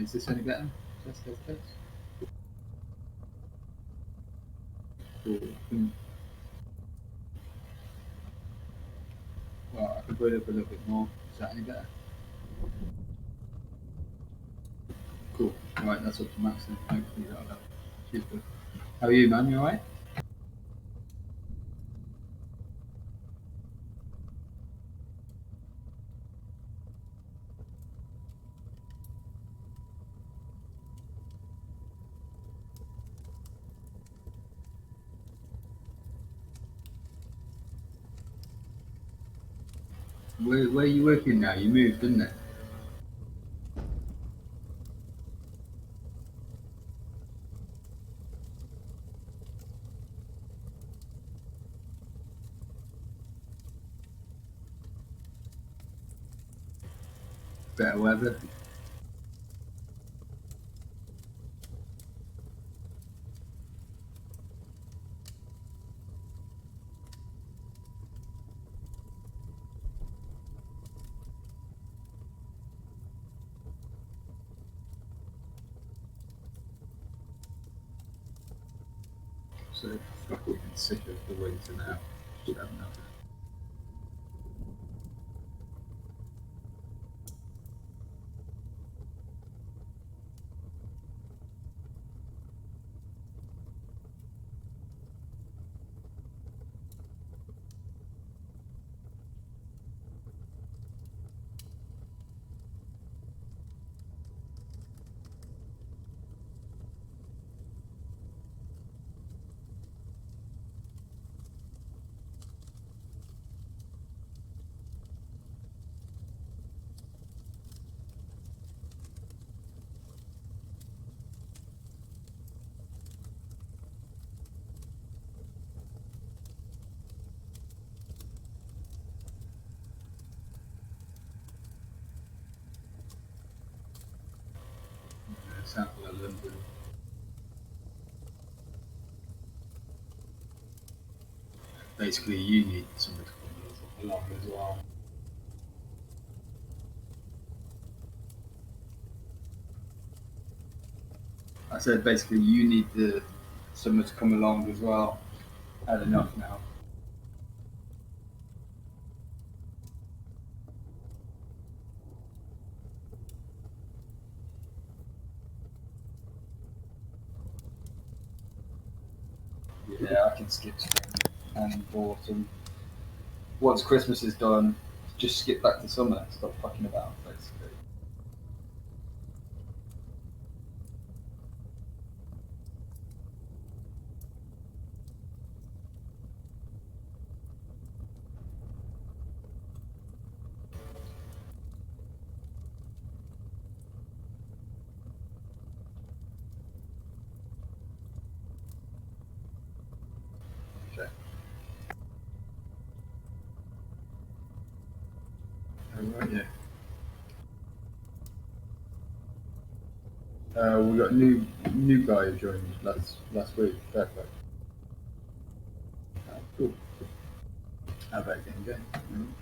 Is this any better? Test, test, test. Cool. Well, I can put it up a little bit more. Is that any better? Cool. Right, that's up to max then. Hopefully that'll help. Cheers, bud. How are you, man? You alright? Where are you working now? You moved, didn't it? Better weather. So fucking sick of the winter now. Just have enough. Sample of London. Basically, you need somebody to come along as well. I said basically you need someone to come along as well. Had enough now. Yeah, I can skip spring and autumn. Once Christmas is done, just skip back to summer. Stop fucking about, basically. Okay. Alright, yeah. We got a new guy who joined last week. Perfect. Cool. How about getting going?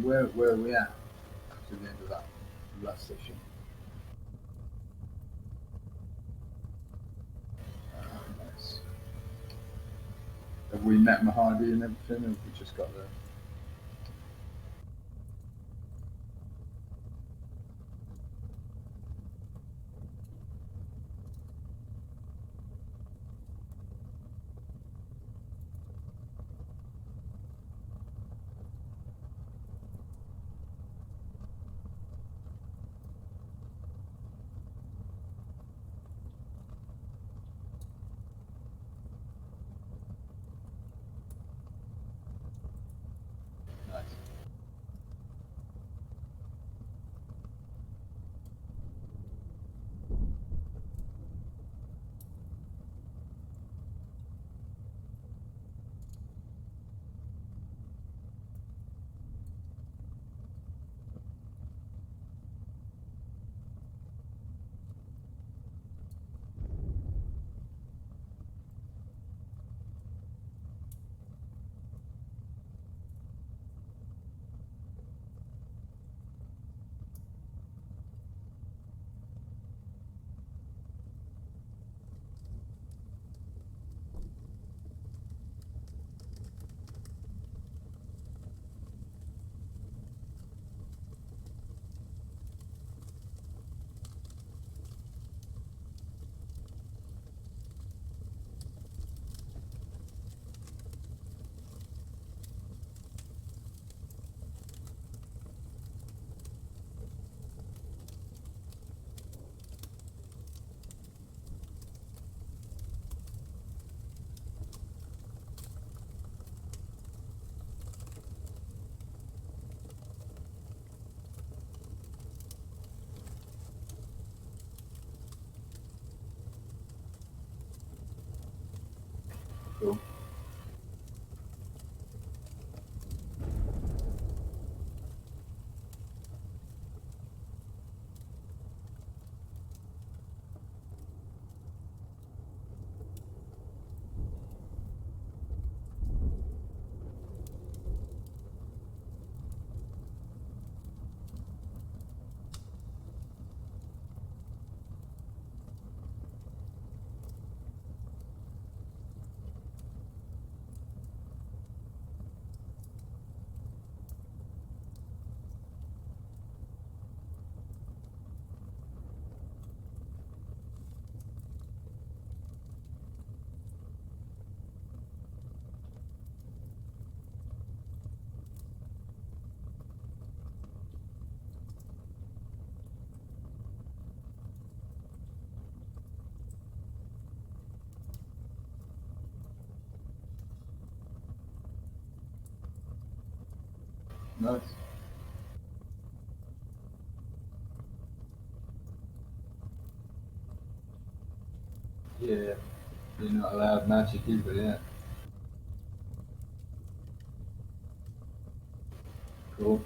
Where are we at to the end of that last session? Nice. Have we met Mahadi and everything, or have we just got there? Nice. Yeah, you're not allowed magic either, yeah. Cool.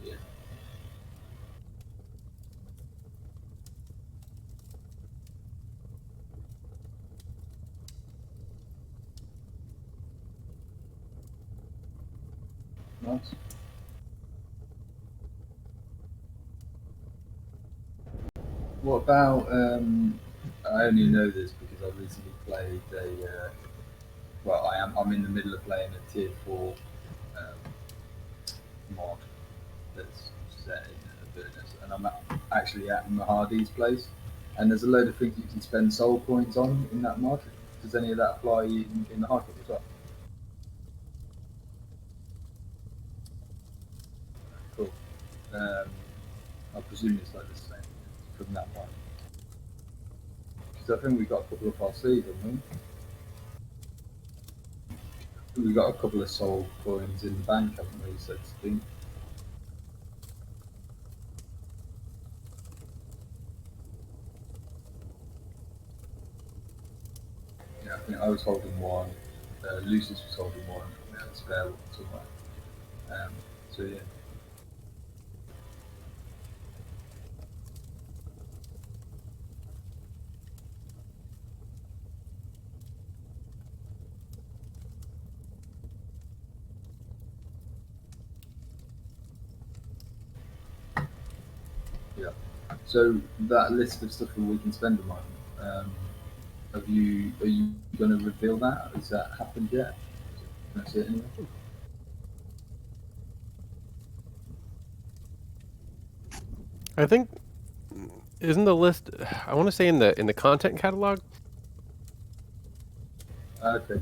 Yeah. Nice. What about? I only know this because I recently played a. Well, I'm in the middle of playing a tier 4 um, mod that's set in Avernus, and actually at Mahadi's place, and there's a load of things you can spend soul coins on in that mod. Does any of that apply in the hard copy as well? Cool. Um, I presume it's like the same from that one. Because I think we got a couple of our sleeves, haven't we? We got a couple of soul coins in the bank, haven't we? So to speak. Yeah, I think I was holding one. Lucius was holding one. And we had a spare one somewhere. So yeah. Yeah. So that list of stuff that we can spend them on, are you going to reveal that? Has that happened yet? Can I see it anywhere? I think isn't the list? I want to say in the content catalog. Okay.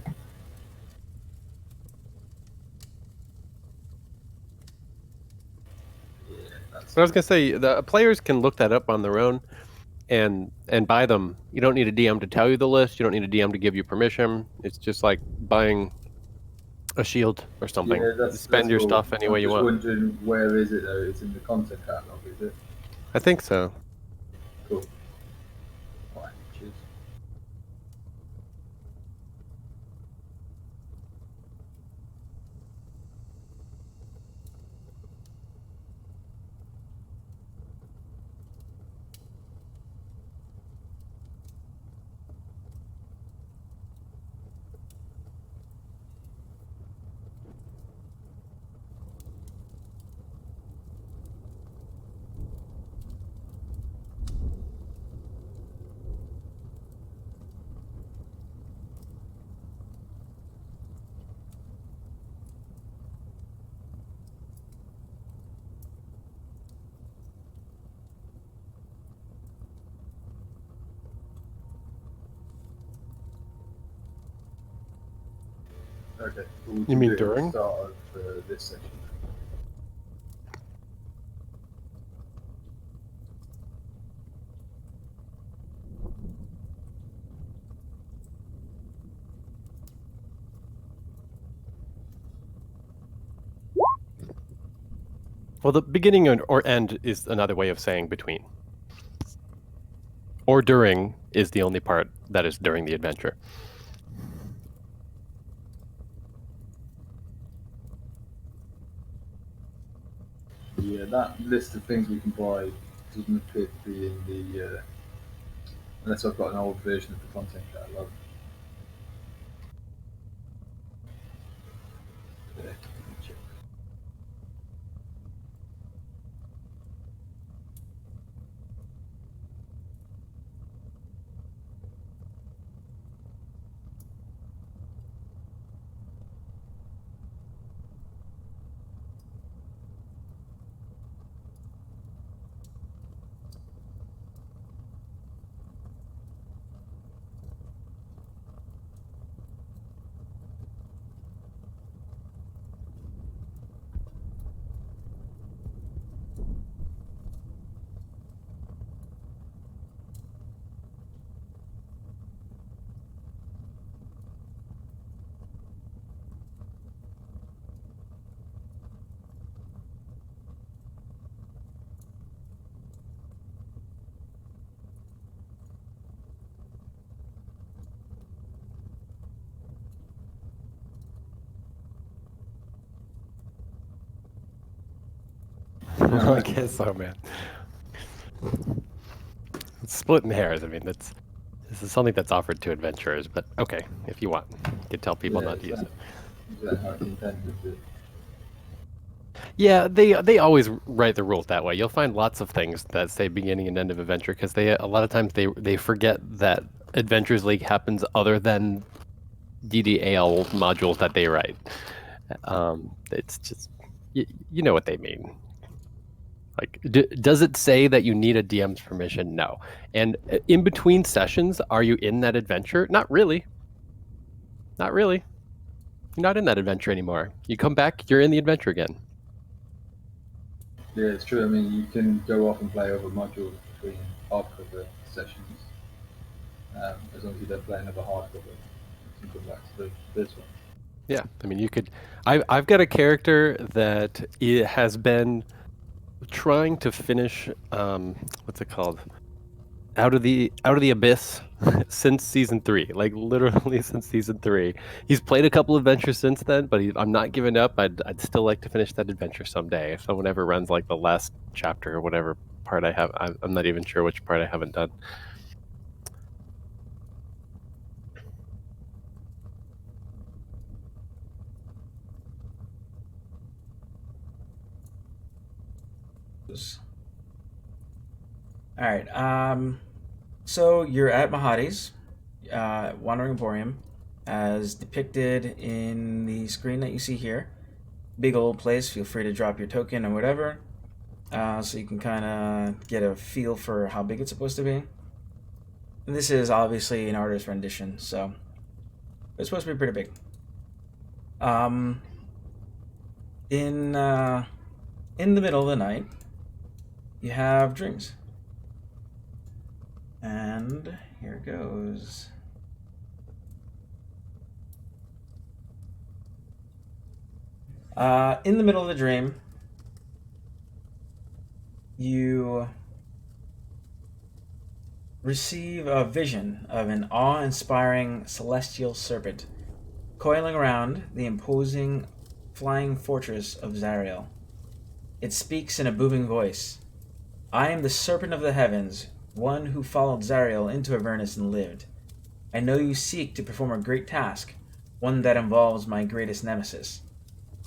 Yeah, that's But I was gonna say the players can look that up on their own and buy them. You don't need a DM to tell you the list. You don't need a DM to give you permission. It's just like buying a shield or something. yeah, Spend that's your cool. stuff any I'm way you just want. wondering where is it though? It's in the content catalog, is it? I think so. Cool. Fine. Cheers. Okay. Well, we You can do mean it at the during? start of this section. Well, the beginning or end is another way of saying between. Or during is the only part that is during the adventure. Yeah, that list of things we can buy doesn't appear to be in the unless I've got an old version of the content catalog. Yeah, let me check. Well, I guess so, man. It's splitting hairs. I mean, this is something that's offered to adventurers, but okay, if you want, you can tell people not to use it. Is that how it's intended to? Yeah, they always write the rules that way. You'll find lots of things that say beginning and end of adventure because they a lot of times they forget that Adventures League happens other than DDAL modules that they write. It's just you know what they mean. Like, does it say that you need a DM's permission? No. And in between sessions, are you in that adventure? Not really. Not really. You're not in that adventure anymore. You come back, you're in the adventure again. Yeah, it's true. I mean, you can go off and play other modules between hardcover sessions, as long as you don't play another hardcover. You can come back to this one. Yeah, I mean, you could. I've got a character that it has been trying to finish. What's it called? Out of the abyss since season 3, like literally since season 3. He's played a couple adventures since then, but I'm not giving up. I'd still like to finish that adventure someday. If someone ever runs like the last chapter or whatever part I have, I'm not even sure which part I haven't done. All right. So you're at Mahadi's Wandering Emporium, as depicted in the screen that you see here. Big old place. Feel free to drop your token or whatever, so you can kind of get a feel for how big it's supposed to be. And this is obviously an artist's rendition, so it's supposed to be pretty big. In the middle of the night, you have dreams. And here goes. In the middle of the dream, you receive a vision of an awe-inspiring celestial serpent coiling around the imposing flying fortress of Zariel. It speaks in a booming voice. I am the serpent of the heavens, one who followed Zariel into Avernus and lived. I know you seek to perform a great task, one that involves my greatest nemesis.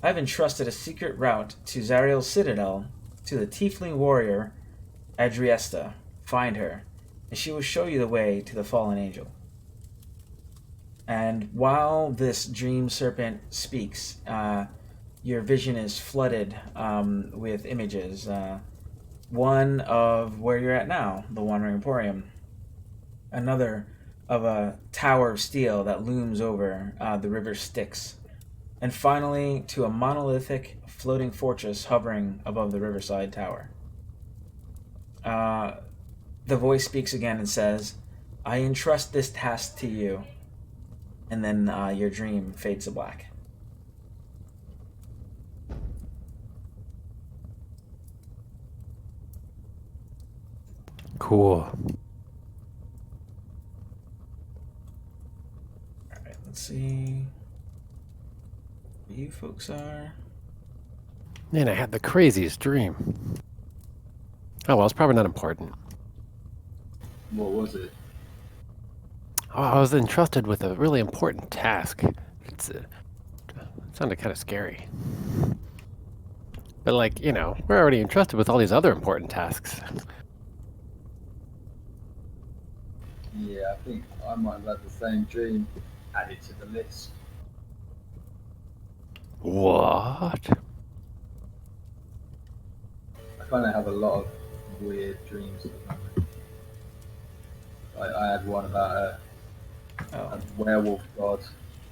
I have entrusted a secret route to Zariel's citadel to the tiefling warrior Adriesta. Find her, and she will show you the way to the fallen angel. And while this dream serpent speaks, your vision is flooded with images. One of where you're at now, the Wandering Emporium. Another of a tower of steel that looms over the river Styx. And finally, to a monolithic floating fortress hovering above the riverside tower. The voice speaks again and says, I entrust this task to you. And then your dream fades to black. Cool. Alright, let's see where you folks are. Man, I had the craziest dream. Oh, well, it's probably not important. What was it? Oh, I was entrusted with a really important task. It sounded kind of scary. But, like, you know, we're already entrusted with all these other important tasks. Yeah, I think I might have had the same dream. Add it to the list. What? I kind of have a lot of weird dreams at the moment. I had one about a werewolf god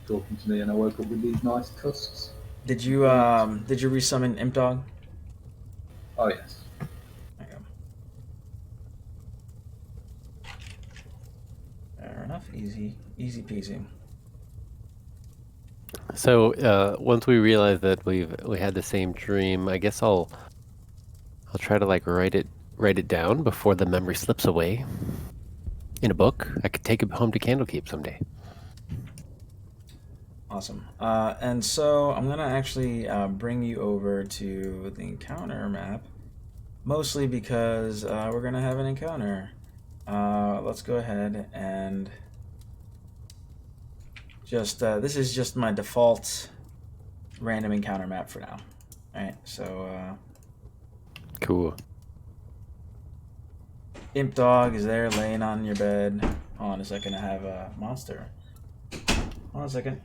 talking to me, and I woke up with these nice tusks. Did you resummon Imp Dog? Oh yes. There you go. Fair enough. Easy peasy. So once we realize that we had the same dream, I guess I'll try to like write it down before the memory slips away in a book. I could take it home to Candlekeep someday. Awesome. And so I'm gonna actually bring you over to the encounter map Mostly because we're gonna have an encounter. Let's go ahead and just this is just my default random encounter map for now. All right, so Cool. Imp Dog is there laying on your bed. Hold on a second, I have a monster. Hold on a second.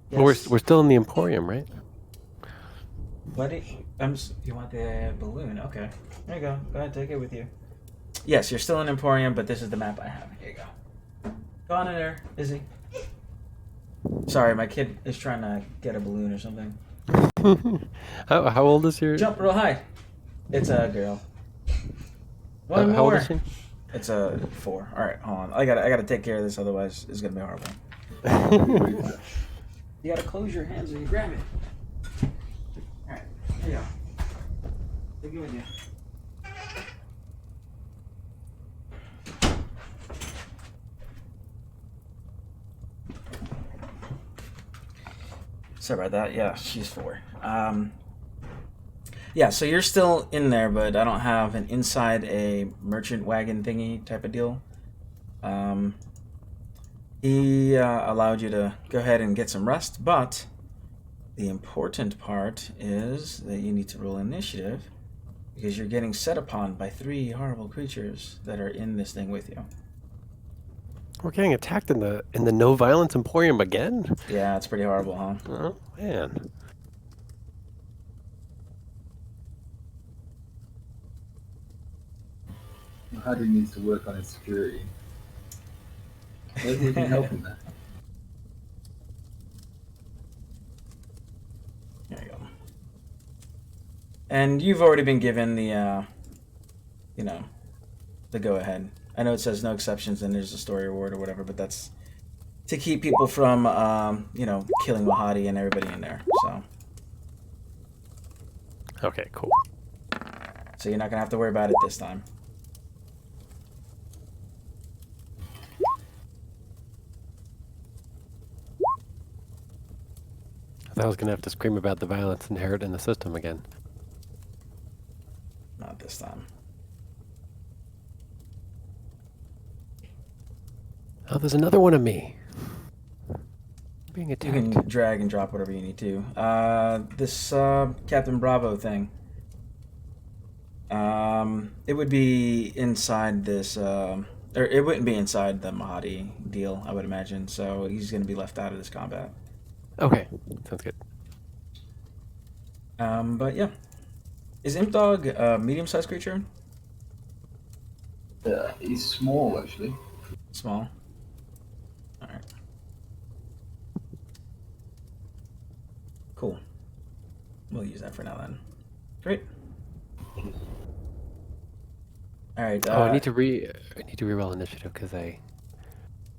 Yes. We're still in the Emporium, right? What? You want the balloon? Okay. There you go. Go ahead, take it with you. Yes, you're still in Emporium, but this is the map I have. Here you go. Go on in there, Izzy. Sorry, my kid is trying to get a balloon or something. How old is your? Jump real high. It's a girl. One more. How old is she? It's a 4. All right, hold on. I gotta take care of this, otherwise it's gonna be horrible. You gotta close your hands when you grab it. All right, here you go. Take it with you. Sorry about that. Yeah, she's 4. Yeah, so you're still in there, but I don't have an inside a merchant wagon thingy type of deal. He allowed you to go ahead and get some rest, but the important part is that you need to roll initiative because you're getting set upon by 3 horrible creatures that are in this thing with you. We're getting attacked in the no violence Emporium again. Yeah, it's pretty horrible, huh? Oh man. Hardy needs to work on his security. Maybe we can help him there. There you go. And you've already been given the, the go-ahead. I know it says no exceptions and there's a story reward or whatever, but that's to keep people from, killing Wahadi and everybody in there. So. Okay, cool. So you're not gonna have to worry about it this time. I thought I was gonna have to scream about the violence inherent in the system again. Not this time. Oh, there's another one of me. Being You attacked. can drag and drop whatever you need to. This Captain Bravo thing. It would be inside this, or it wouldn't be inside the Mahadi deal, I would imagine. So he's going to be left out of this combat. Okay, sounds good. But yeah, is Imp Dog a medium-sized creature? He's small, actually. Small. All right. Cool. We'll use that for now then. Great. All right. I need to reroll initiative because I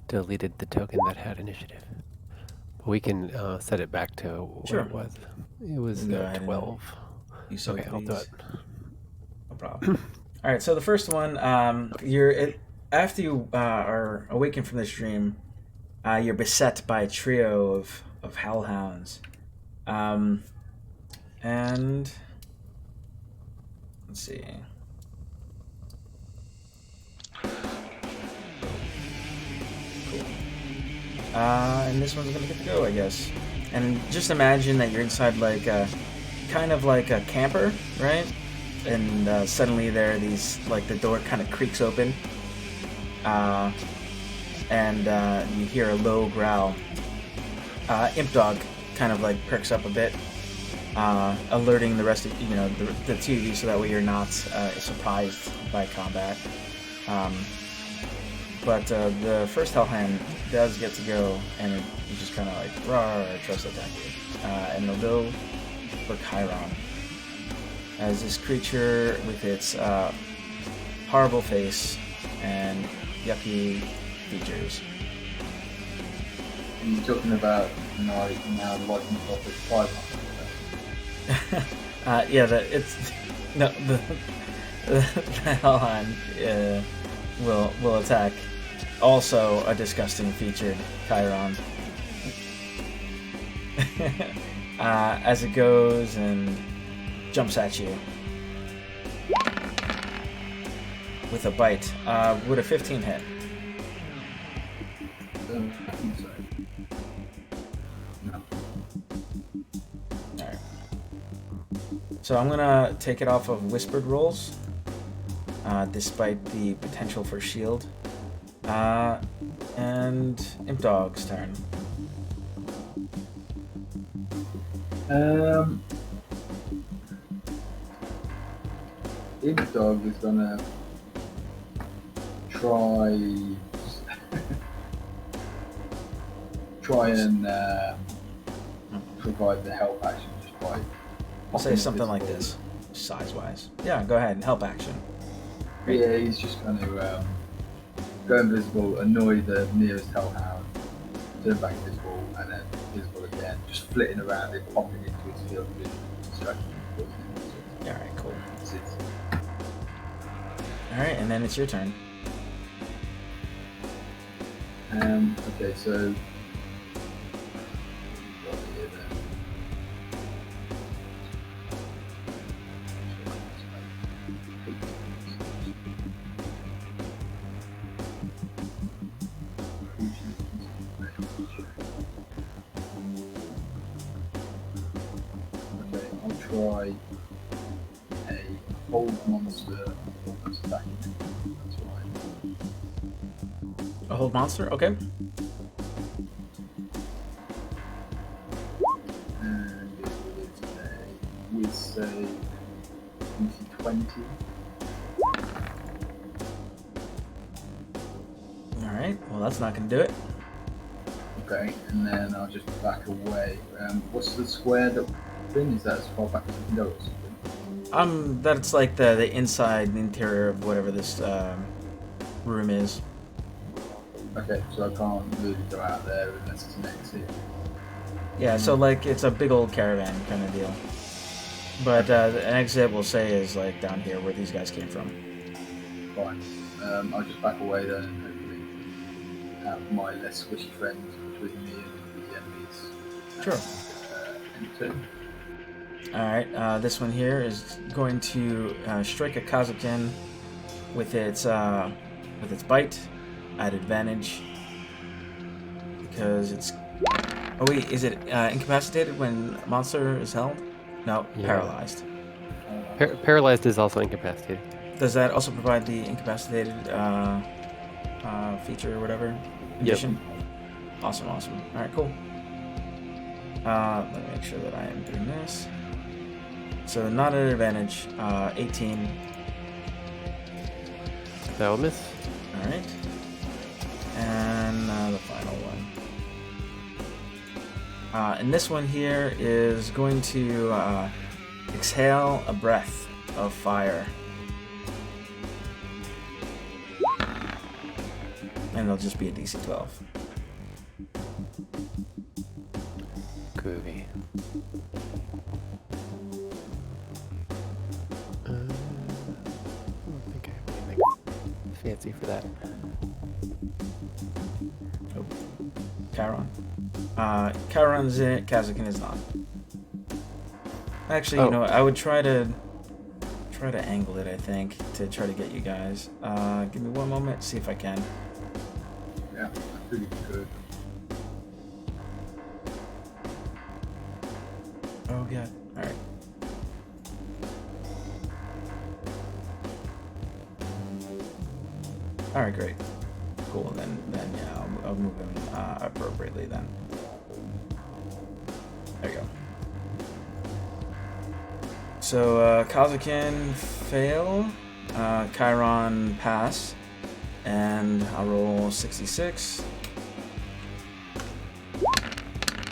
deleted the token that had initiative. But we can set it back to what Sure. it was. It was Go ahead and 12. You so Okay, I'll do please. it. No problem. All right. So the first one, after you are awakened from this dream, you're beset by a trio of hellhounds, and let's see. Cool. And this one's gonna get to go, I guess. And just imagine that you're inside like kind of like a camper, right? And suddenly there are these, like, the door kind of creaks open, and you hear a low growl. Imp Dog kind of like perks up a bit, alerting the rest of the two of you, so that way you're not surprised by combat. But the first Hellhound does get to go, and it just kind of like tries to attack you, and it'll go for Chiron. As this creature with its horrible face and yucky features. And you're talking about now locking off its 500. The Hellhound will attack. Also a disgusting featured Chiron. As it goes and jumps at you. with a bite. Would a 15 hit? I think so. No. Alright. So I'm gonna take it off of whispered rolls, despite the potential for shield. And Imp Dog's turn. Imp Dog is gonna try and provide the help action just by. I'll say something like this, size-wise. Yeah, go ahead. Help action. Great. Yeah, he's just going to go invisible, annoy the nearest hellhound, turn back invisible, and then invisible again, just flitting around it, popping into his field of vision, distracting him. Alright, cool. That's it. Alright, and then it's your turn. Okay, so. Okay, I'll try a hold monster that's attacking me. That's right. A hold monster? Okay. And it is with say 20. Alright, well that's not gonna do it. Okay, and then I'll just back away. What's the square that we're in? Is that as far back as you can go or something? That's like the inside, the interior of whatever this room is. Okay, so I can't really go out there unless it's an exit. Yeah, so like it's a big old caravan kind of deal. But an exit we'll say is like down here where these guys came from. Fine. I'll just back away then and hopefully have my less squishy friends between me and the enemies. Sure. Enter. Alright, this one here is going to strike a Kazakin with its bite at advantage. Because it's... Oh wait, is it incapacitated when monster is held? No, Yeah. paralyzed. Paralyzed is also incapacitated. Does that also provide the incapacitated feature or whatever? Condition? Yep. Awesome. Alright, cool. Let me make sure that I am doing this. So not at advantage. 18. That will miss. Alright. And the final one. And this one here is going to exhale a breath of fire. And it'll just be a DC 12. Groovy. I don't think I have anything fancy for that. Oh. Charon. Charon's in it, Kazakin is not. Actually, you know what, I would try to angle it, I think, to try to get you guys. Give me one moment, see if I can. Yeah, that's pretty good. Oh god. Alright. Alright, great. Cool, then yeah, I'll move him appropriately then. There you go. So, Kazakin fail, Chiron pass, and I'll roll 66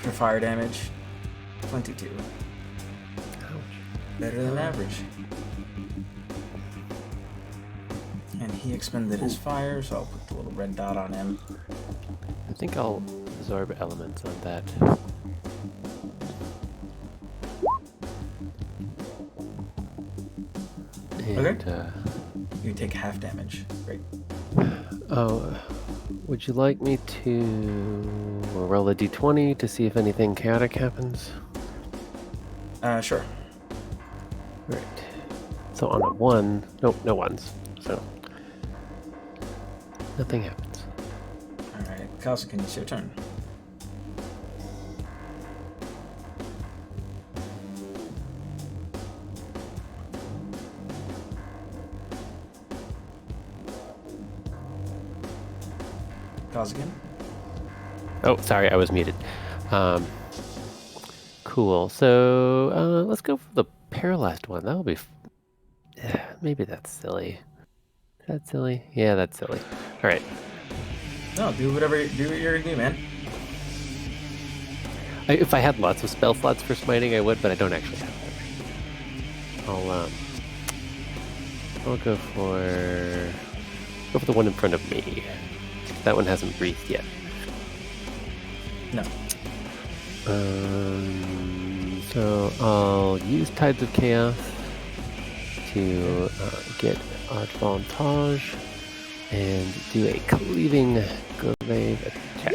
for fire damage. 22. Ouch. Better than average. And he expended his fire, so I'll put the little red dot on him. I think I'll absorb elements on that. And, Okay. You take half damage. Great. Oh, would you like me to roll a d20 to see if anything chaotic happens? Sure. Right. So on a 1, nope, no ones. So Nothing happens. Alright, Kalsikin, it's your turn. Kalsikin? Oh, sorry, I was muted. Cool. So let's go for the paralyzed one. That'll be. Maybe that's silly. Is that silly? Yeah, that's silly. All right. No, do what you're gonna do, man. If I had lots of spell slots for smiting, I would, but I don't actually have them. I'll go for the one in front of me. That one hasn't breathed yet. No. So I'll use Tides of Chaos to get advantage and do a cleaving glaive attack.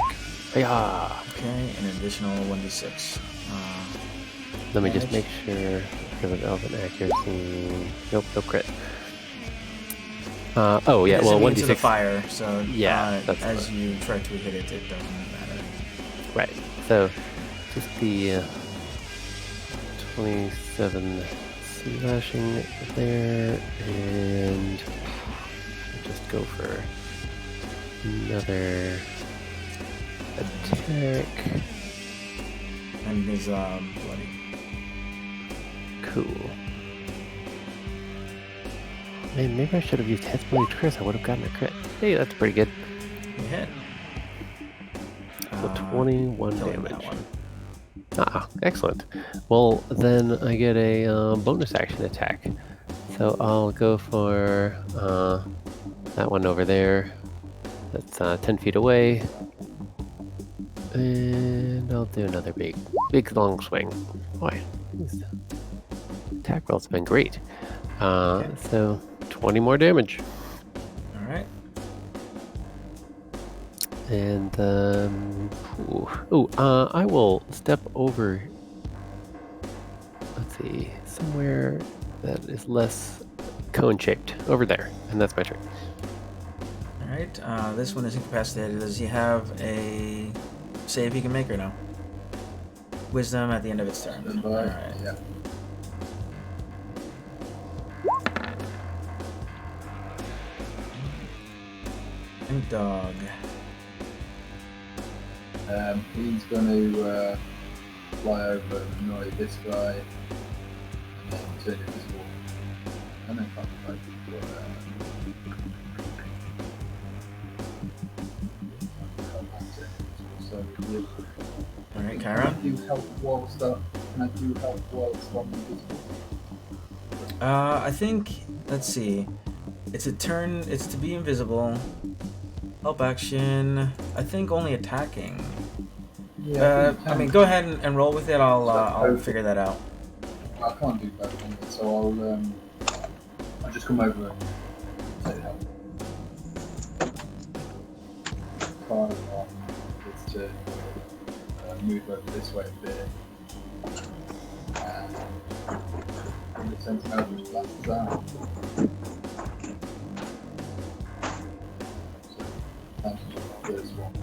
Yeah. Okay, an additional 1d6. Let me just damage. make sure because of elven accuracy. Nope, no crit. Oh yeah, It is well immune to the 1d6. fire, so Yeah, that's as fine. you try to hit it, it doesn't matter. Right. So just the 27 slashing there, and just go for another attack. And he's bloody. Cool. Man, maybe I should have used Head's Bloody Curse. I would have gotten a crit. Hey, that's pretty good. You hit. So 21 killing that damage. one. Ah, excellent. Well, then I get a bonus action attack. So I'll go for that one over there. That's 10 feet away. And I'll do another big long swing. Boy, these attack rolls have been great. So 20 more damage. Alright. And I will step over. Let's see, somewhere that is less cone-shaped over there, and that's my turn. Alright, this one is incapacitated. Does he have a save he can make or no? Wisdom at the end of its turn. Stand by. Alright. Yeah. And dog. He's going to fly over and annoy this guy, and then turn invisible. And then come back So Alright, can Chiron. I do help whilst I'm invisible? I think, let's see. It's a turn, it's to be invisible. Help action. I think only attacking. Yeah, I mean, go ahead and roll with it. I'll figure that out. I can't do both on it, so I'll just come over and take help. 5 on this turn. Move over this way a bit. And the sense of Eldritch Blast out. So that's just the first one.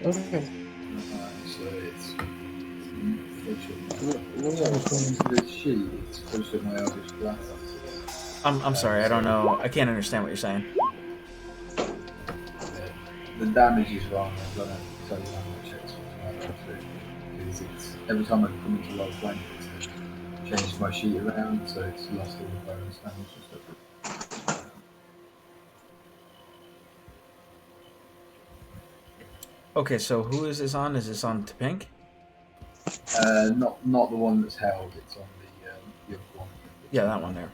Okay. So it's what I was going to this sheet, it's pushed up my Eldritch Blast. I'm sorry, I don't know. I can't understand what you're saying. The damage is wrong. I'm going to tell you how much extra I go through. Because it's every time I come into low flank, it's changed my sheet around, so it's lost all the bonus damage and stuff. Okay, so who is this on? Is this on to pink? Not the one that's held. It's on the other one. Yeah, that one there.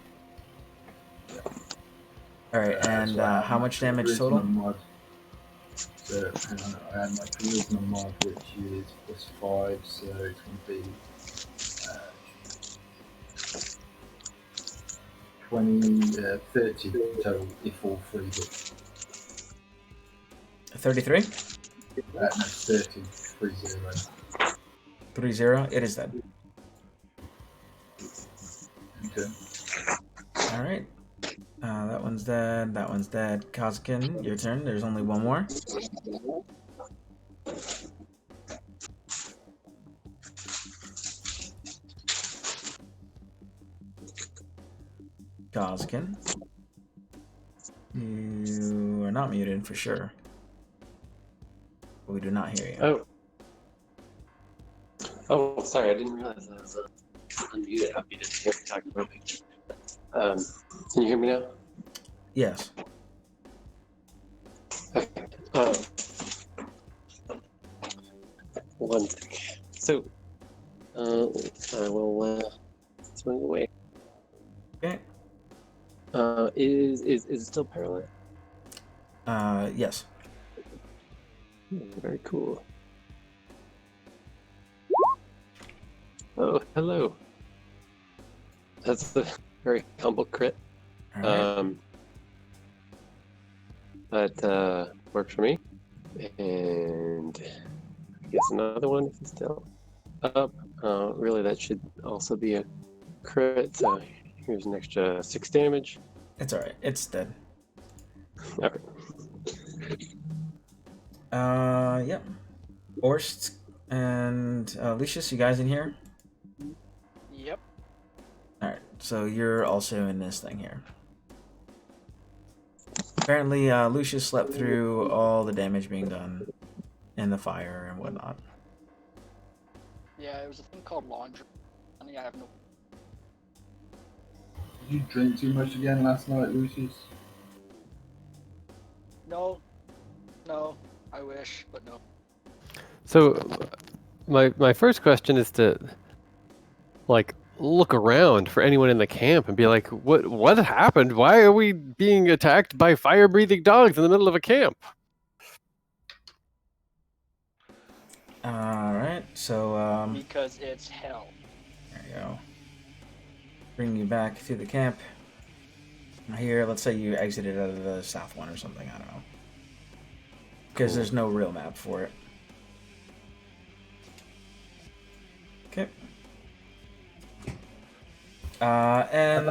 Alright, and how much damage Charisma total? mod. So hang on, I had my charisma mod, which is +5, so it's going to be 30 total if all three hit. 33? No, 30, 30. 3-0. It is dead. Okay. All right. That one's dead. That one's dead. Kazakin, your turn. There's only one more. Kazakin. You are not muted for sure. But we do not hear you. Oh, sorry, I didn't realize I was unmuted. Hope you didn't hear me talking about me. Can you hear me now? Yes. Okay. One sec. So, I will swing away. Okay. Is it still parallel? Yes. Very cool. Oh, hello. That's a very humble crit. All right. That works for me. And I guess another one if it's still up. Really, that should also be a crit. So here's an extra 6 damage. It's all right. It's dead. All right. Yep. Orst and Lucius, you guys in here? Yep. All right. So you're also in this thing here. Apparently, Lucius slept through all the damage being done in the fire and whatnot. Yeah, it was a thing called laundry. I think I have no. Did you drink too much again last night, Lucius? No. I wish, but no. So, my first question is to, like, look around for anyone in the camp and be like, what happened? Why are we being attacked by fire-breathing dogs in the middle of a camp? All right. So Because it's hell. there you go. Bring you back to the camp. Here, let's say you exited out of the south one or something. I don't know. Because there's no real map for it. Okay. And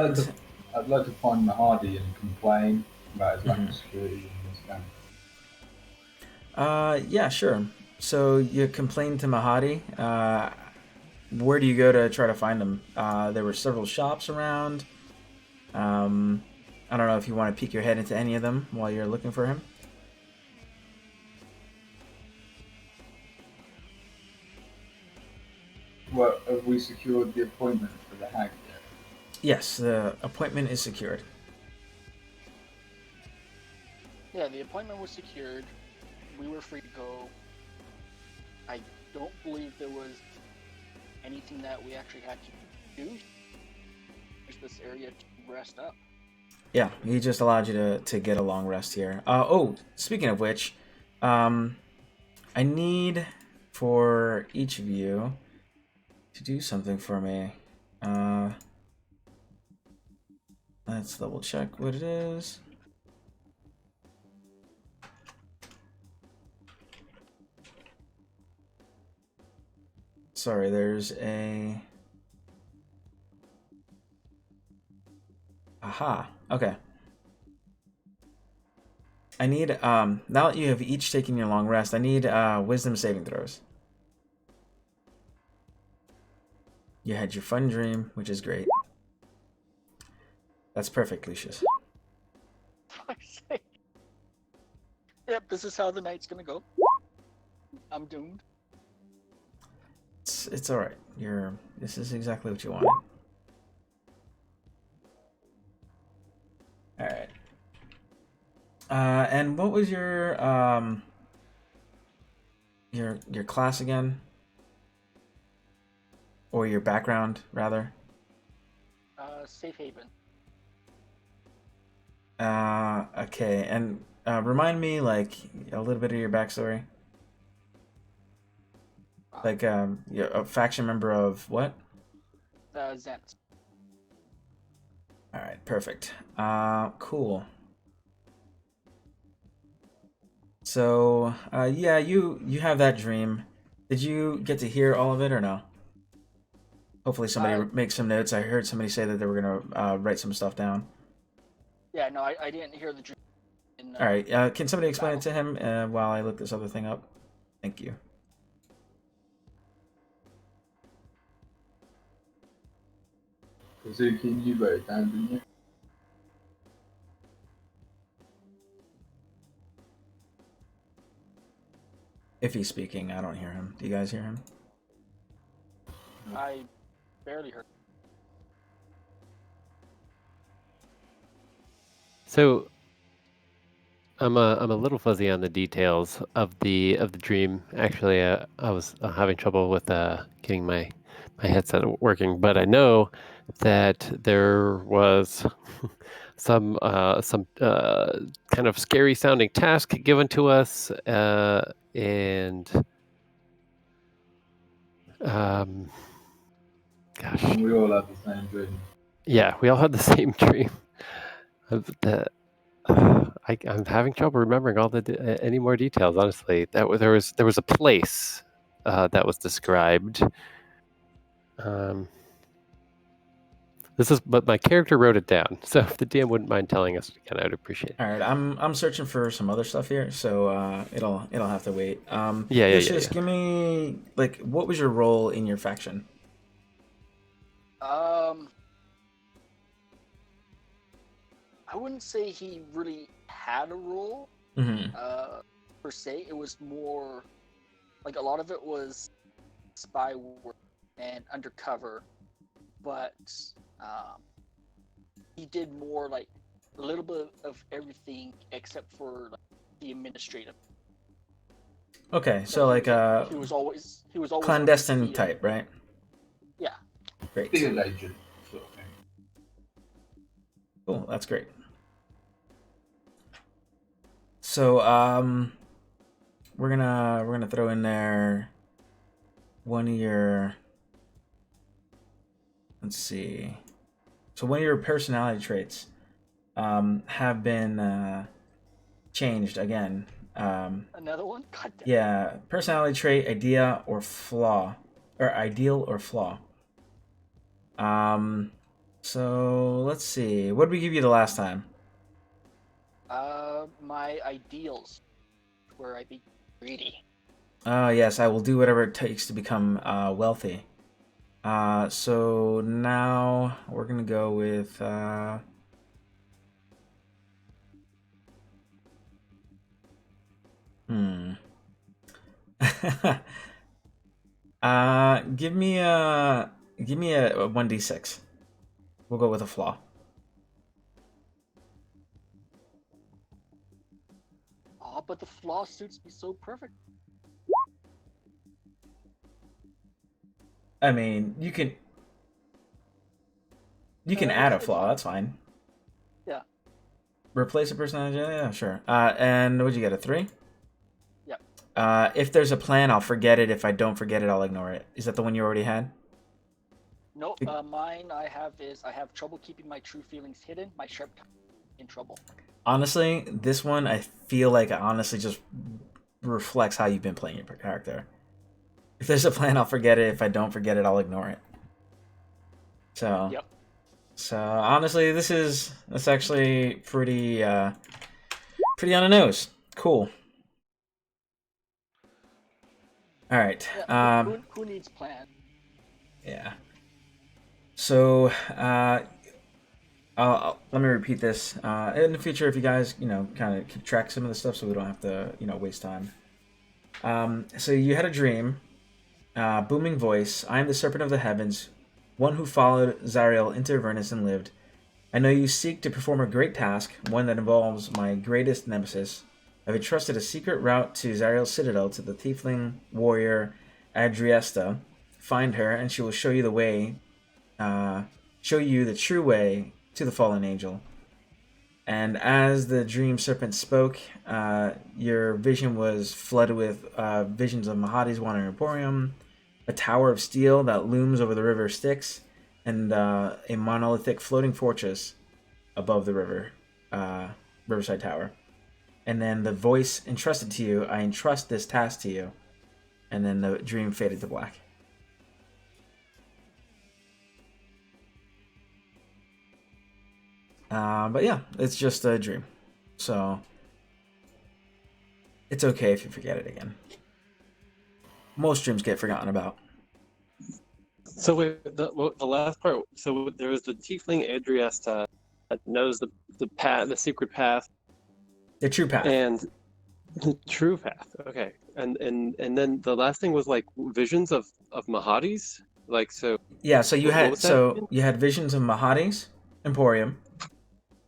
I'd like to find Mahadi and complain about his lack of security in this camp. yeah, sure. So you complained to Mahadi. Where do you go to try to find him? There were several shops around. I don't know if you want to peek your head into any of them while you're looking for him. Well, have we secured the appointment for the hag yet? Yes, the appointment is secured. Yeah, the appointment was secured. We were free to go. I don't believe there was anything that we actually had to do. Use this area to rest up. Yeah, he just allowed you to get a long rest here. Oh, speaking of which, I need for each of you to do something for me. Let's double check what it is. Sorry, there's a... Aha, okay. I need, now that you have each taken your long rest, I need wisdom saving throws. You had your fun dream, which is great. That's perfect, Lucius. Fuck's sake. Yep, this is how the night's gonna go. I'm doomed. It's all right. This is exactly what you wanted. All right. And what was your class again? Or your background, rather? Safe haven. Okay. And remind me, like, a little bit of your backstory. Like, you're a faction member of what? Zents. All right, perfect. Cool. So, yeah, you have that dream. Did you get to hear all of it or no? Hopefully somebody makes some notes. I heard somebody say that they were gonna write some stuff down. Yeah, no, I didn't hear the dream. All right. Can somebody explain it to him while I look this other thing up? Thank you. Kazuki, you wrote it down, didn't you? If he's speaking, I don't hear him. Do you guys hear him? I barely heard. So I'm a little fuzzy on the details of the dream. Actually, I was having trouble with getting my headset working, but I know that there was some kind of scary sounding task given to us, and gosh, And we all had the same dream. yeah, we all had the same dream. I'm having trouble remembering all the any more details. Honestly, there was a place that was described. But my character wrote it down. So if the DM wouldn't mind telling us again, I'd appreciate it. All right, I'm searching for some other stuff here, so it'll have to wait. Yeah. Lucius, give me what was your role in your faction? I wouldn't say he really had a role per se. It was more like a lot of it was spy work and undercover, but he did more like a little bit of everything except for like, the administrative. Okay, so like he was always clandestine type, right? Yeah. Great. Field agent sort of thing. Cool, that's great. So we're gonna throw in there one of your, let's see. So one of your personality traits have been changed again. Another one? God damn. Yeah, personality trait, ideal or flaw. So let's see. What did we give you the last time? My ideals, where I be greedy. Yes, I will do whatever it takes to become wealthy. So now we're gonna go with give me a 1d6. We'll go with a flaw. Oh, but the flaw suits me so perfect. I mean, you can add a flaw. That's fine. Yeah. Replace a personality. Yeah, sure. And what'd you get? A 3? Yeah. If there's a plan, I'll forget it. If I don't forget it, I'll ignore it. Is that the one you already had? Nope. Mine I have trouble keeping my true feelings hidden. My sharp in trouble. Honestly, this one I feel like it honestly just reflects how you've been playing your character. If there's a plan, I'll forget it. If I don't forget it, I'll ignore it. So. Yep. So honestly, that's actually pretty on the nose. Cool. All right. Yeah, who needs plan? Yeah. So let me repeat this. In the future, if you guys kind of keep track of some of the stuff, so we don't have to waste time. So you had a dream. Booming voice. I am the serpent of the heavens, one who followed Zariel into Avernus and lived. I know you seek to perform a great task, one that involves my greatest nemesis. I've entrusted a secret route to Zariel's citadel to the tiefling warrior Adriesta. Find her, and she will show you the way, show you the true way to the fallen angel. And as the dream serpent spoke, your vision was flooded with visions of Mahadi's Wandering Emporium, a tower of steel that looms over the river Styx, and a monolithic floating fortress above the river, Riverside Tower. And then the voice entrusted to you, I entrust this task to you. And then the dream faded to black. But yeah, it's just a dream. So it's okay if you forget it again. Most dreams get forgotten about. So wait, the last part. So there was the tiefling Adriesta that knows the path, the secret path, The true path. and the true path. Okay, and then the last thing was like visions of Mahadis. Like so. Yeah. So you What had was that again? visions of Mahadi's Emporium,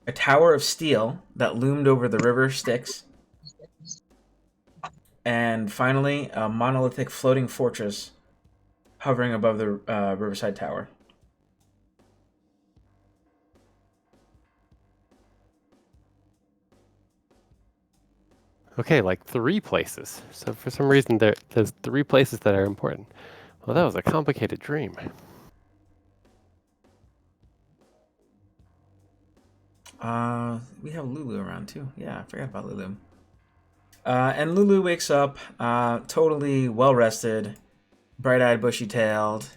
a tower of steel that loomed over the river Styx, and finally a monolithic floating fortress hovering above the riverside tower. Okay, like 3 places. So for some reason there's 3 places that are important. Well, that was a complicated dream. We have Lulu around too. Yeah, I forgot about Lulu. And Lulu wakes up totally well rested, bright-eyed, bushy-tailed.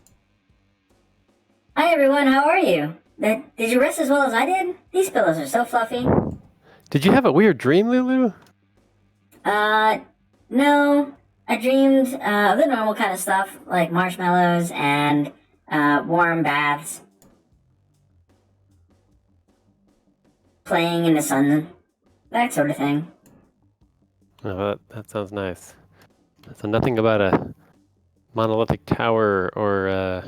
Hi everyone, how are you? Did you rest as well as I did? These pillows are so fluffy. Did you have a weird dream, Lulu? No. I dreamed of the normal kind of stuff, like marshmallows and warm baths. Playing in the sun, that sort of thing. Oh, that sounds nice. So nothing about a monolithic tower or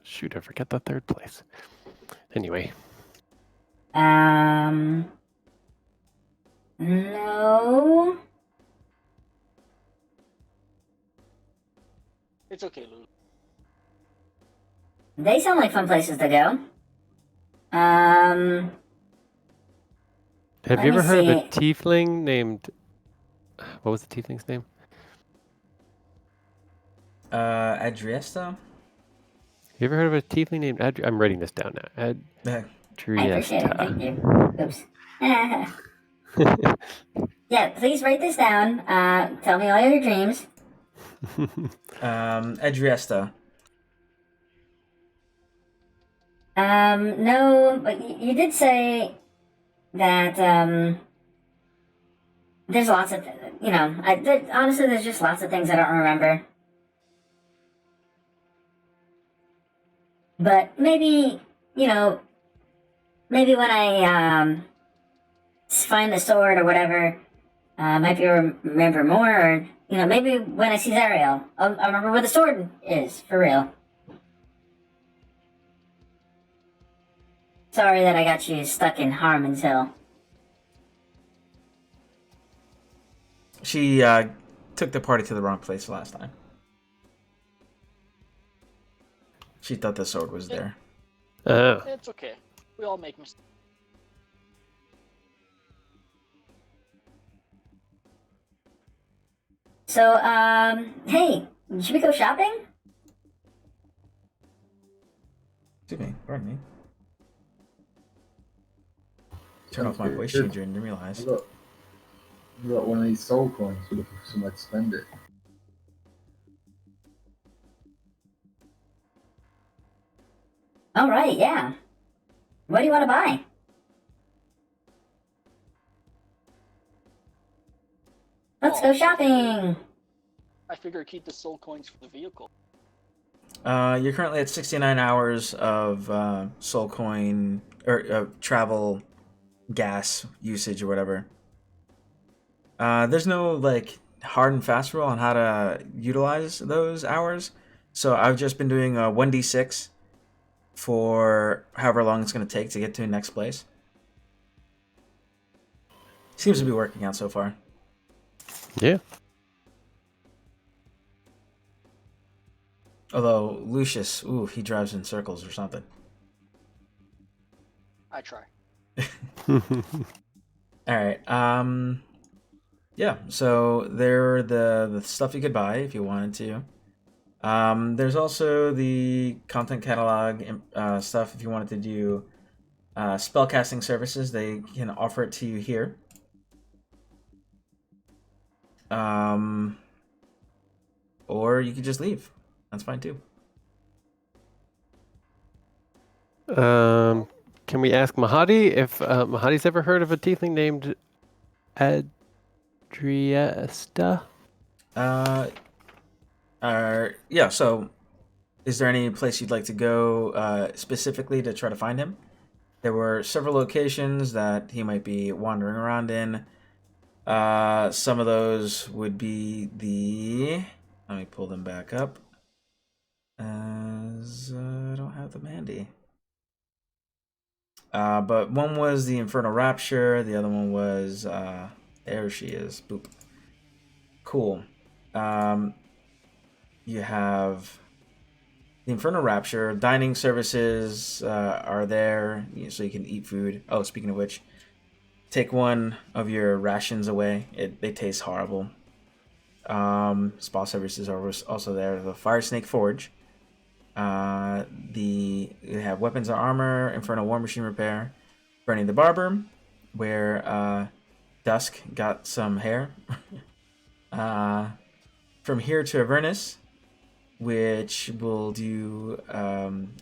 shoot, I forget the 3rd place. Anyway. No. It's okay, Lou. They sound like fun places to go. Have Let you me ever heard of a see. tiefling named... What was the tiefling's name? Adriesta? You ever heard of a tiefling named I'm writing this down now. Yeah. I appreciate it, thank you. Oops. Yeah, please write this down. Tell me all your dreams. Adriesta. No, but you did say that, there's lots of, honestly, there's just lots of things I don't remember. But maybe, maybe when I, find the sword or whatever, might be remember more, or, maybe when I see Zariel, I'll remember where the sword is, for real. Sorry that I got you stuck in Harmon's Hill. She took the party to the wrong place last time. She thought the sword was there. Oh. It's okay. We all make mistakes. So, hey, should we go shopping? Excuse me, pardon me. Turn off my voice changer and didn't realize. I got one of these soul coins. We're looking for somewhere to spend it. All right, yeah. What do you want to buy? Let's go shopping. I figure keep the soul coins for the vehicle. You're currently at 69 hours of soul coin or travel gas usage or whatever. There's no like hard and fast rule on how to utilize those hours, so I've just been doing 1d6 for however long it's going to take to get to the next place. Seems to be working out so far. Yeah. Although Lucius, he drives in circles or something. I try. All right. Yeah. So there are the stuff you could buy if you wanted to. There's also the content catalog stuff if you wanted to do spellcasting services. They can offer it to you here. Or you could just leave. That's fine too. Can we ask Mahadi if Mahadi's ever heard of a tiefling named Adriesta? Yeah, so is there any place you'd like to go specifically to try to find him? There were several locations that he might be wandering around in. Some of those would be the... Let me pull them back up. As I don't have them handy. But one was the Infernal Rapture. The other one was... there she is. Boop. Cool. You have the Infernal Rapture. Dining services are there, so you can eat food. Oh, speaking of which, take one of your rations away. They taste horrible. Spa services are also there. The Fire Snake Forge. You have weapons and armor, Infernal War Machine repair, Burning the Barber, where Dusk got some hair. From here to Avernus, which will do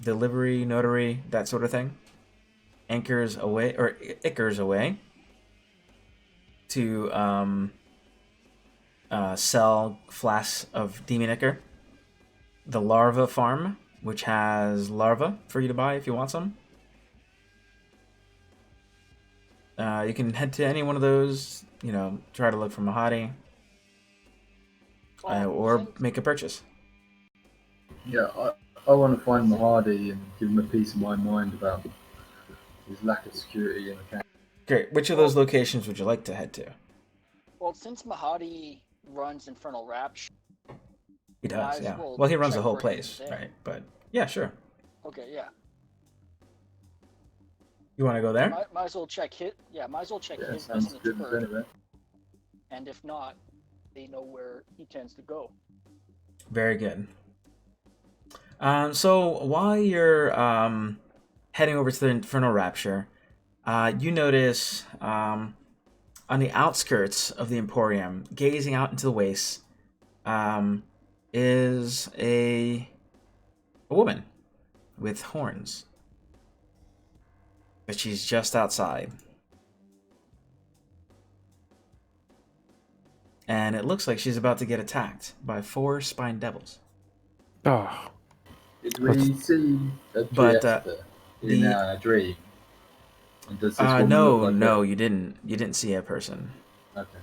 delivery, notary, that sort of thing. Ickers away to sell flasks of demon ichor. The Larva Farm, which has larva for you to buy if you want some. You can head to any one of those, try to look for Mahadi, or make a purchase. Yeah, I want to find Mahadi and give him a piece of my mind about his lack of security in the camp. Great. Which of those locations would you like to head to? Well, since Mahadi runs Infernal Rapture, He does, might yeah. as well Well, he runs the check whole where place, he's there. right? But yeah, sure. Okay, yeah. You want to go there? Might as well check his. Yeah, might as well check Yeah, his sounds business good. first. Anyway. And if not, they know where he tends to go. Very good. So while you're heading over to the Infernal Rapture, you notice on the outskirts of the Emporium, gazing out into the wastes, is a woman with horns. But she's just outside. And it looks like she's about to get attacked by 4 spine devils. Oh, Did we see a But, Driesta in the- our dream? And does this woman No, look like no, you didn't. You didn't see a person. Okay.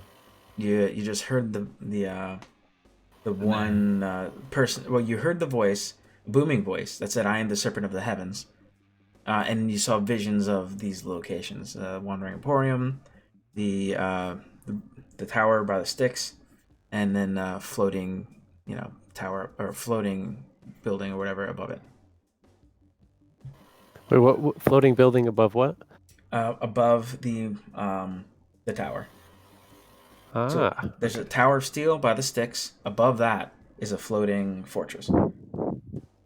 You just heard the one person. Well, you heard the voice, booming voice that said, "I am the Serpent of the Heavens," and you saw visions of these locations: Wandering Emporium, the tower by the sticks, and then floating, tower or floating building or whatever above it. wait, what floating building above what? Above the tower. Ah, So there's a tower of steel by the sticks. Above that is a floating fortress.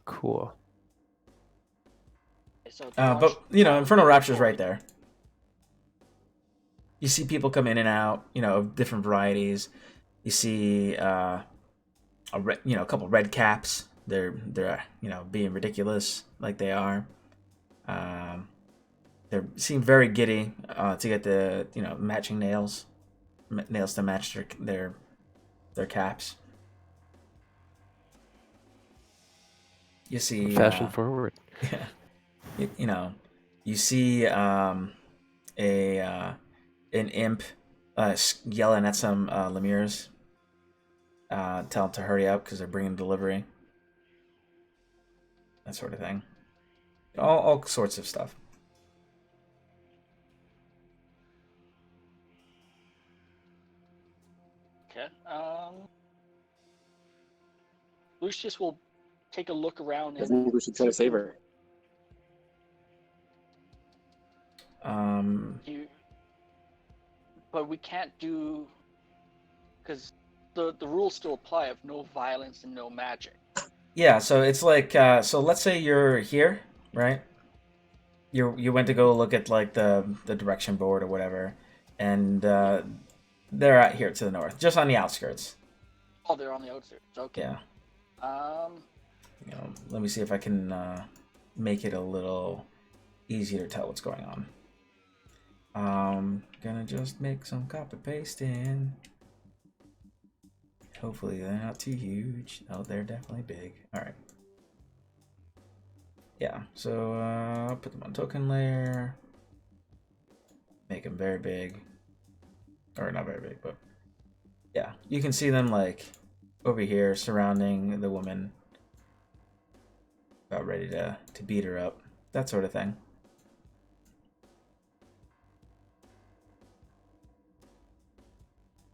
cool. So it's But Infernal Rapture's right there. You see people come in and out, of different varieties. You see a couple red caps. They're being ridiculous like they are. They seem very giddy to get the matching nails to match their caps. You see Fashion forward. yeah, you see an imp yelling at some Lemirs, tell them to hurry up because they're bringing delivery. That sort of thing. All sorts of stuff. Okay. Lucius will take a look around. I think we should try to save her. But we can't do, because the rules still apply of no violence and no magic. Yeah, so it's like so let's say you're here, right? You went to go look at like the direction board or whatever, and They're out here to the north, just on the outskirts. Oh, they're on the outskirts. Okay. Yeah. Um, Let me see if I can make it a little easier to tell what's going on. Gonna just make some copy pasting. Hopefully they're not too huge. Oh, they're definitely big. All right. Yeah. So I'll put them on token layer. Make them very big, or not very big, but yeah, you can see them like over here surrounding the woman, about ready to beat her up, that sort of thing.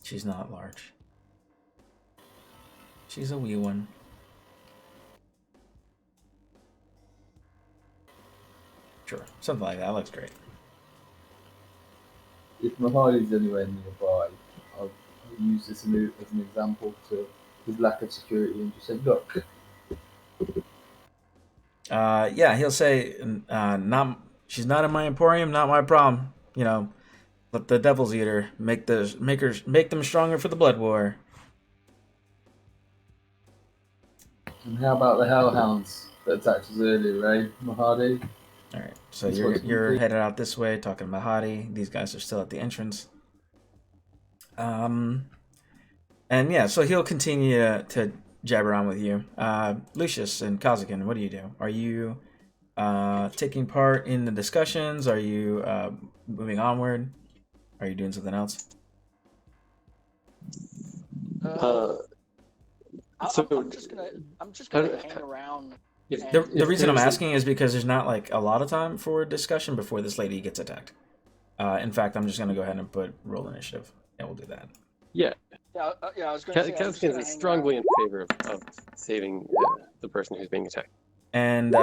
She's not large. She's a wee one. Sure, something like that looks great. If Mahali's anywhere nearby, I'll use this as an example to his lack of security and just say, look, Yeah, he'll say, "Not, she's not in my emporium, not my problem. Let the Devil's Eater make them stronger for the Blood War." and how about the Hellhounds that attacked us earlier, eh, Mahadi? All right, so This you're one's you're complete. headed out this way, talking to Mahadi. These guys are still at the entrance. And yeah, so he'll continue to jabber on with you. Lucius and Kazakin, what do you do? Are you taking part in the discussions? Are you moving onward? Are you doing something else? I'm just gonna hang around. The reason I'm asking is because there's not like a lot of time for discussion before this lady gets attacked. In fact, I'm just gonna go ahead and put roll initiative, and we'll do that. Yeah. Yeah, I was going to say. Kazkin is strongly in favor of saving the person who's being attacked. And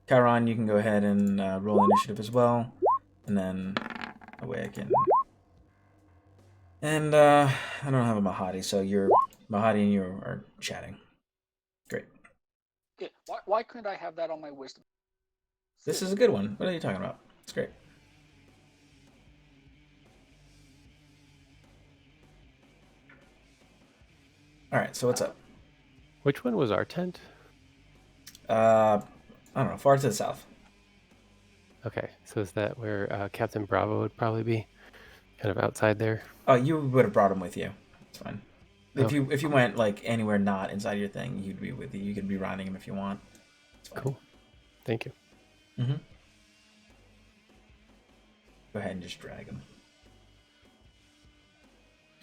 Chiron, you can go ahead and roll initiative as well, and then that way I can. And I don't have a Mahadi, so Mahadi and you are chatting. Great. Yeah, why couldn't I have that on my wisdom? This is a good one. What are you talking about? It's great. All right, so what's up? Which one was our tent? I don't know, far to the south. Okay, so is that where Captain Bravo would probably be? Kind of outside there? Oh, you would have brought him with you. It's fine. If Okay. you went like anywhere not inside your thing, he'd be with you. You could be riding him if you want. It's fine. Cool. Thank you. Mm-hmm. Go ahead and just drag him.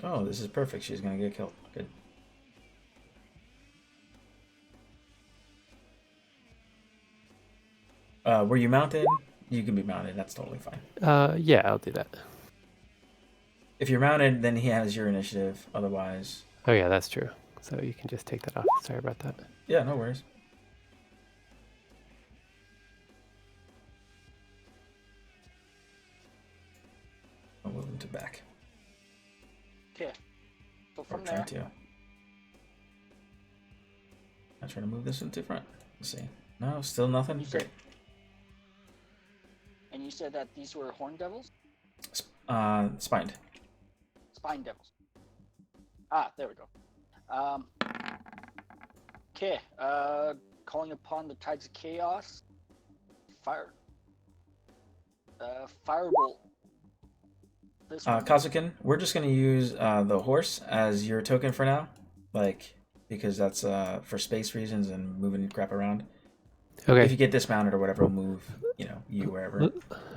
Oh, this is perfect. She's gonna get killed. Good. Were you mounted? You can be mounted. That's totally fine. Yeah, I'll do that. If you're mounted, then he has your initiative. Otherwise, Oh yeah, that's true. So you can just take that off. Sorry about that. yeah, no worries. I'll move him to back. Okay. So Or from try there, to. I'm trying to move this into front. Let's see. No, still nothing. You said- Great. and you said that these were horn devils, Spined. spine devils. Ah, there we go. Okay. Calling upon the tides of chaos. Fire. Firebolt. This one. Kazukin, we're just gonna use the horse as your token for now, because that's for space reasons and moving crap around. Okay. If you get dismounted or whatever, we'll move, you wherever.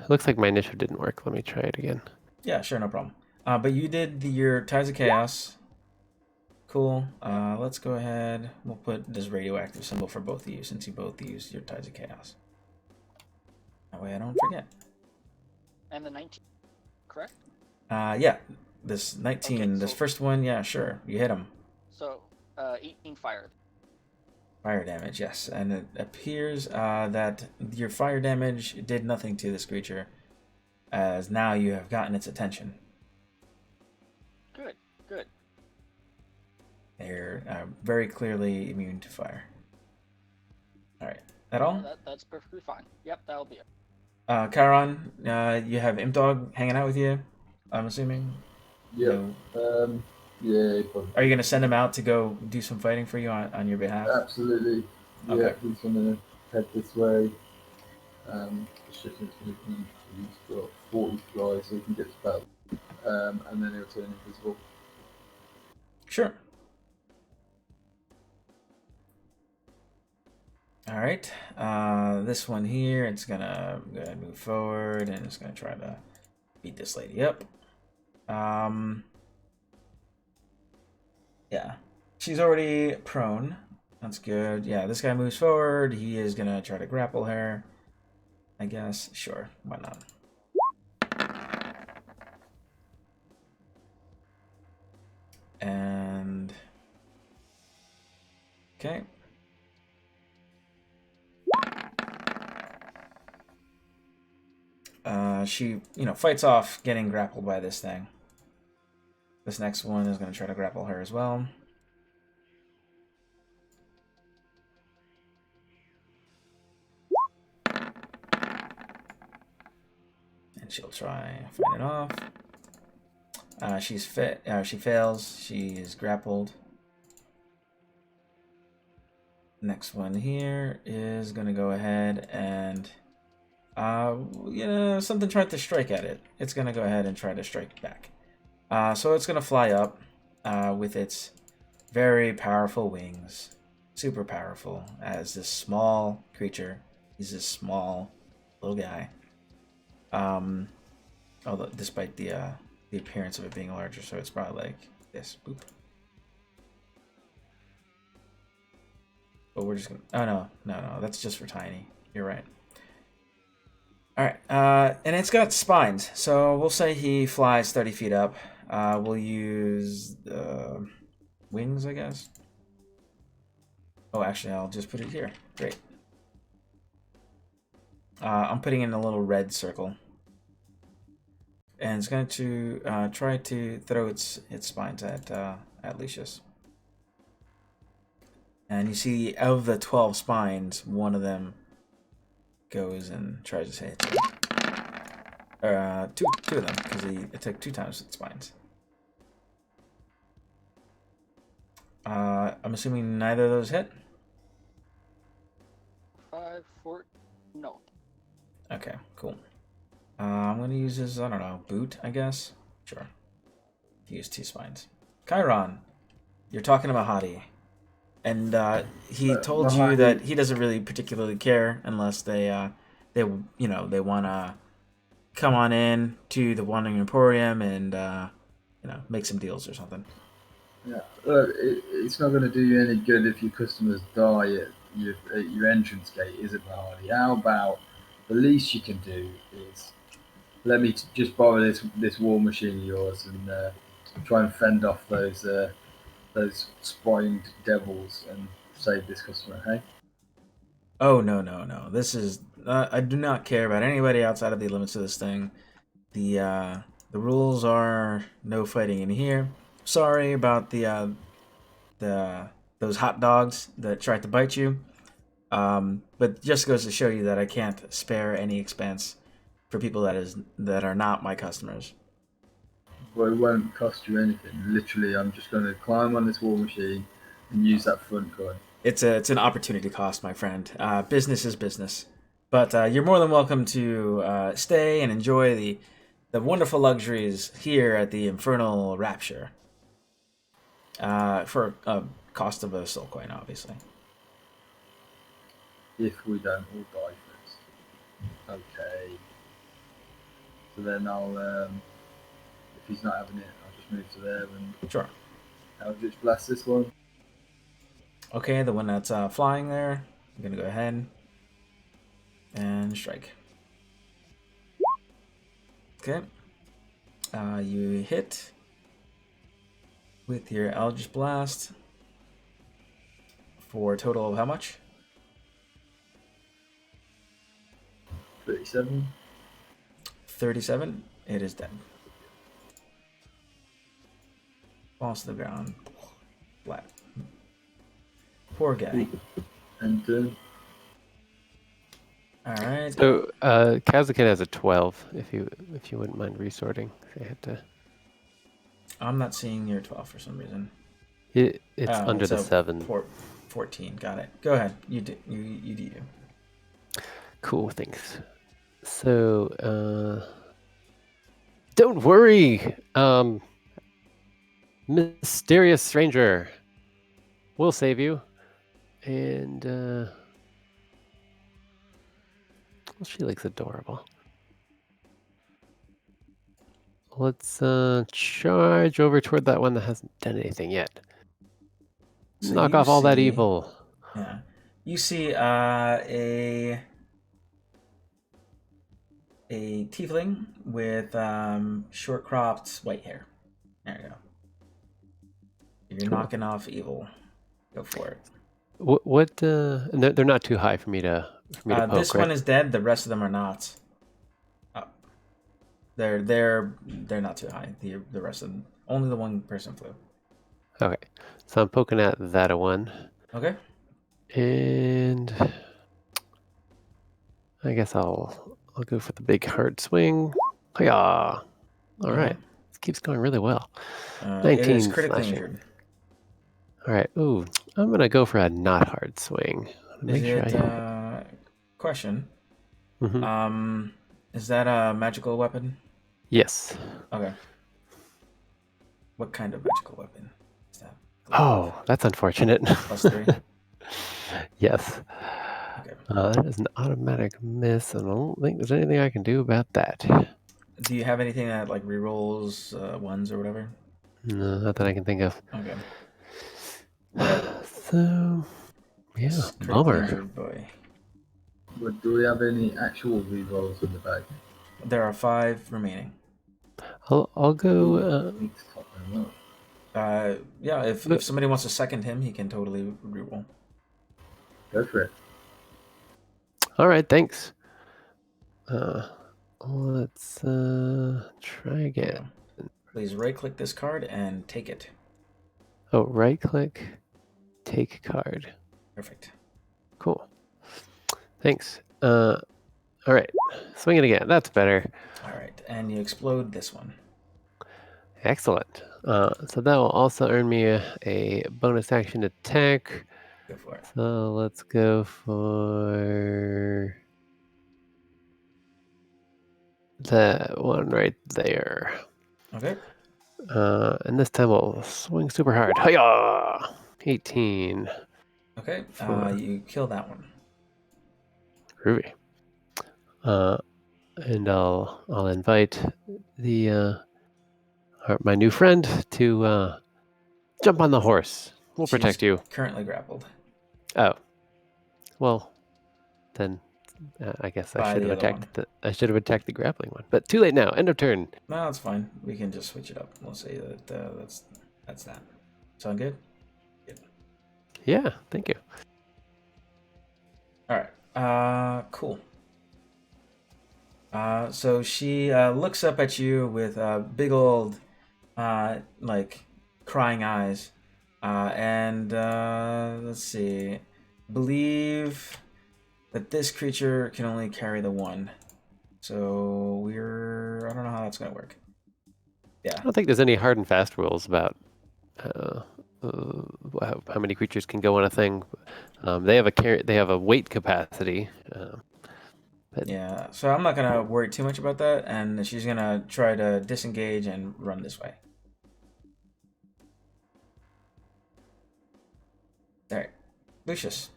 Looks like my initiative didn't work. Let me try it again. Yeah, sure, no problem. But you did your Tides of Chaos. Cool. Let's go ahead. We'll put this radioactive symbol for both of you since you both used your Tides of Chaos. That way I don't forget. And the 19. Correct. Yeah. This 19, Okay, this so- first one, yeah, sure. You hit him. So 18 fire. Fire damage, yes. And it appears that your fire damage did nothing to this creature, as now you have gotten its attention. Good. Good. They're very clearly immune to fire. Alright. That all? That's perfectly fine. Yep, that'll be it. Chiron, you have Imp Dog hanging out with you. I'm assuming. Yeah. No. Yeah, probably. Are you gonna send him out to go do some fighting for you on your behalf? Absolutely. Yeah, Okay. he's gonna head this way. The shipment's moving. He's got 40 flies, so he can get to battle. And then he'll turn invisible. Sure. All right. This one here, it's gonna go ahead and move forward, and it's gonna try to beat this lady up. Yeah, she's already prone. That's good. Yeah, this guy moves forward. He is gonna try to grapple her. I guess. Sure. Why not? And okay. She, fights off getting grappled by this thing. This next one is going to try to grapple her as well. And she'll try and fight it off. She fails. She is grappled. Next one here is going to go ahead and something tried to strike at it. It's going to go ahead and try to strike back. So it's going to fly up with its very powerful wings. Super powerful as this small creature. He's this small little guy. Although despite the appearance of it being larger, so it's probably like this. Boop. But we're just gonna. Oh no, that's just for tiny. You're right. All right, and it's got spines, so we'll say he flies 30 feet up. We'll use the wings, I guess. Oh, actually, I'll just put it here. Great. I'm putting in a little red circle. And it's going to try to throw its spines at Lucius. And you see, of the 12 spines, one of them goes and tries to hit him. Two of them, because it took 2 times with spines. I'm assuming neither of those hit? 5, 4, no. Okay, cool. I'm going to use his, I don't know, boot, I guess? Sure. Use 2 spines. Chiron, you're talking about Hadi. And he told you that he doesn't really particularly care unless they want to come on in to the Wandering Emporium and, make some deals or something. Yeah, it's not going to do you any good if your customers die at your entrance gate, is it, Hardy? How about the least you can do is let me just borrow this war machine of yours and try and fend off those spined devils and save this customer, hey? Oh, no. This is... I do not care about anybody outside of the limits of this thing. The rules are no fighting in here. Sorry about those hot dogs that tried to bite you. But just goes to show you that I can't spare any expense for people that are not my customers. Well, it won't cost you anything. Literally, I'm just going to climb on this war machine and use that front coin. It's an opportunity cost, my friend. Business is business. But you're more than welcome to stay and enjoy the wonderful luxuries here at the Infernal Rapture. For a cost of a soul coin, obviously. If we don't all die first. Okay. So then I'll, if he's not having it, I'll just move to there and Sure. I'll just blast this one. Okay, the one that's flying there, I'm gonna go ahead and strike. Okay. You hit with your Eldritch Blast for a total of how much? 37. 37. It is dead. Falls to the ground. Flat. Poor guy. And All right. So Kazakin has a 12. If you wouldn't mind resorting, I had to. I'm not seeing your 12 for some reason. It's Oh, under it's the a 7. 14. Got it. Go ahead. You do you. Cool, thanks. So, don't worry, mysterious stranger. We'll save you. And, well, she looks adorable. Let's charge over toward that one that hasn't done anything yet. So Knock you off all that see- evil. Yeah. You see a tiefling with short cropped white hair. There you go. You're Cool. knocking off evil. Go for it. What and they're not too high for me to poke, This right? one is dead. The rest of them are not. Oh. They're not too high. The rest of them. Only the one person flew. Okay. So I'm poking at that one. Okay. And I guess I'll go for the big hard swing. Hiya! All right. This keeps going really well. 19 It is critically slashing. injured. All right. Ooh, I'm gonna go for a not hard swing. Is Make sure it I. question? Mhm. Is that a magical weapon? Yes. Okay. What kind of magical weapon is that? Oh, that's unfortunate. +3. Yes. Okay. That is an automatic miss, and I don't think there's anything I can do about that. Do you have anything that like rerolls ones or whatever? No, not that I can think of. Okay. So, yeah, This critically bummer. injured boy. But do we have any actual rerolls in the bag? There are 5 remaining. I'll go. Thanks, top very much. Yeah, if somebody wants to second him, he can totally reroll. Go for it. All right, thanks. Let's try again. Please right-click this card and take it. Oh, right click, take card. Perfect. Cool. Thanks. All right, swing it again. That's better. All right, and you explode this one. Excellent. So that will also earn me a bonus action attack. Go for it. So let's go for that one right there. Okay. And this time we'll swing super hard. Hiya! 18. Okay. For- You kill that one. Groovy. And I'll invite the my new friend to jump on the horse. We'll She's protect you. Currently grappled. Oh, well, then I guess I By should the have other attacked the grappling one. But too late now. End of turn. No, it's fine. We can just switch it up. We'll say that that's that. Sound good? Yeah, thank you. All right. Cool. So she looks up at you with big old, like, crying eyes, and let's see. Believe that this creature can only carry the 1. So I don't know how that's gonna work. Yeah. I don't think there's any hard and fast rules about how many creatures can go on a thing. They have a weight capacity. Yeah, so I'm not gonna worry too much about that, and she's gonna try to disengage and run this way. Alright. Lucius.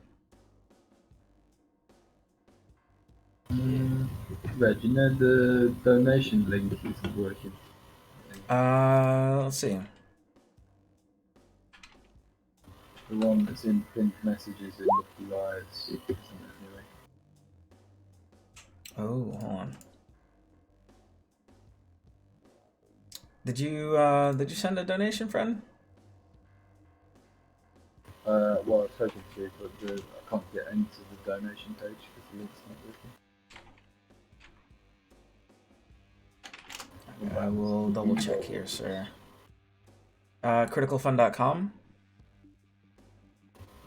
Reg, you know the donation link isn't working. Let's see. The one that's in pinned messages in the lives. Anyway. Oh, hold on. Did you send a donation, friend? Well, I was hoping to, but I can't get into the donation page because the link's not working. I will double check here, sir. Criticalfund.com.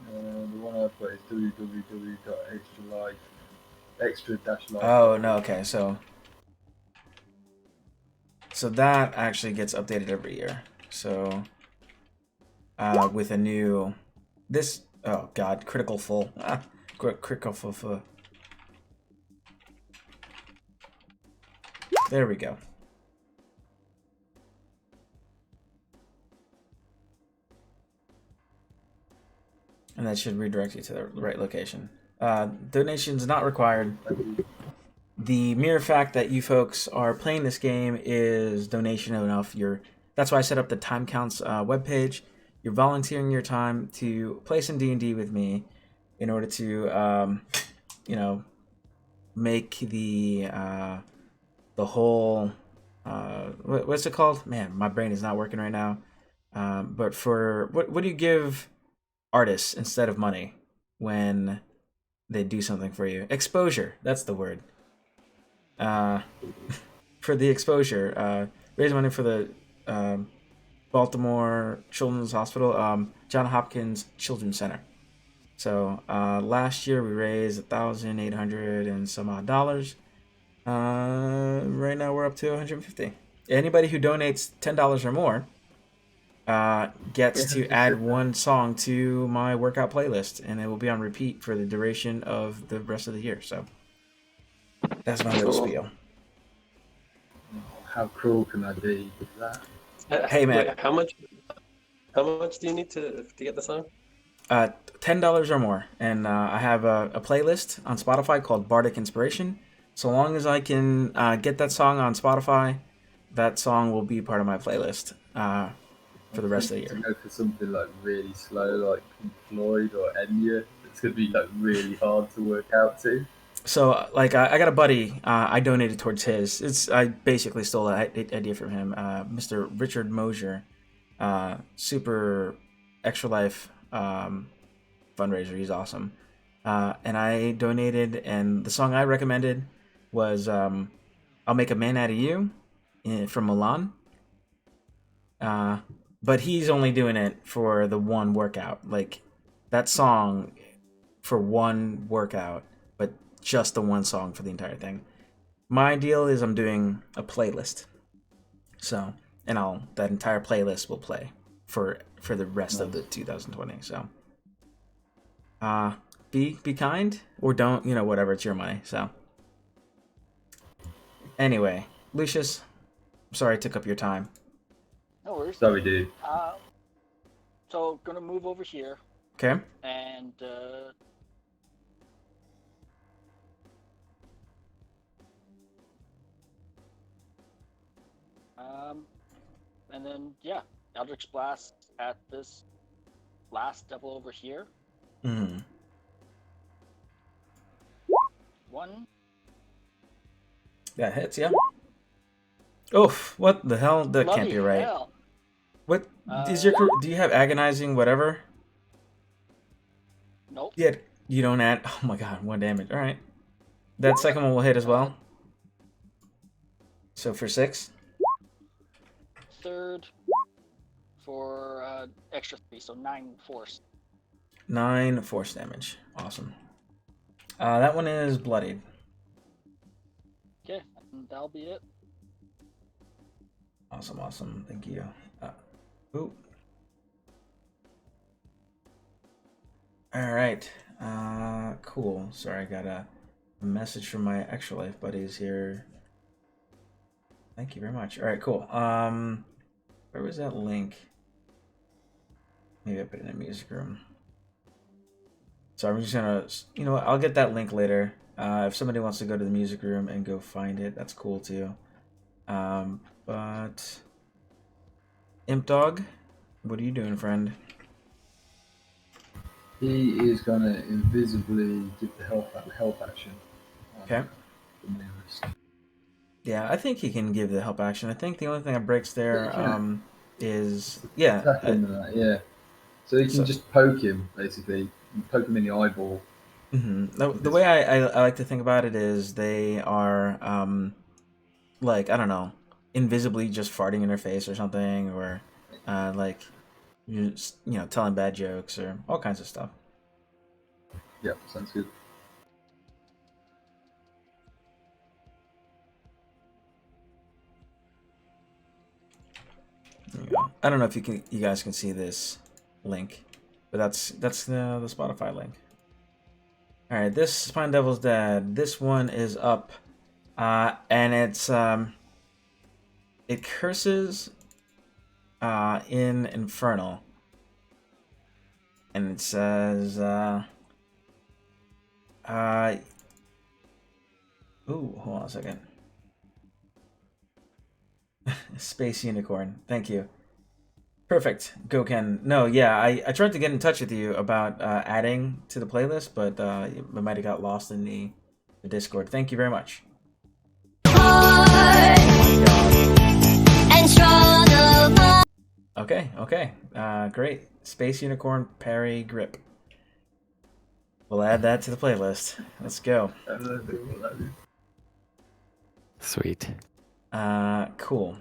The one I've got is extra dash life. Oh no, okay, so that actually gets updated every year. So with a new this oh god, critical full. Critical full. There we go. And that should redirect you to the right location. Donations not required. The mere fact that you folks are playing this game is donation enough. That's why I set up the time counts webpage. You're volunteering your time to play some D&D with me in order to, make the whole what's it called? Man, my brain is not working right now. But for what do you give artists instead of money when they do something for you? Exposure. That's the word. For the exposure, raise money for the Baltimore Children's Hospital, John Hopkins Children's Center. So last year we raised $1,800 and some odd dollars. Right now we're up to $150. Anybody who donates $10 or more gets to add one song to my workout playlist, and it will be on repeat for the duration of the rest of the year. So that's my little spiel. How cruel can I be with that? Hey man, wait, how much do you need to get the song? $10 or more, and I have a playlist on Spotify called Bardic Inspiration. So long as I can get that song on Spotify, that song will be part of my playlist for the rest of the year. To go for something like really slow, like Pink Floyd or Enya, it's gonna be like really hard to work out to. So like I got a buddy, I donated towards his. I basically stole that idea from him, Mr. Richard Mosier, super extra life fundraiser. He's awesome, and I donated, and the song I recommended was "I'll Make a Man Out of You" from Milan. But he's only doing it for the one workout, like that song for one workout, but just the one song for the entire thing. My deal is I'm doing a playlist, so and that entire playlist will play for the rest of the 2020. So, be kind or don't, whatever. It's your money. So, anyway, Lucius, I'm sorry I took up your time. No worries. Sorry, dude. So gonna move over here. Okay. And and then Eldritch Blast at this last devil over here. Mm-hmm. 1. That hits, yeah. Oof! What the hell? That Bloody can't be right. hell. What is your? Do you have agonizing whatever? Nope. Yeah, you don't add. Oh my god, 1 damage. All right. That second one will hit as well. So for 6. Third for extra 3, so 9 force. 9 force damage. Awesome. That one is bloodied. Okay, and that'll be it. Awesome. Thank you. Ooh. All right. Cool. Sorry, I got a message from my extra life buddies here. Thank you very much. All right, cool. Where was that link? Maybe I put it in the music room. So I'm just gonna, what? I'll get that link later. If somebody wants to go to the music room and go find it, that's cool too. But Imp Dog, what are you doing, friend? He is gonna invisibly give the help action. Okay. The nearest. Yeah, I think he can give the help action. I think the only thing that breaks there is Attack him and that, yeah. So you can just poke him, basically. You poke him in the eyeball. Mm-hmm. The way I like to think about it is they are like, I don't know, invisibly just farting in their face or something, or like just, telling bad jokes or all kinds of stuff. Yep, sounds good. I don't know if you guys can see this link, but that's the Spotify link. All right, this Spine Devil's Dead. This one is up, and it's it curses in Infernal, and it says ooh, hold on a second. Space Unicorn. Thank you. Perfect. Go Ken. No, yeah, I tried to get in touch with you about adding to the playlist, but it might have got lost in the Discord. Thank you very much. Okay. Great. Space Unicorn Parry Grip. We'll add that to the playlist. Let's go. Sweet. Cool.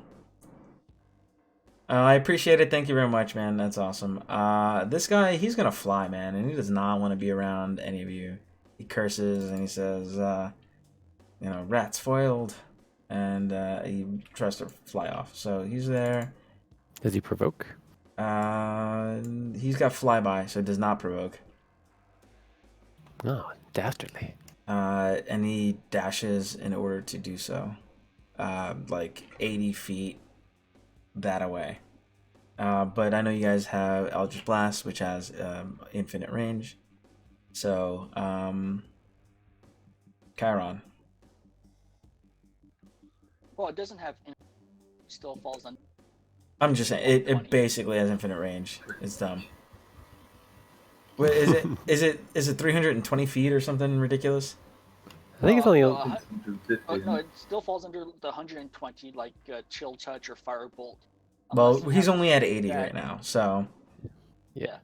I appreciate it. Thank you very much, man. That's awesome. This guy, he's gonna fly, man, and he does not want to be around any of you. He curses and he says, rats foiled, and he tries to fly off. So he's there. Does he provoke? He's got flyby, so it does not provoke. Oh, dastardly. And he dashes in order to do so. Like 80 feet that away. But I know you guys have Eldritch Blast, which has infinite range. So, Chiron. Well, it doesn't have. It still falls under. I'm just saying, it basically has infinite range. It's dumb. Wait, is it 320 feet or something ridiculous? I think it's only. No, it still falls under the 120, like Chill Touch or Firebolt. Well, Unless it he's has only at 80 that- right now, so. Yeah.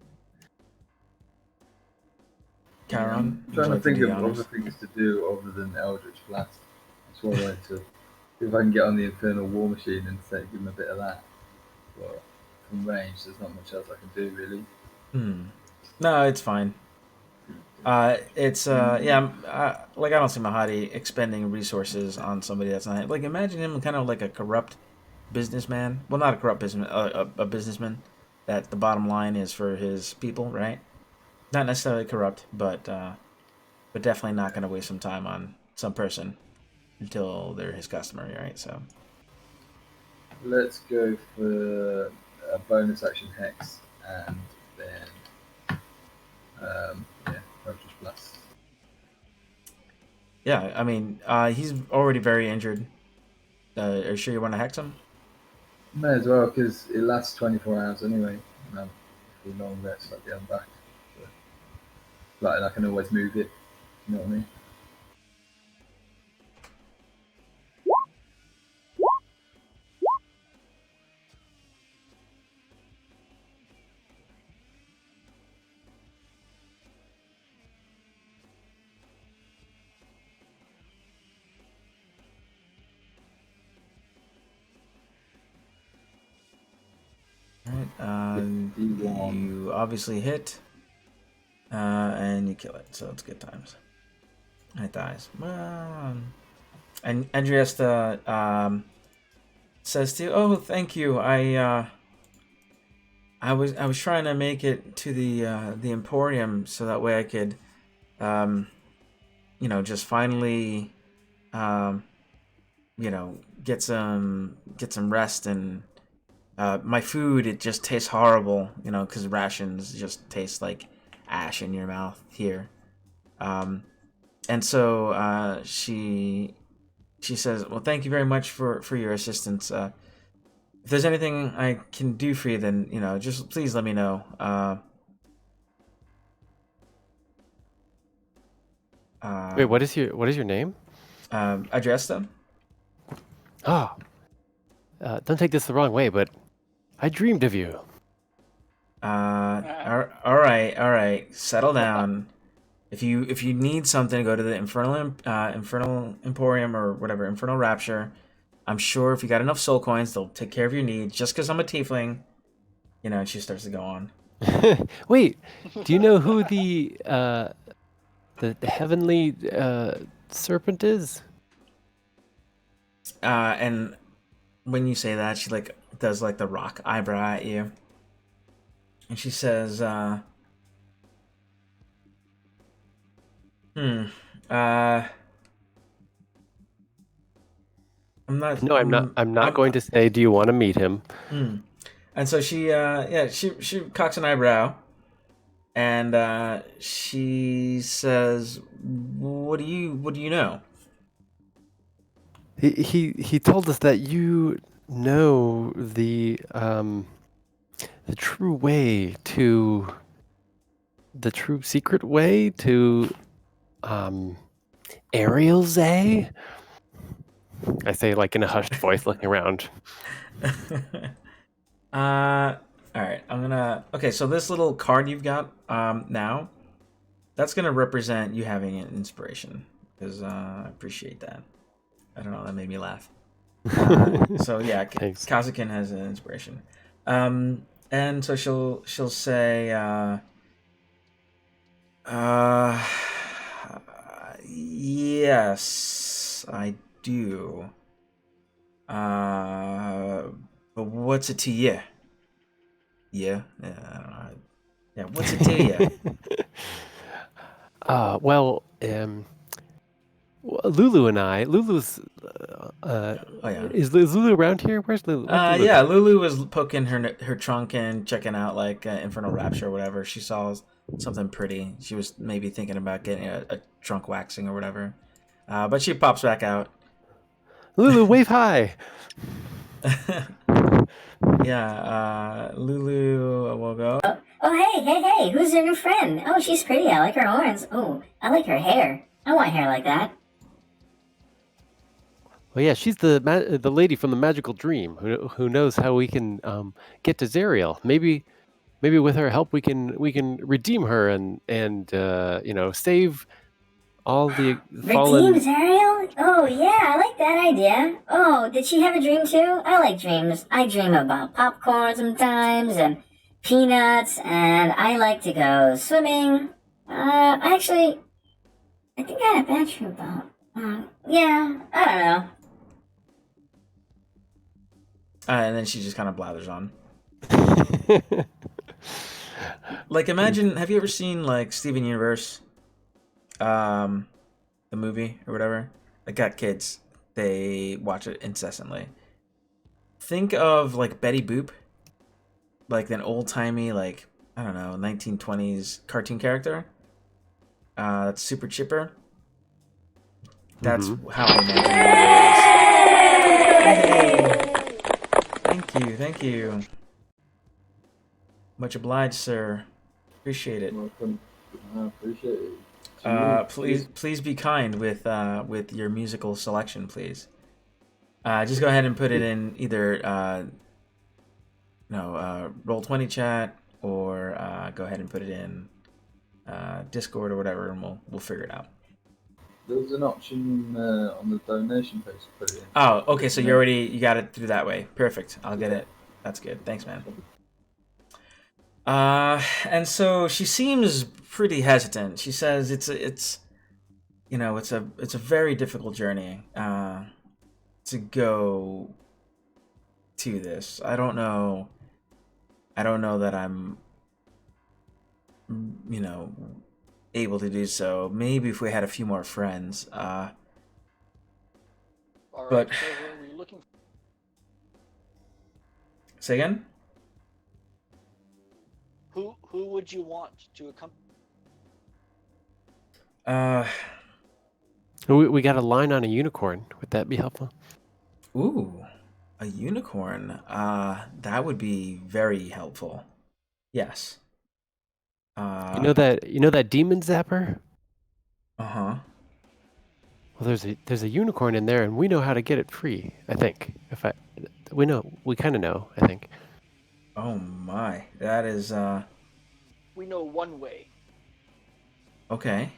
Chiron? I'm trying to would you think like of do other honors? things to do other than Eldritch Blast. That's what I like to. If I can get on the Infernal War Machine and say, give him a bit of that. But from range, there's not much else I can do really. No, it's fine. It's I don't see Mahadi expending resources on somebody that's not like, imagine him kind of like a corrupt businessman. Well, not a corrupt businessman, a businessman that the bottom line is for his people, right? Not necessarily corrupt, but definitely not going to waste some time on some person until they're his customer, right? So Let's go for a bonus action Hex and then Eldritch Blast. yeah, I mean, he's already very injured. Are you sure you want to hex him? May as well, because it lasts 24 hours anyway. If we long rest, I'll get back. So, like, and I can always move it. You know what I mean? Alright, you obviously hit, and you kill it, so it's good times. It dies. And Andriesta says to you, "Oh, thank you. I was trying to make it to the Emporium so that way I could, just finally, get some rest and." My food, it just tastes horrible, because rations just taste like ash in your mouth here. And so she says, well, thank you very much for your assistance. If there's anything I can do for you, then, just please let me know. Wait, what is your name? Address them? Oh. Don't take this the wrong way, but I dreamed of you. All right. Settle down. If you need something, go to the Infernal Emporium or whatever, Infernal Rapture. I'm sure if you got enough soul coins, they'll take care of your needs. Just because I'm a tiefling, and she starts to go on. Wait, do you know who the heavenly serpent is? And when you say that, she does like the rock eyebrow at you, and she says, I'm not. No, I'm not. I'm not going to say. Do you want to meet him? And so she cocks an eyebrow, and she says, "What do you know?" He told us that you know the true way to the true secret way to Ariel's A. I say like in a hushed voice, looking around. All right, I'm gonna. Okay, so this little card you've got now, that's gonna represent you having an inspiration, because I appreciate that. I don't know, that made me laugh. So yeah, Thanks. Kazakin has an inspiration, and so she'll say, yes, I do. But what's it to you? Yeah, I don't know. Yeah, what's it to you? Well, Lulu and I. Lulu's. Oh yeah. Is Lulu around here? Where's Lulu? Where's Lulu? Yeah, Lulu was poking her trunk and checking out like Infernal Rapture or whatever. She saw something pretty. She was maybe thinking about getting a trunk waxing or whatever. But she pops back out. Lulu, wave hi. Yeah, Lulu will go. Oh, hey, who's your new friend? Oh, she's pretty. I like her horns. Oh, I like her hair. I want hair like that. Well, yeah, she's the lady from the magical dream who knows how we can get to Zariel. Maybe with her help we can redeem her and save all the fallen. Redeem Zariel? Oh, yeah, I like that idea. Oh, did she have a dream too? I like dreams. I dream about popcorn sometimes and peanuts, and I like to go swimming. Actually, I think I had a bad dream about. Yeah, I don't know. And then she just kind of blathers on. Like, imagine, have you ever seen like Steven Universe? The movie or whatever. I got kids. They watch it incessantly. Think of like Betty Boop, like an old timey, like, I don't know, 1920s cartoon character. That's super chipper. That's how I imagine it is. Thank you. Much obliged, sir. Appreciate it. Welcome. I appreciate it. Please be kind with your musical selection, please. Just go ahead and put it in either Roll20 chat, or go ahead and put it in Discord or whatever, and we'll figure it out. There's an option on the donation page to put it in. Oh, okay. So you got it through that way. Perfect. I'll get it. That's good. Thanks, man. And so she seems pretty hesitant. She says it's a very difficult journey to go to this. I don't know that I'm able to do so. Maybe if we had a few more friends. All right, but so who are we looking for? Say again? Who would you want to accompany? We got a line on a unicorn. Would that be helpful? Ooh, a unicorn. That would be very helpful. Yes. You know that demon zapper? Uh-huh. Well, there's a unicorn in there, and we know how to get it free. I think. We kind of know. I think. Oh my, that is We know one way. okay.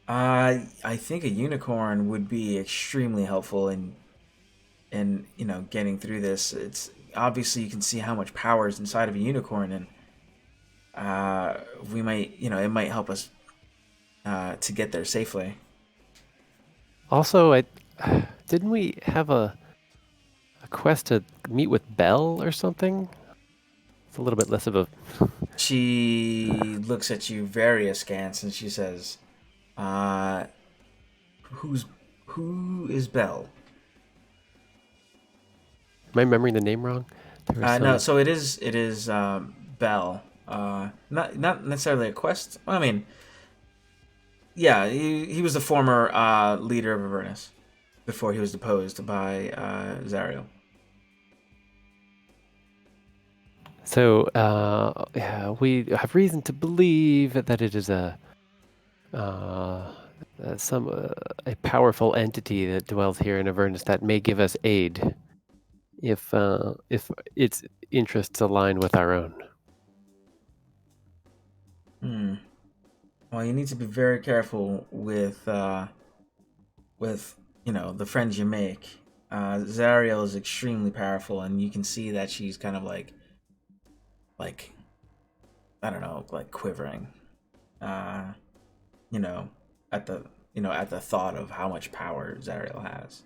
I think a unicorn would be extremely helpful in getting through this. It's obviously, you can see how much power is inside of a unicorn, and we might, it might help us to get there safely. Also, didn't we have a quest to meet with Belle or something? It's a little bit less of a. She looks at you very askance and she says, who is Belle? Am I remembering the name wrong? There was No, so it is Belle. Not necessarily a quest. Well, I mean, yeah, he was the former leader of Avernus before he was deposed by Zariel. So, yeah, we have reason to believe that it is a powerful entity that dwells here in Avernus that may give us aid if its interests align with our own. Well, you need to be very careful with the friends you make. Zariel is extremely powerful, and you can see that she's kind of like I don't know, like quivering. You know, at the thought of how much power Zariel has.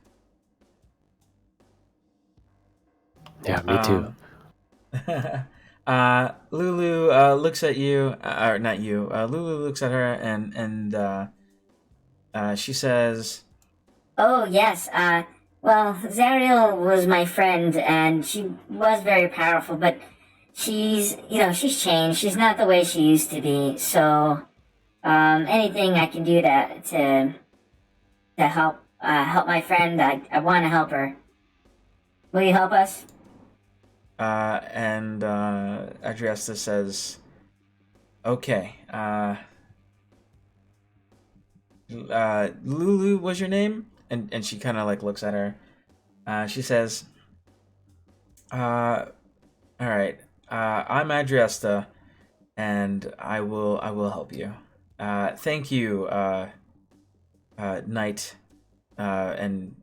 Yeah, me too. Lulu looks at you, or not you. Lulu looks at her and she says, Oh, yes. Well, Zariel was my friend, and she was very powerful, but she's changed. She's not the way she used to be. So, anything I can do to help my friend, I want to help her. Will you help us? and Adriesta says, "Okay. Lulu was your name?" And she kind of like looks at her. She says, "All right. I'm Adriesta, and I will help you. Thank you, Knight." And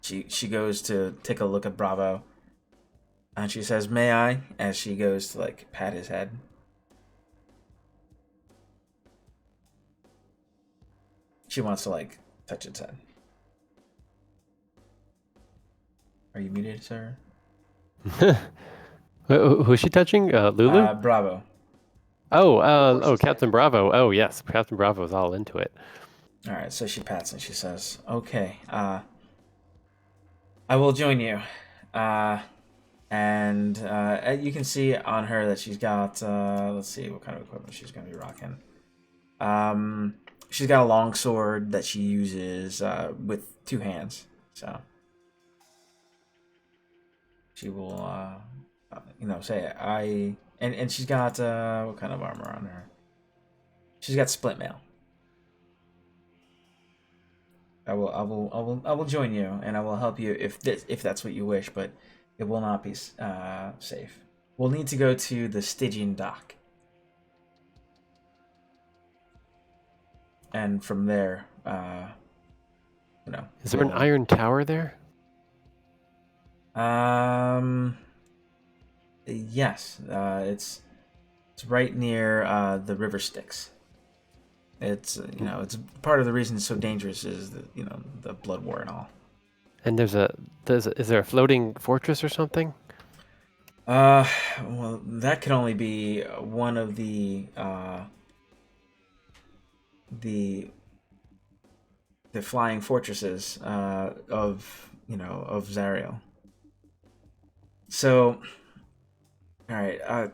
she goes to take a look at Bravo, and she says, "May I?" As she goes to like pat his head. She wants to like touch its head. Are you muted, sir? Who's she touching? Lulu? Bravo. Oh, Captain Bravo. Oh, yes, Captain Bravo is all into it. All right, so she pats and she says, "Okay, I will join you." And you can see on her that she's got, let's see what kind of equipment she's going to be rocking. She's got a long sword that she uses with two hands. So she will, say and she's got what kind of armor on her? She's got split mail. I will join you, and I will help you if that's what you wish, but it will not be safe. We'll need to go to the Stygian dock, and from there, Is there an iron tower there? Yes, it's right near the river Styx. It's it's part of the reason it's so dangerous is the blood war and all. And is there a floating fortress or something? Well, that could only be one of the flying fortresses of Zariel. So, all right,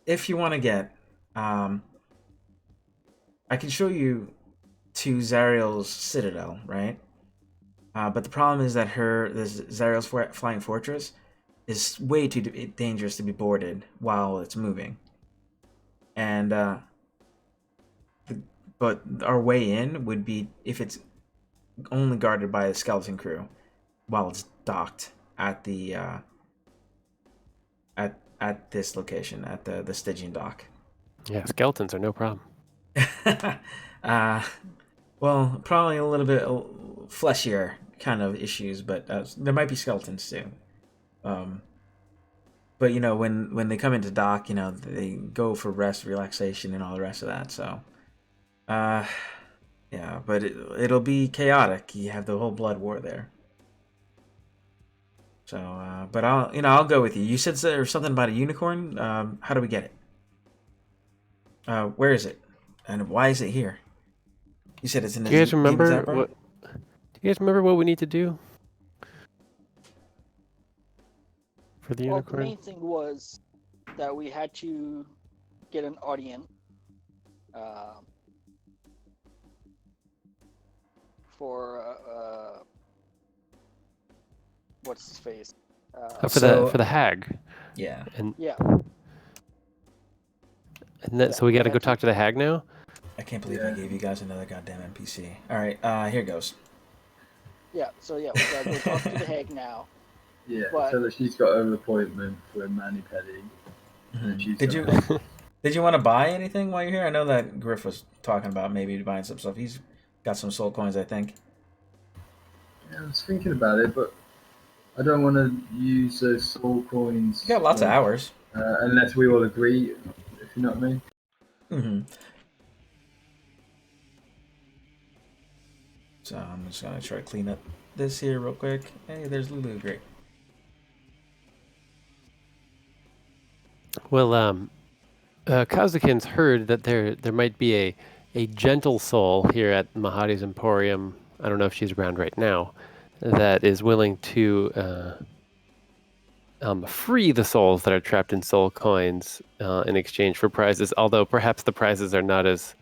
if you want to get, I can show you to Zariel's citadel, right? But the problem is that Zariel's flying fortress is way too dangerous to be boarded while it's moving. And but our way in would be if it's only guarded by a skeleton crew while it's docked at the at this location at the Stygian dock. Yeah, skeletons are no problem. Well, probably a little bit fleshier kind of issues, but there might be skeletons too. But when they come into dock, they go for rest, relaxation, and all the rest of that. So, yeah, but it'll be chaotic. You have the whole blood war there. So, but I'll go with you. You said there was something about a unicorn. How do we get it? Where is it, and why is it here? You said it's in the Do you guys Demon remember Zapper? what? Do you guys remember what we need to do for the Well, the unicorn? main thing was that we had to get an audience for what's his face? For the hag, Yeah. and Yeah, then so we got to had go to- talk to the hag now. I can't believe Yeah. I gave you guys another goddamn NPC. All right, here goes. yeah. So yeah, we gotta go talk to the hag now. Yeah, But- so that she's got her appointment for mani pedi. And she's Did you gonna- did you want to buy anything while you're here? I know that Griff was talking about maybe buying some stuff. He's got some soul coins, I think. Yeah, I was thinking about it, but I don't want to use those soul coins. You got lots of hours. Unless we all agree, if you know what I mean. Mm-hmm. So I'm just gonna try to clean up this here real quick. Hey, there's Lulu. Great. Well, Kazakin's heard that there might be a gentle soul here at Mahadi's Emporium. I don't know if she's around right now. That is willing to free the souls that are trapped in soul coins in exchange for prizes. Although perhaps the prizes are not as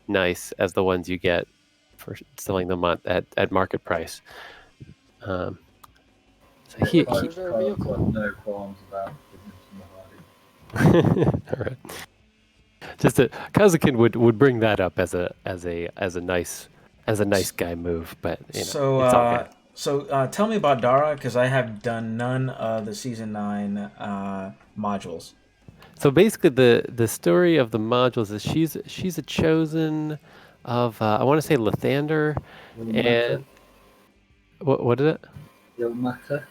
nice as the ones you get for selling them at market price. So he Is there a vehicle? Got no qualms about giving it to Mahadi. all right. Just Kazakin would bring that up as a nice guy move, but it's all good. So tell me about Dara, because I have done none of the season 9 modules. So basically, the story of the modules is she's a chosen of I want to say Lathander, and what is it? Yelmaka.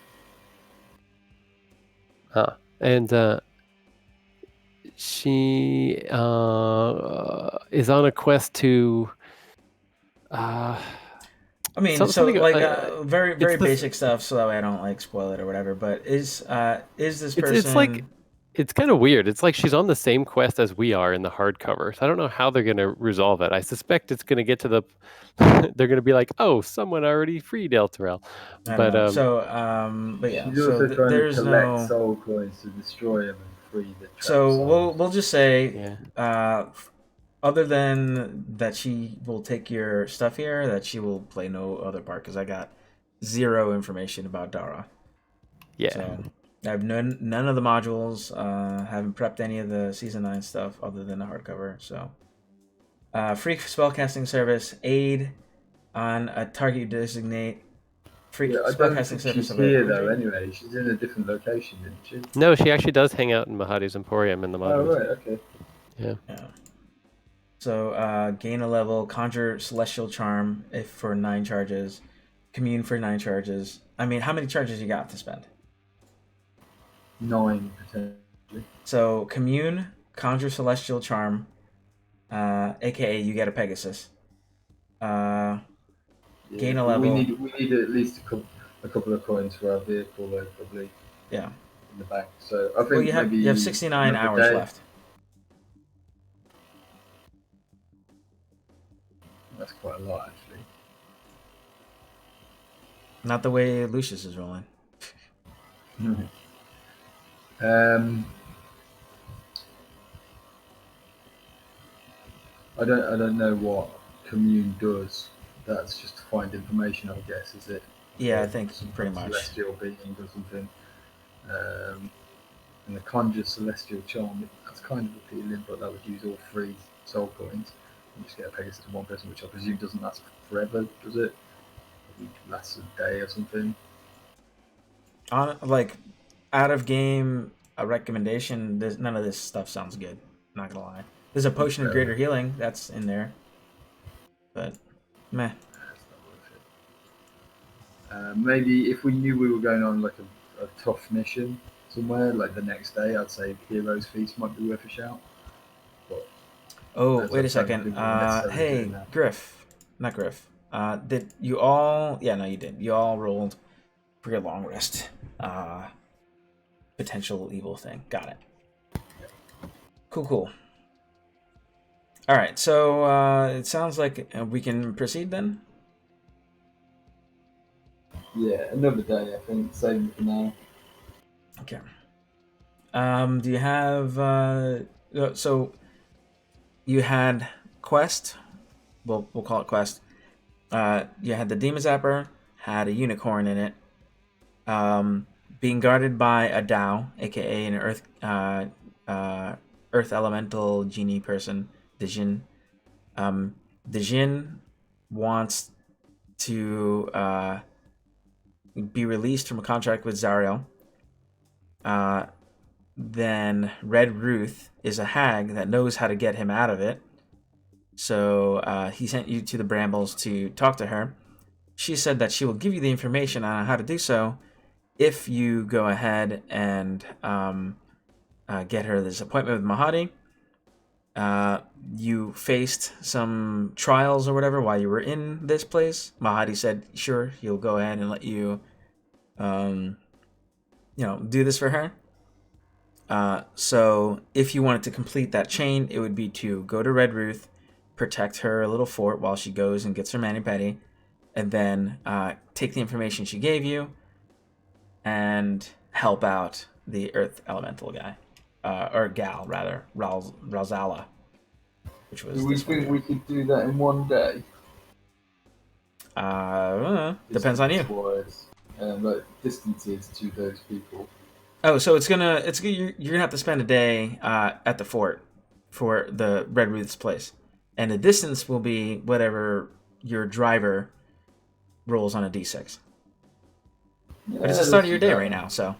And she is on a quest to. I mean, something, very it's basic stuff, so that way I don't spoil it or whatever. But is this person? It's like it's kind of weird. It's like she's on the same quest as we are in the hardcover. So I don't know how they're going to resolve it. I suspect it's going to get to the. They're going to be like, oh, someone already freed Elturel. But yeah. She's also trying to collect soul coins to destroy them and free the. So we'll just say, other than that, she will take your stuff here. That she will play no other part, because I got zero information about Dara. Yeah. So I have none of the modules. Haven't prepped any of the season 9 stuff other than the hardcover. So free spellcasting service, aid on a target you designate. Free spellcasting service. She's here though. Anyway, she's in a different location, isn't she? No, she actually does hang out in Mahadi's Emporium in the modules. Oh right, okay. Yeah. So gain a level, conjure celestial charm for 9 charges, commune for 9 charges. I mean, how many charges you got to spend? 9 potentially. So commune, conjure celestial charm, aka you get a Pegasus. Gain a level. We need at least a couple of coins for our vehicle, though, probably. Yeah. In the bank. So I think you have 69 hours left. That's quite a lot, actually. Not the way Lucius is rolling. I don't know what commune does. That's just to find information, I guess, is it? Yeah, I think pretty much. Celestial being or something. And the conjure celestial charm, that's kind of appealing, but that would use all 3 soul coins. And just get a Pegasus to one person, which I presume doesn't last forever, does it? It lasts a day or something. Out of game, a recommendation. None of this stuff sounds good. Not gonna lie. There's a potion of greater healing that's in there, but meh. Maybe if we knew we were going on like a tough mission somewhere, like the next day, I'd say Heroes Feast might be worth a shout. But oh, wait a second. Hey, Griff. Not Griff. Did you all... Yeah, no, you did. You all rolled for your long rest. potential evil thing. Got it. Cool. All right, so it sounds like we can proceed then. Yeah, another day, I think. Same for now. Okay. Do you have so you had quest? We'll call it quest. You had the demon zapper, had a unicorn in it, being guarded by a Dao, aka an earth elemental genie person, the Jin. The Jin wants to be released from a contract with Zariel. Then Red Ruth is a hag that knows how to get him out of it. So he sent you to the Brambles to talk to her. She said that she will give you the information on how to do so if you go ahead and get her this appointment with Mahadi. You faced some trials or whatever while you were in this place. Mahadi said, sure, he'll go ahead and let you, do this for her. So if you wanted to complete that chain, it would be to go to Red Ruth, protect her little fort while she goes and gets her mani-pedi, and then take the information she gave you and help out the Earth Elemental guy. Or gal, rather, Razala. Which was Do we think we could do that in one day? Depends on you. Distance-wise, like distances to those people. Oh, so you're gonna have to spend a day at the fort for the Red Ruth's place, and the distance will be whatever your driver rolls on a d6. Yeah, But it's the start of your day right now, so.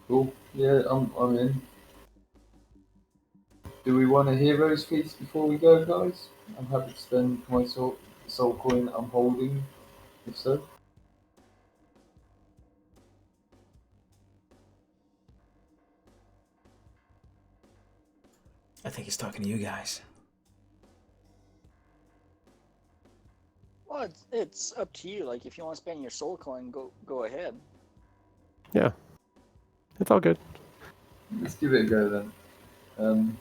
Cool. Yeah, I'm in. Do we want a hero's feast before we go, guys? I'm happy to spend my soul coin I'm holding, if so. I think he's talking to you guys. Well, it's up to you. Like, if you want to spend your soul coin, go ahead. Yeah. It's all good. Let's give it a go then.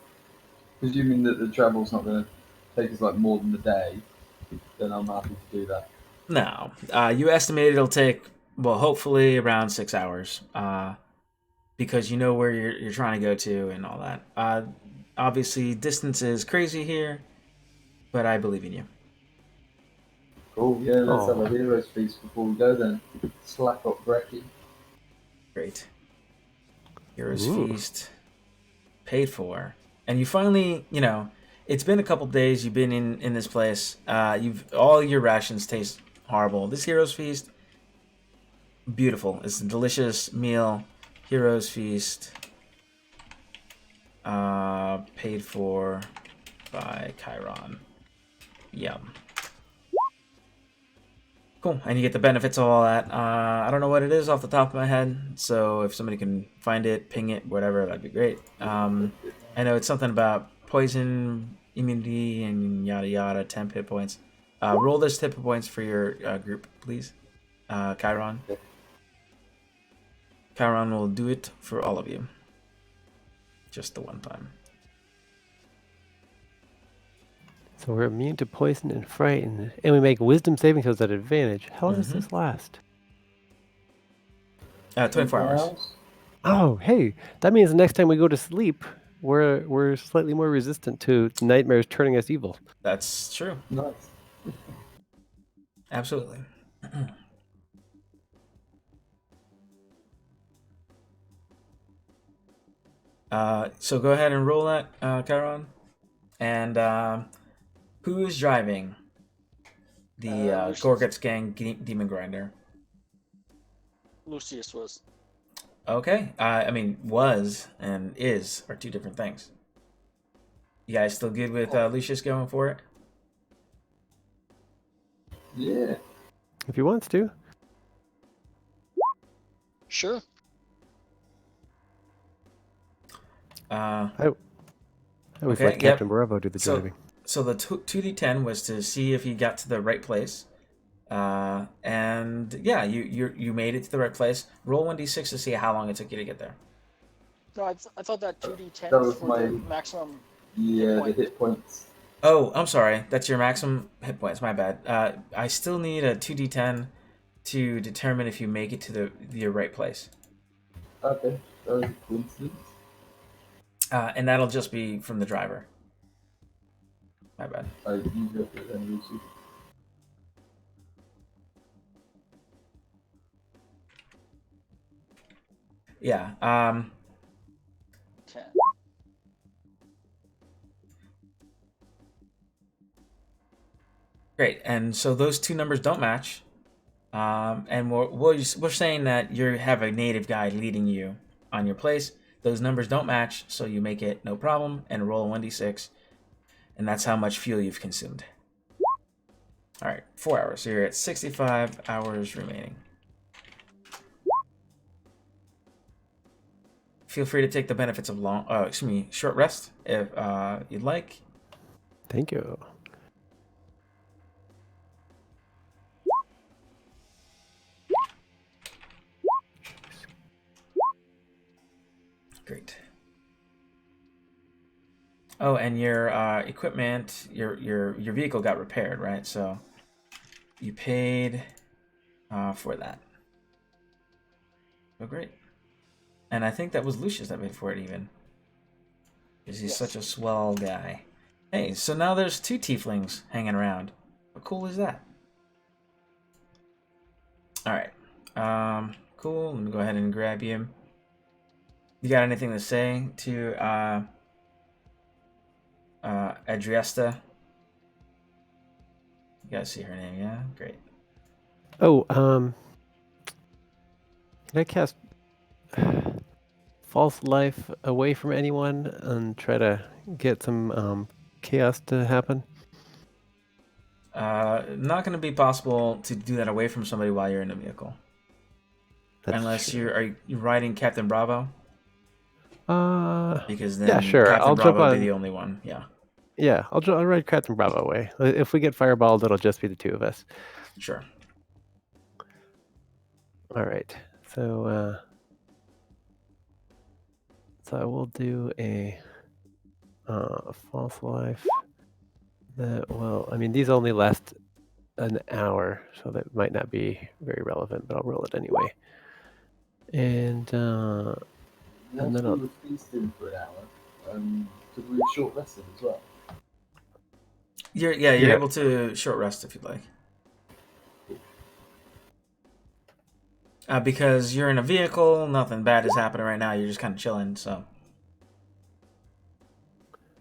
Presuming that the travel's not going to take us like more than a day, then I'm happy to do that. No, you estimate it'll take hopefully around 6 hours, because you know where you're trying to go to and all that. Obviously, distance is crazy here, but I believe in you. Cool. Yeah, let's have a hero's feast before we go then. Slack up, Brecky. Great. Hero's feast paid for, and you finally, it's been a couple days. You've been in this place. All your rations taste horrible. This hero's feast, beautiful. It's a delicious meal. Hero's feast, paid for by Chiron. Yum. Cool, and you get the benefits of all that. I don't know what it is off the top of my head, so if somebody can find it, ping it, whatever, that'd be great. I know it's something about poison, immunity, and yada yada, 10 hit points. Roll this hit points for your group, please. Chiron. Chiron will do it for all of you. Just the one time. So we're immune to poison and frightened, and we make wisdom saving throws at advantage. How long does this last? 24 hours. Oh, hey, that means the next time we go to sleep, we're slightly more resistant to nightmares turning us evil. That's true. Nice. Absolutely. So go ahead and roll that, Chiron. And who is driving the Gorguts gang demon grinder? Lucius was. Okay. Was and is are two different things. You guys still good with Lucius going for it? Yeah. If he wants to. Sure. I always let Captain Bravo do the driving. So the 2d10 was to see if he got to the right place. And yeah, you made it to the right place. Roll 1d6 to see how long it took you to get there. No, I thought that 2d10 That was was for my the maximum yeah, the point. hit points. Oh, I'm sorry. That's your maximum hit points. My bad. I still need a 2d10 to determine if you make it to your right place. Okay, that was a coincidence. And that'll just be from the driver. My bad. I used it for then Lucy. Yeah. 10. Great. And so those two numbers don't match. And we're saying that you have a native guide leading you on your place. Those numbers don't match, so you make it no problem and roll 1d6. And that's how much fuel you've consumed. All right, 4 hours. So you're at 65 hours remaining. Feel free to take the benefits of short rest if you'd like. Thank you. Great. Oh, and your equipment, your vehicle got repaired, right? So you paid for that. Oh, great. And I think that was Lucius that paid for it even. Because he's such a swell guy. Hey, so now there's 2 tieflings hanging around. How cool is that? Alright. Cool. Let me go ahead and grab you. You got anything to say to Adriesta? You guys see her name, yeah? Great. Oh, can I cast false life away from anyone and try to get some chaos to happen? Not going to be possible to do that away from somebody while you're in a vehicle. That's Unless true. are you riding Captain Bravo? Because then yeah, sure. Captain I'll Bravo jump would be on. the only one. Yeah, Yeah, I'll ride Captain Bravo away. If we get fireballed, it'll just be the 2 of us. sure. All right. So I will do a false life. That will. I mean, these only last an hour, so that might not be very relevant, but I'll roll it anyway. And Whilst then we I'll. were feasting for an hour, because we were short rested as well. You're able to short rest if you'd like. Because you're in a vehicle, nothing bad is happening right now. You're just kind of chilling, so.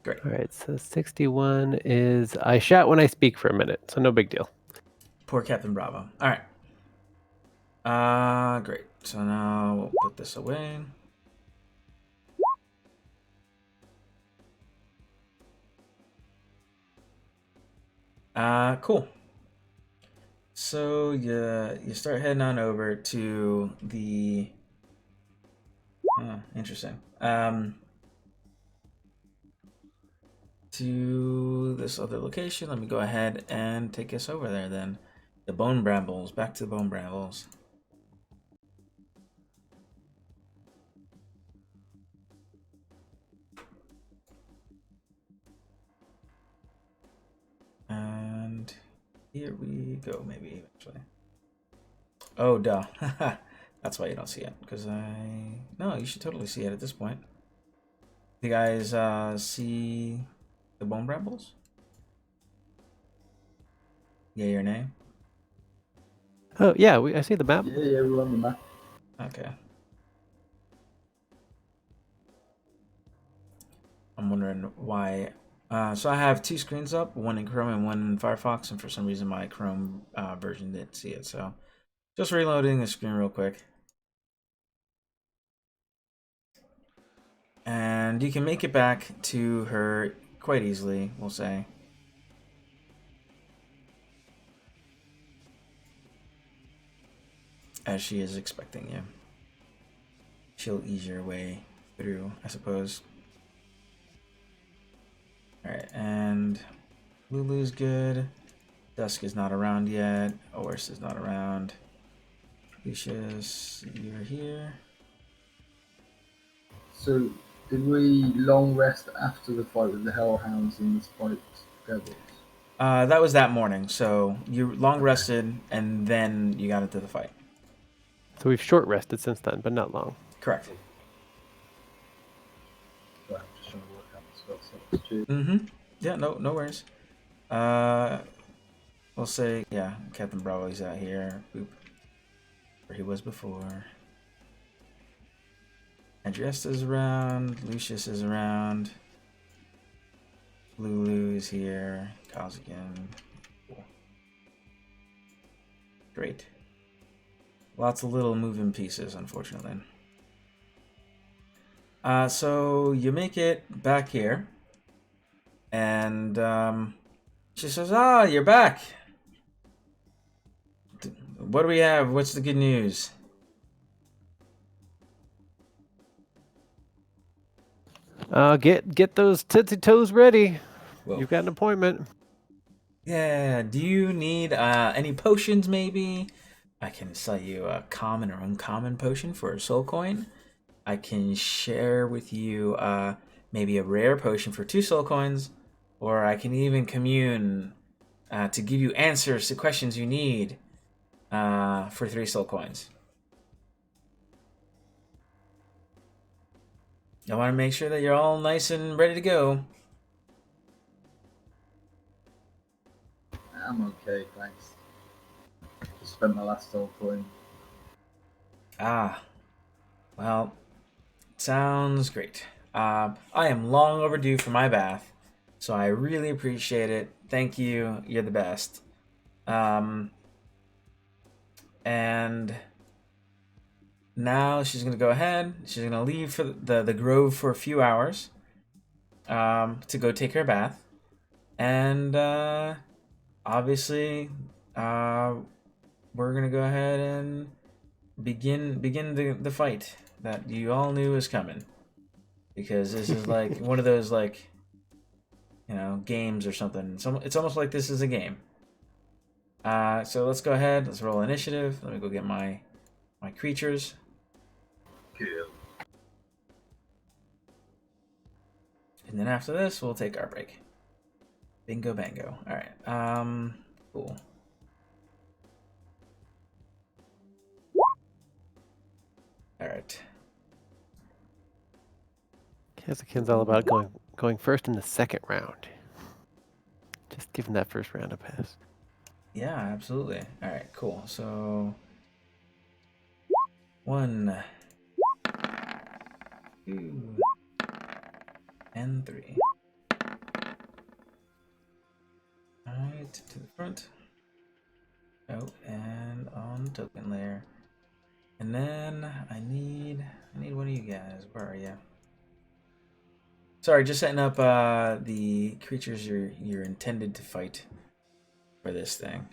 Great. All right, so 61 is I shout when I speak for a minute, so no big deal. Poor Captain Bravo. All right. Great. So now we'll put this away. Cool. So you start heading on over to the. Interesting. To this other location. Let me go ahead and take us over there then. The Bone Brambles. Back to the Bone Brambles. And here we go, maybe eventually. Oh, duh. That's why you don't see it. Because No, you should totally see it at this point. You guys see the Bone Brambles? Yeah, your name? Oh yeah, I see the map. Yeah, we're on the map. Okay. I'm wondering why. So I have 2 screens up, one in Chrome and one in Firefox, and for some reason my Chrome version didn't see it. So just reloading the screen real quick. And you can make it back to her quite easily, we'll say. As she is expecting you. She'll ease your way through, I suppose. Alright, and Lulu's good. Dusk is not around yet. Oris is not around. Lucius, you're here. So, did we long rest after the fight with the Hellhounds and the Spiked Devils? That was that morning. So you long rested, and then you got into the fight. So we've short rested since then, but not long. Correct. Right, I'm just trying to work out the spell substitute. Mm-hmm. Yeah, no worries. We'll say, yeah, Captain Bravo's out here. Boop. Where he was before. Andriesta's around. Lucius is around. Lulu is here. Kazakin. Cool. Great. Lots of little moving pieces, unfortunately. So you make it back here. And she says, "Ah, you're back. What do we have? What's the good news?" Get those tootsie toes ready. Whoa. You've got an appointment. Yeah, do you need any potions maybe? I can sell you a common or uncommon potion for a soul coin. I can share with you maybe a rare potion for 2 soul coins. Or I can even commune to give you answers to questions you need for 3 soul coins. I want to make sure that you're all nice and ready to go. I'm okay, thanks. Just spent my last soul coin. Ah, well, sounds great. I am long overdue for my bath, so I really appreciate it. Thank you. You're the best. And now she's gonna go ahead. She's gonna leave for the grove for a few hours to go take her bath, and obviously we're gonna go ahead and begin the fight that you all knew was coming, because this is like one of those, like, you know, games or something. It's almost like this is a game. So let's go ahead. Let's roll initiative. Let me go get my creatures. Cool. And then after this, we'll take our break. Bingo bango. All right. Cool. All right. Kazakin's all about going first in the second round. Just give him that first round a pass. Yeah, absolutely. All right, cool. So 1, 2, and 3. All right, to the front. Oh, and on the token layer. And then I need one of you guys. Where are you? Sorry, just setting up the creatures you're intended to fight for this thing.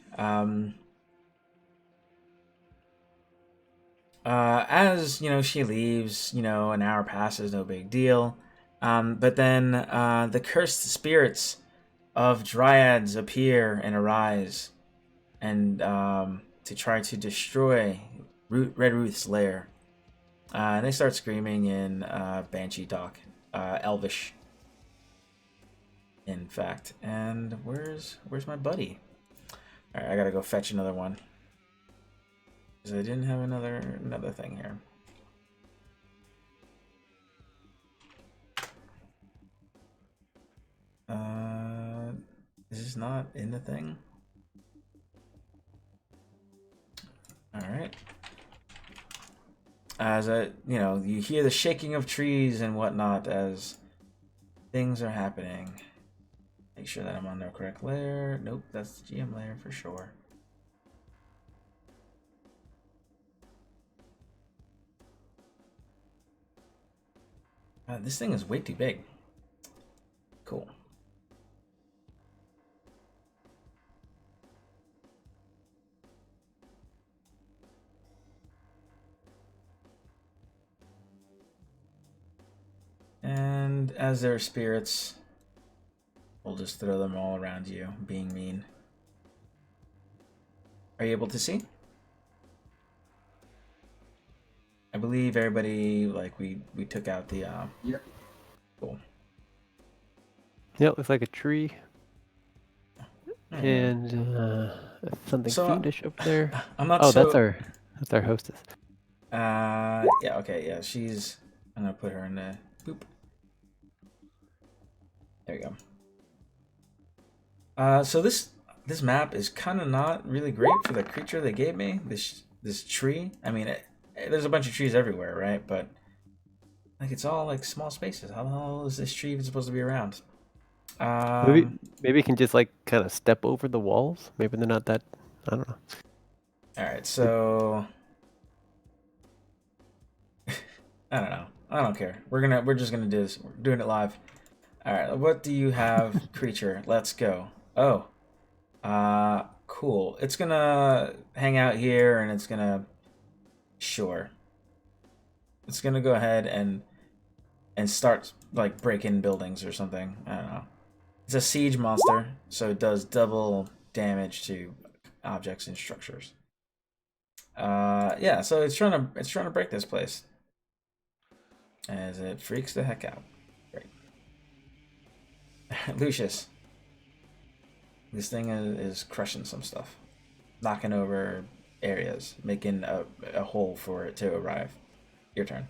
As you know, she leaves. You know, an hour passes, no big deal. But then the cursed spirits of dryads appear and arise, and to try to destroy Red Ruth's lair. And they start screaming in Banshee talk, Elvish, in fact. And where's my buddy? All right, I gotta go fetch another one, because I didn't have another thing here. Is this not in the thing? All right. As you hear the shaking of trees and whatnot as things are happening. Make sure that I'm on the correct layer. Nope, that's the GM layer for sure. This thing is way too big. Cool. And as their spirits, we'll just throw them all around you, being mean. Are you able to see? I believe everybody, like, we took out the, Yep. cool. Yeah, it looks like a tree. Alright. And something So, fiendish over there. I'm not Oh, so... that's our hostess. Yeah, okay, yeah, she's... I'm gonna put her in the... Boop. There you go. So this map is kind of not really great for the creature they gave me. This tree. I mean, there's a bunch of trees everywhere, right? But like it's all like small spaces. How the hell is this tree even supposed to be around? Maybe you can just like kind of step over the walls. Maybe they're not that. I don't know. All right, so I don't know. I don't care. We're just gonna do this. We're doing it live. All right. What do you have, creature? Let's go. Oh. Cool. It's gonna hang out here, and it's gonna... Sure. It's gonna go ahead and start, like, breaking buildings or something. I don't know. It's a siege monster, so it does double damage to objects and structures. Yeah, so it's trying to break this place. As it freaks the heck out. Great. Lucius. This thing is crushing some stuff. Knocking over areas, making a hole for it to arrive. Your turn.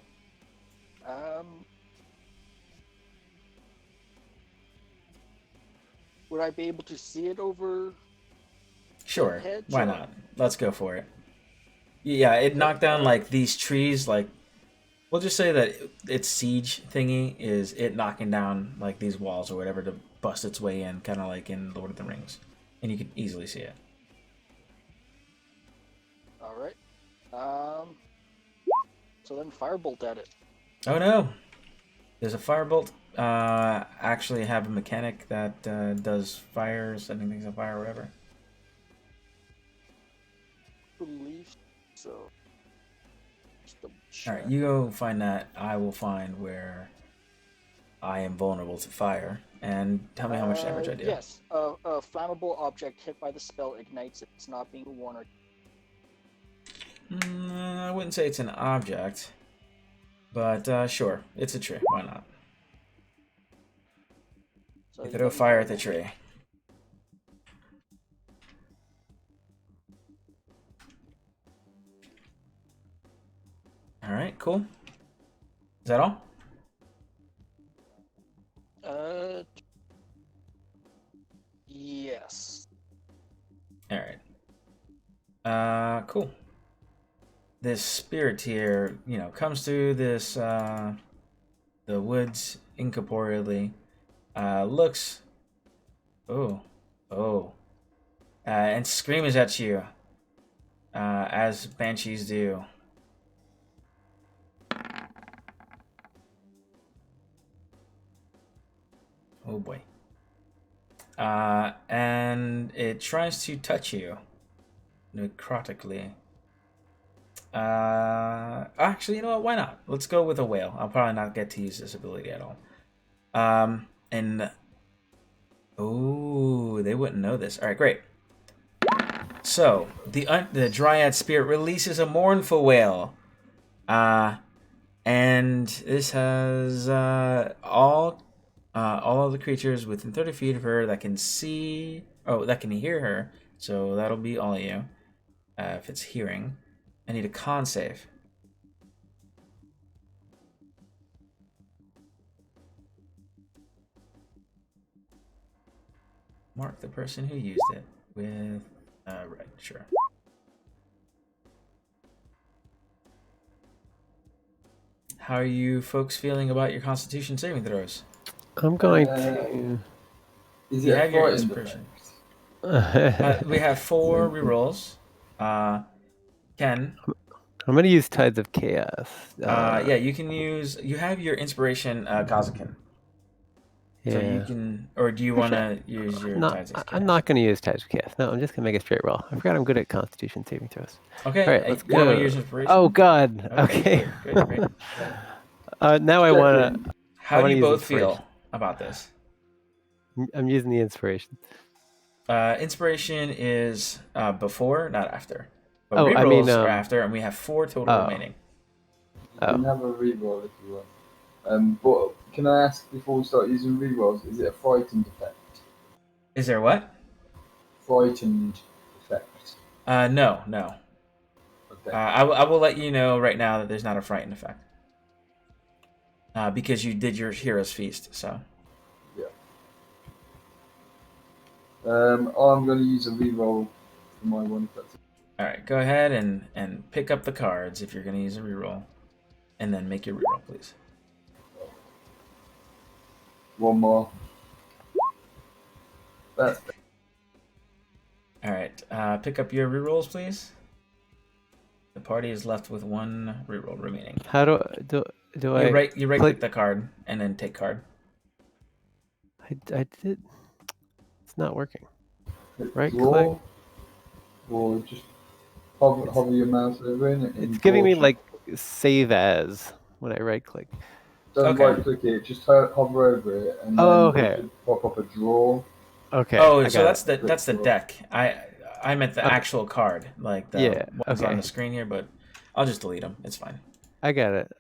Would I be able to see it over? Sure. Head, Why sure. not? Let's go for it. Yeah, it knocked down like these trees. Like, we'll just say that its siege thingy is it knocking down like these walls or whatever to bust its way in, kind of like in Lord of the Rings, and you can easily see it. All right. So then firebolt at it. Oh no! There's a firebolt. Actually have a mechanic that does fire, setting things on fire or whatever. Believe so. Just double All right, check. you go find that. I will find where I am vulnerable to fire, and tell me how much damage I do. Yes. A flammable object hit by the spell ignites if it's not being worn or... I wouldn't say it's an object, but sure, it's a tree. Why not? So You you throw got fire at me- the tree. All right, cool. Is that all? Yes. All right. Cool. This spirit here, comes through this the woods incorporeally. Looks. Oh. And screams at you, as banshees do. Oh boy. And it tries to touch you necrotically. Actually, you know what? Why not? Let's go with a whale. I'll probably not get to use this ability at all. And oh, they wouldn't know this. All right, great. So the dryad spirit releases a mournful wail. And this has all of the creatures within 30 feet of her that can that can hear her. So that'll be all of you. If it's hearing, I need a con save. Mark the person who used it with right, sure. How are you folks feeling about your Constitution saving throws? I'm going to. Is You it a have your frightened inspiration. effect? We have 4 rerolls. Ken. I'm gonna use Tides of Chaos. Yeah, you can use. You have your inspiration, Gazakin. Yeah. So you can, or do you want to use your Tides of Chaos? I'm not gonna use Tides of Chaos. No, I'm just gonna make a straight roll. I forgot I'm good at Constitution saving throws. Okay. All right, let's you don't go. want to use inspiration? Oh God. Okay. Great. Now I wanna. How do wanna you use both feel inspiration. about this? I'm using the inspiration. Inspiration is before, not after. But Oh, I mean, rerolls are after, and we have 4 total oh. remaining. You can have a reroll if you want. But can I ask before we start using rerolls, is it a frightened effect? Is there what? Frightened effect. No. Okay. I will let you know right now that there's not a frightened effect. Because you did your Hero's Feast, so. Yeah. I'm going to use a reroll for my one if that's Alright, go ahead and pick up the cards if you're going to use a reroll. And then make your reroll, please. one more. That's Alright, pick up your rerolls, please. The party is left with 1 reroll remaining. How do I? You right click the card and then take card. I did. It's not working. Right draw, or just hover your mouse over it. It's giving me like save as when I right click. Don't Okay. right click it, just hover over it, and then okay. it should pop up a draw. Okay. Oh, I so got that's the deck. I meant the actual card, like the ones on the screen here, but I'll just delete them. It's fine. I got it.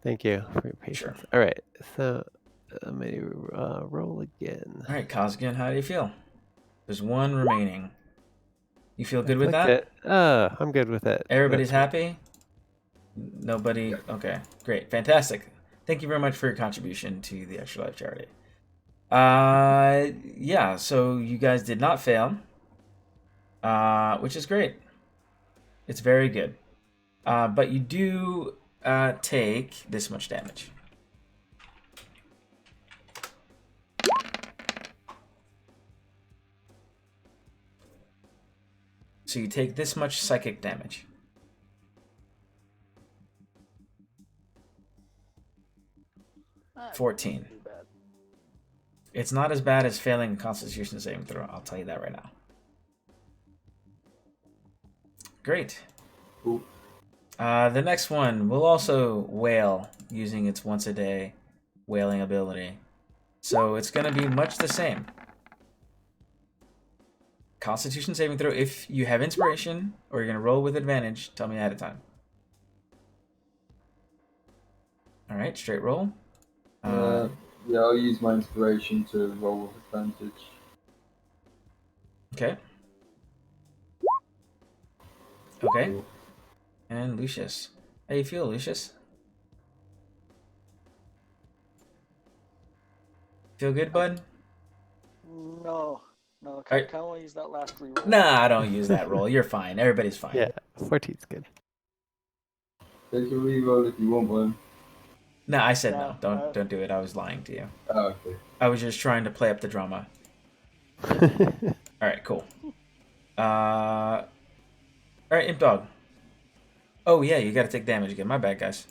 Thank you for your patience. Sure. All right, so let me roll again. All right, Kazgan, how do you feel? There's 1 remaining. You feel good with that? I'm good with it. Everybody's happy? Nobody? Okay, great. Fantastic. Thank you very much for your contribution to the Extra Life Charity. Yeah, so you guys did not fail, which is great. It's very good. But you do take this much damage. So you take this much psychic damage. That's 14. not too bad. It's not as bad as failing a Constitution saving throw. I'll tell you that right now. Great. Cool. The next one will also wail using its once a day wailing ability. So it's going to be much the same. Constitution saving throw. If you have inspiration or you're going to roll with advantage, tell me ahead of time. All right, straight roll. Yeah, I'll use my inspiration to roll with advantage. Okay. Okay. Cool. And Lucius. How you feel, Lucius? Feel good, bud? No. Alright. Can I only use that last reroll? Nah, I don't use that roll. You're fine. Everybody's fine. Yeah, 14's good. Take a reroll if you want one. No, I said No, no. Don't do it. I was lying to you. Oh, okay. I was just trying to play up the drama. All right, cool. All right, Imp Dog. Oh yeah, you got to take damage again. My bad, guys.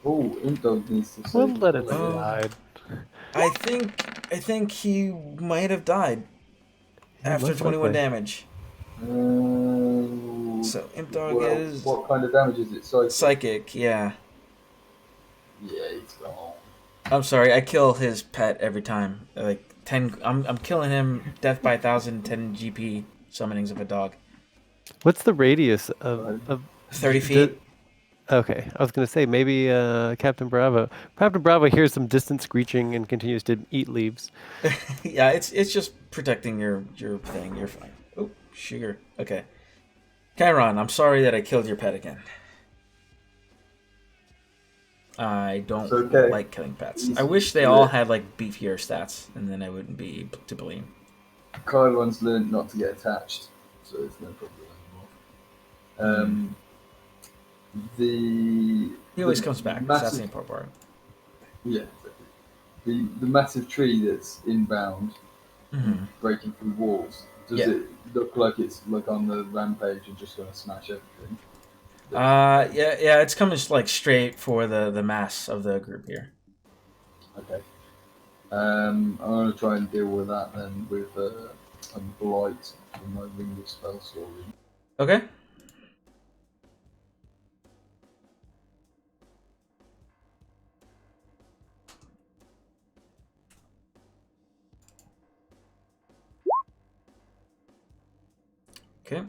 Oh, Imp Dog needs to We'll save. let it Oh. slide. I think he might have died after most 21 likely. damage. So Imp Dog well, is what kind of damage is it? psychic. Yeah. Yeah, it's gone. I'm sorry. I kill his pet every time. Like 10. I'm killing him. Death by 1,000. 10 GP summonings of a dog. What's the radius of 30 feet. Okay, I was gonna say maybe Captain Bravo. Captain Bravo hears some distant screeching and continues to eat leaves. Yeah, it's just protecting your thing. You're fine. Oh, sugar. Okay. Chiron, I'm sorry that I killed your pet again. I don't It's okay. like killing pets. I wish they all had like beefier stats, and then I wouldn't be to blame. Chiron's learned not to get attached, so it's no problem anymore. He always comes back. So that's the important part. Yeah, exactly. The massive tree that's inbound, breaking through walls. Does it look like it's like on the rampage and just going to smash everything? Yeah, it's coming like straight for the mass of the group here. Okay. I'm going to try and deal with that then with a blight in my ring of spell story. Okay. Okay.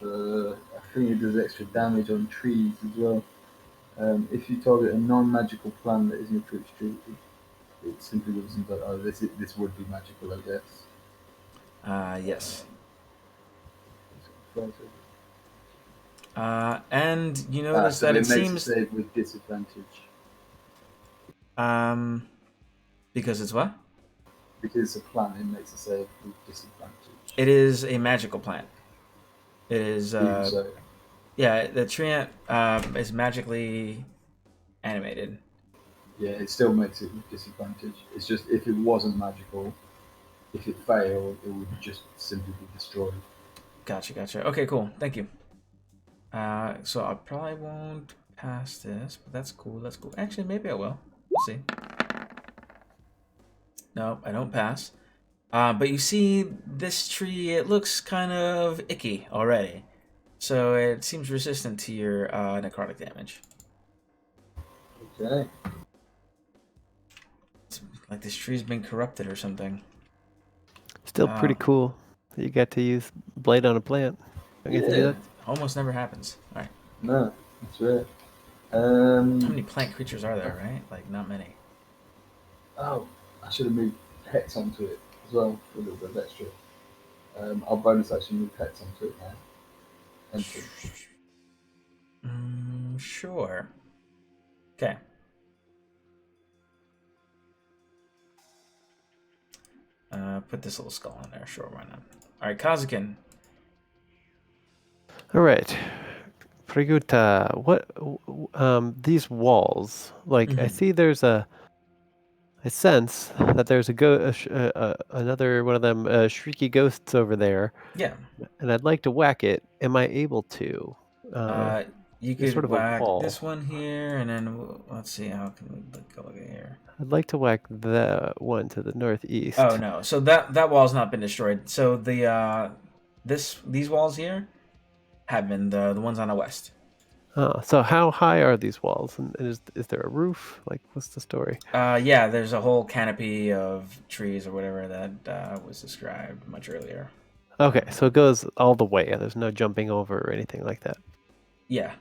I think it does extra damage on trees as well. If you target a non-magical plant that isn't a fruit tree, it simply doesn't. Oh, this would be magical, I guess. Yes. Uh, And you notice so that it it makes a seems save with disadvantage because it's what? because it's a plant. It makes a save with disadvantage. It is a magical plant. It is Even so, yeah, the tree ant is magically animated. yeah, it still makes it with disadvantage. It's just if it wasn't magical, if it failed, it would just simply be destroyed. Gotcha. Okay, cool. Thank you. So I probably won't pass this, but that's cool. Actually, maybe I will. We'll see. No, I don't pass. But you see, this tree, it looks kind of icky already. So it seems resistant to your necrotic damage. Okay. It's like this tree's been corrupted or something. Still pretty cool. You got to use blade on a plant. Don't get to do that. Almost never happens. All right. No, that's rare. How many plant creatures are there, right? Like, not many. Oh, I should have moved Hex onto it as well for a little bit of extra. I'll bonus actually move Hex onto it now. Enter. Sure. Okay. Put this little skull in there. Sure, why not? All right, Kazakin. All right. Priguta, what these walls? Like I see there's I sense that there's another one of them shrieky ghosts over there. Yeah. And I'd like to whack it. Am I able to? You there's could sort of a whack wall. this one here, and then let's see, how can we look at here? I'd like to whack the one to the northeast. Oh no, so that wall's not been destroyed. So the these walls here have been the ones on the west. Oh, so how high are these walls? And is there a roof? Like, what's the story? Yeah, there's a whole canopy of trees or whatever that was described much earlier. Okay, so it goes all the way. There's no jumping over or anything like that. Yeah.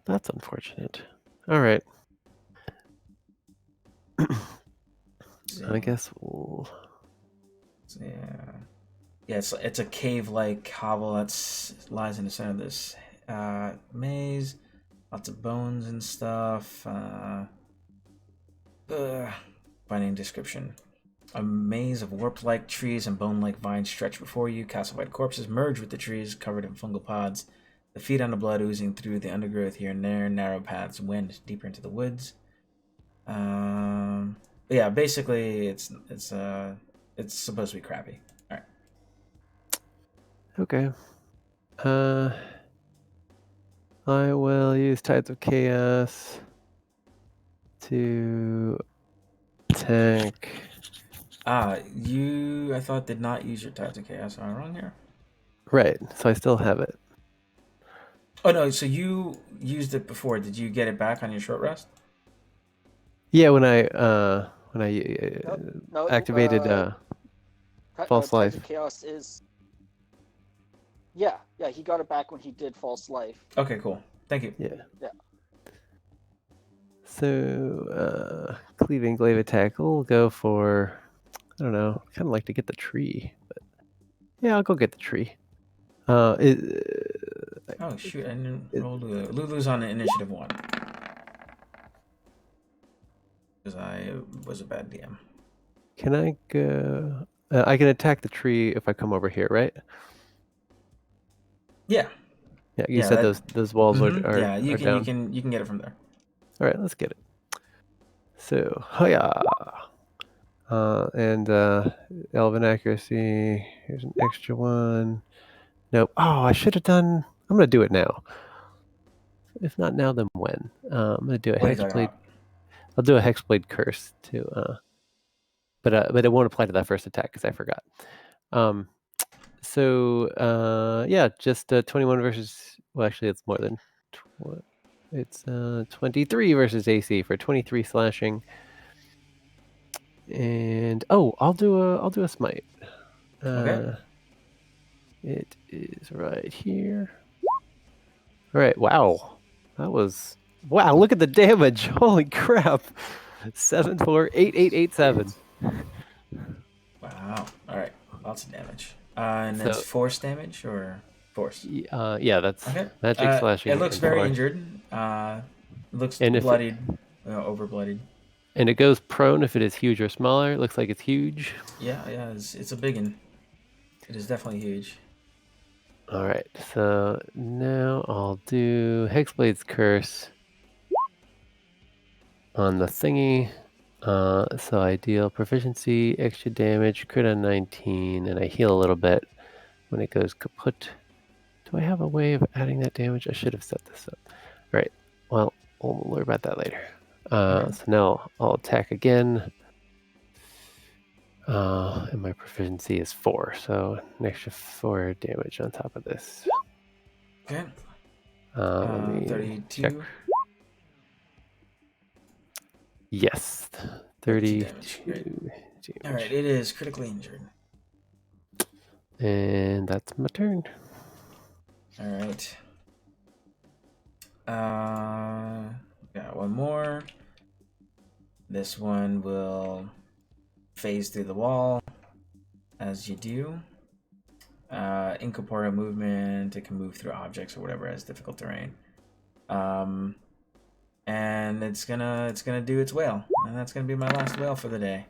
That's unfortunate. All right. I guess we'll... Yeah, it's a cave-like hovel that lies in the center of this maze. Lots of bones and stuff. Finding description. A maze of warp-like trees and bone-like vines stretch before you. Calcified corpses merge with the trees, covered in fungal pods. The feet on the blood oozing through the undergrowth here and there. Narrow paths wend deeper into the woods. Yeah, basically, it's supposed to be crappy. All right. Okay. I will use Tides of Chaos to attack. You, I thought, did not use your Tides of Chaos. Am I wrong here? Right, so I still have it. Oh, no, so you used it before. Did you get it back on your short rest? Yeah, when I No, activated False Tides Life. of Chaos is. Yeah, he got it back when he did False Life. Okay, cool. Thank you. Yeah. Yeah. So, cleaving glaive attack. We'll go for, I don't know, kind of like to get the tree, but yeah, I'll go get the tree. Oh shoot! I didn't roll Lulu. Lulu's on initiative 1 because I was a bad DM. Can I go? I can attack the tree if I come over here, right? Yeah. Yeah, you said those walls are yeah, you can down. you can get it from there. All right, let's get it. So, hiya! And Elven accuracy. Here's an extra one. Nope. Oh, I should have done. I'm gonna do it now. If not now, then when? I'm gonna do a hexblade. I'll do a hexblade curse too. But it won't apply to that first attack because I forgot. So yeah, just 21 versus. Well, actually, it's more than. It's 23 versus AC for 23 slashing. And I'll do a smite. Okay. It is right here. All right. Wow. That was. Wow. Look at the damage. Holy crap. 748887. Wow. All right. Lots of damage. And that's So- force damage or force? Yeah, that's Okay. magic slashing. It looks and very force. injured. It looks And if it- bloodied, over bloodied. And it goes prone if it is huge or smaller. It looks like it's huge. Yeah, it's a big one. It is definitely huge. All right, so now I'll do Hexblade's Curse on the thingy. So I deal proficiency, extra damage, crit on 19, and I heal a little bit when it goes kaput. Do I have a way of adding that damage? I should have set this up. All right, well, we'll learn about that later. So now I'll attack again. And my proficiency is 4, so an extra 4 damage on top of this. Okay. Let me 32. check. Yes, 32 32 damage. Great. damage. All right, it is critically injured. And that's my turn. All right. Got one more. This one will phase through the wall, as you do. Incorporeal movement. It can move through objects or whatever as difficult terrain. And it's gonna do its wail, and that's gonna be my last wail for the day.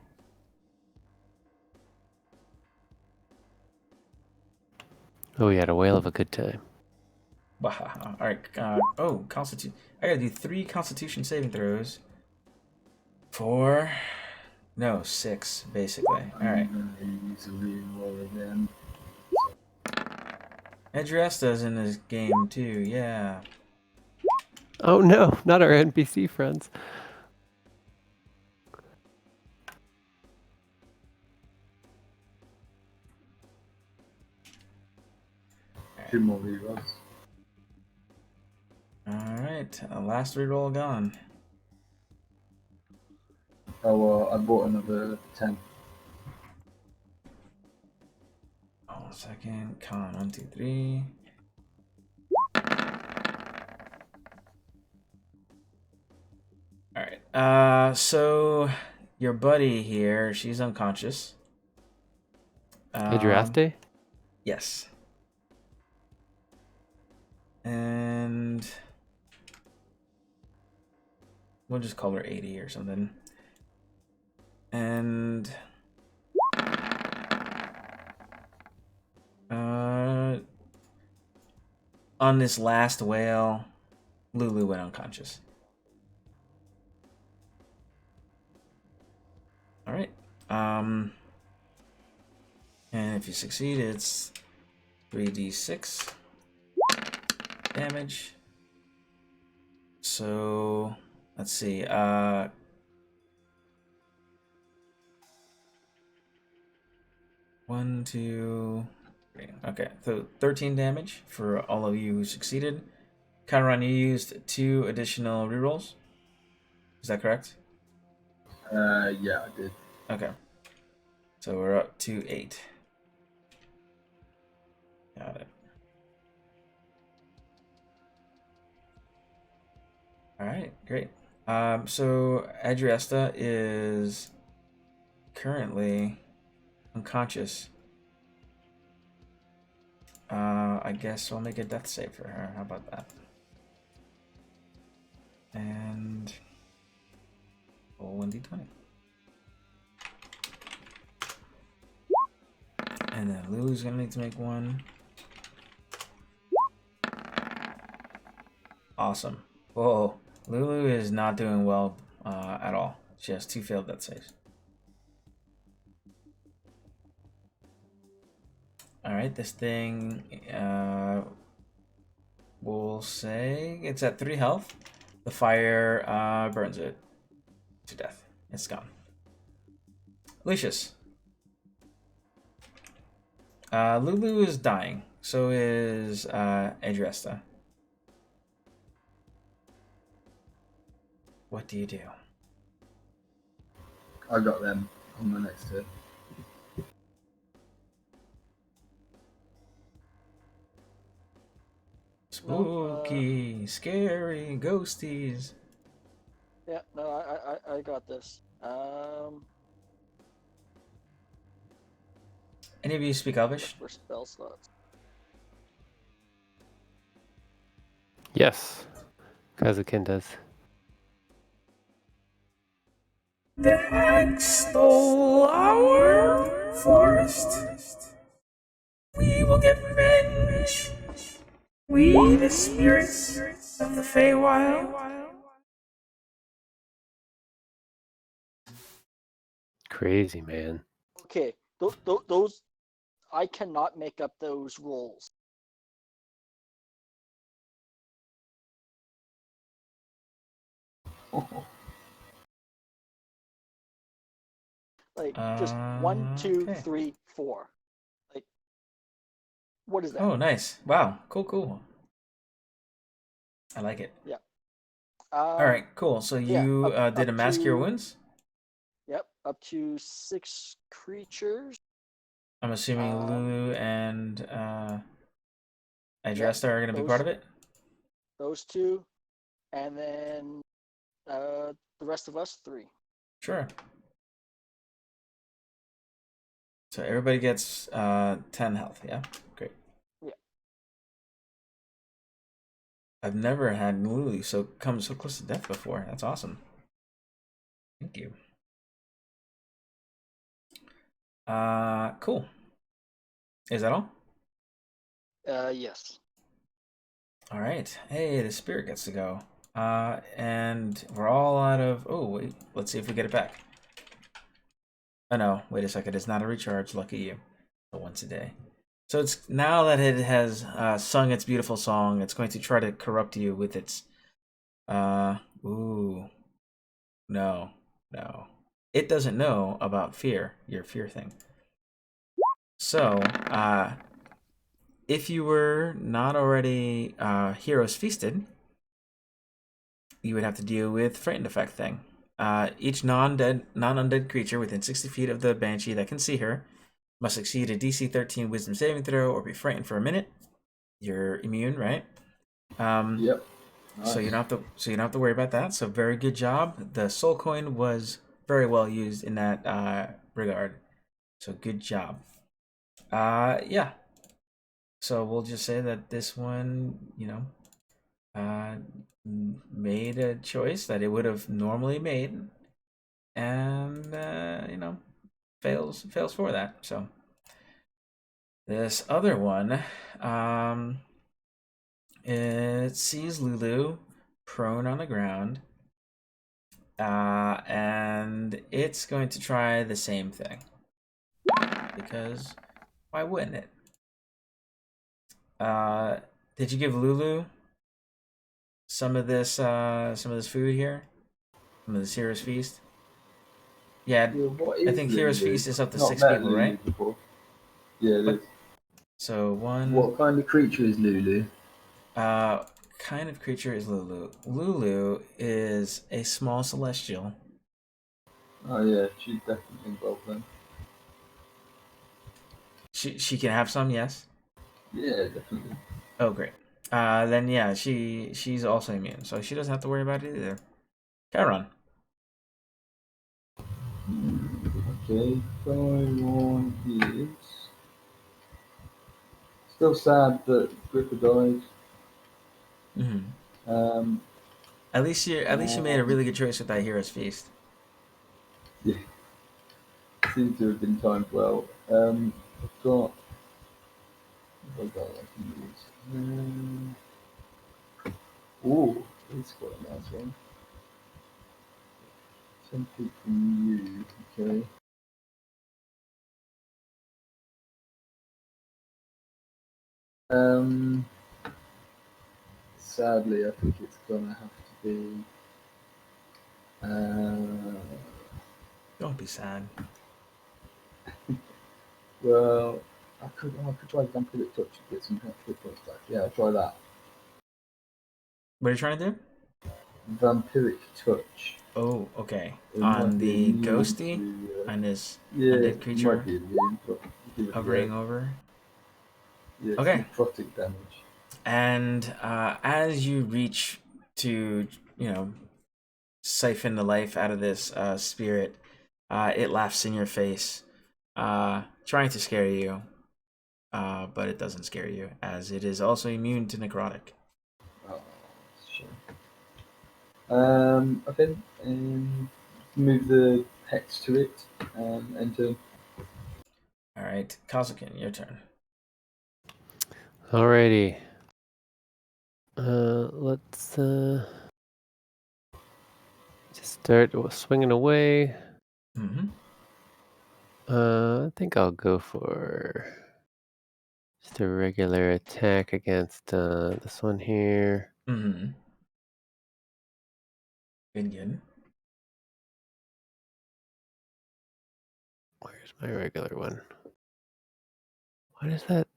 Oh, we had a whale of a good time. All right. Constitution. I gotta do 3 Constitution saving throws. 6 basically. All right. Easily roll again. Edresta's in this game too. Yeah. Oh no, not our NPC friends. Two more rerolls. All right. Last reroll gone. Oh, well, I bought another 10. Hold on a second. Con 1, 2, 3. All right. So your buddy here, she's unconscious. Hydraste? Yes. And we'll just call her 80 or something. And on this last whale, Lulu went unconscious. All right. And if you succeed, it's 3d6 damage. So let's see. 1, 2, 3. Okay, so 13 damage for all of you who succeeded. Chiron, you used 2 additional rerolls. Is that correct? Yeah, I did. Okay. So we're up to 8. Got it. All right, great. So Adriesta is currently unconscious. I guess I'll make a death save for her. How about that? And roll 1d20. And then Lulu's gonna need to make one. Awesome. Whoa, Lulu is not doing well at all. She has 2 failed death saves. Alright, this thing, we'll say it's at 3 health. The fire burns it to death. It's gone. Lucius. Lulu is dying. So is Adresta. What do you do? I got them on my next turn. Spooky, scary, ghosties. Yeah, no, I got this. Any of you speak Elvish? For spell slots. Yes, Kazakin does. The hag stole our forest. We will get revenge. We, the spirits of the Feywild. Crazy, man. Okay, those I cannot make up those rolls. Like just 1, 2, Okay. 3, 4. Like, what is that? Oh, nice. Wow. Cool. I like it. Yeah. All right, cool. So you did a Mask Cure Wounds? Yep, up to 6 creatures. I'm assuming Lulu and Idresta are going to be part of it? Those 2. And then the rest of us 3. Sure. So everybody gets 10 health, yeah? Great. Yeah. I've never had Lulu come so close to death before. That's awesome. Thank you. Cool. Is that all? Yes. All right. Hey, the spirit gets to go. And we're all out of... Oh, wait. Let's see if we get it back. Oh, no. Wait a second. It's not a recharge. Lucky you. So once a day. So it's now that it has sung its beautiful song, it's going to try to corrupt you with its... Ooh. No. It doesn't know about fear. Your fear thing. So, if you were not already Heroes Feasted, you would have to deal with Frightened Effect thing. Each non-undead creature within 60 feet of the Banshee that can see her must succeed a DC 13 Wisdom saving throw or be frightened for a minute. You're immune, right? Yep. Nice. So you don't have to worry about that. So very good job. The soul coin was very well used in that regard. So good job. Yeah. So we'll just say that this one, made a choice that it would have normally made, and fails for that. So this other one, it sees Lulu prone on the ground, and it's going to try the same thing because why wouldn't it? Did you give Lulu some of this food here? Some of this Hero's Feast? Yeah, I think Hero's Feast is up to 6 people, Lulu right? Before. Yeah, it is. So one. What kind of creature is Lulu? Kind of creature is Lulu. Lulu is a small celestial. Oh yeah, she's definitely involved then. She can have some, yes. Yeah, definitely. Oh great. Then yeah, she's also immune, so she doesn't have to worry about it either. Chiron. Okay, one is still sad that Gripper died. Mm-hmm. At least you made a really good choice with that Hero's Feast. Yeah, seems to have been timed well. I've got. What have I got I can use? Oh, it's quite a nice one. 10 feet from you, okay. Sadly, I think it's gonna have to be. Don't be sad. Well, I could try Vampiric Touch to get some hit points back. Yeah, I'll try that. What are you trying to do? Vampiric Touch. Oh, okay. It On the immune ghosty, to, on this yeah, undead creature might be immune, but give it hovering over. yeah, Okay. necrotic damage. And as you reach to, siphon the life out of this spirit, it laughs in your face, trying to scare you, but it doesn't scare you, as it is also immune to necrotic. Oh, shit. Okay. Move the hex to it. Enter. All right, Kazukin, your turn. Alrighty. Let's just start swinging away. Mm-hmm. I think I'll go for just a regular attack against this one here. Mm-hmm. Good. Where's my regular one? What is that?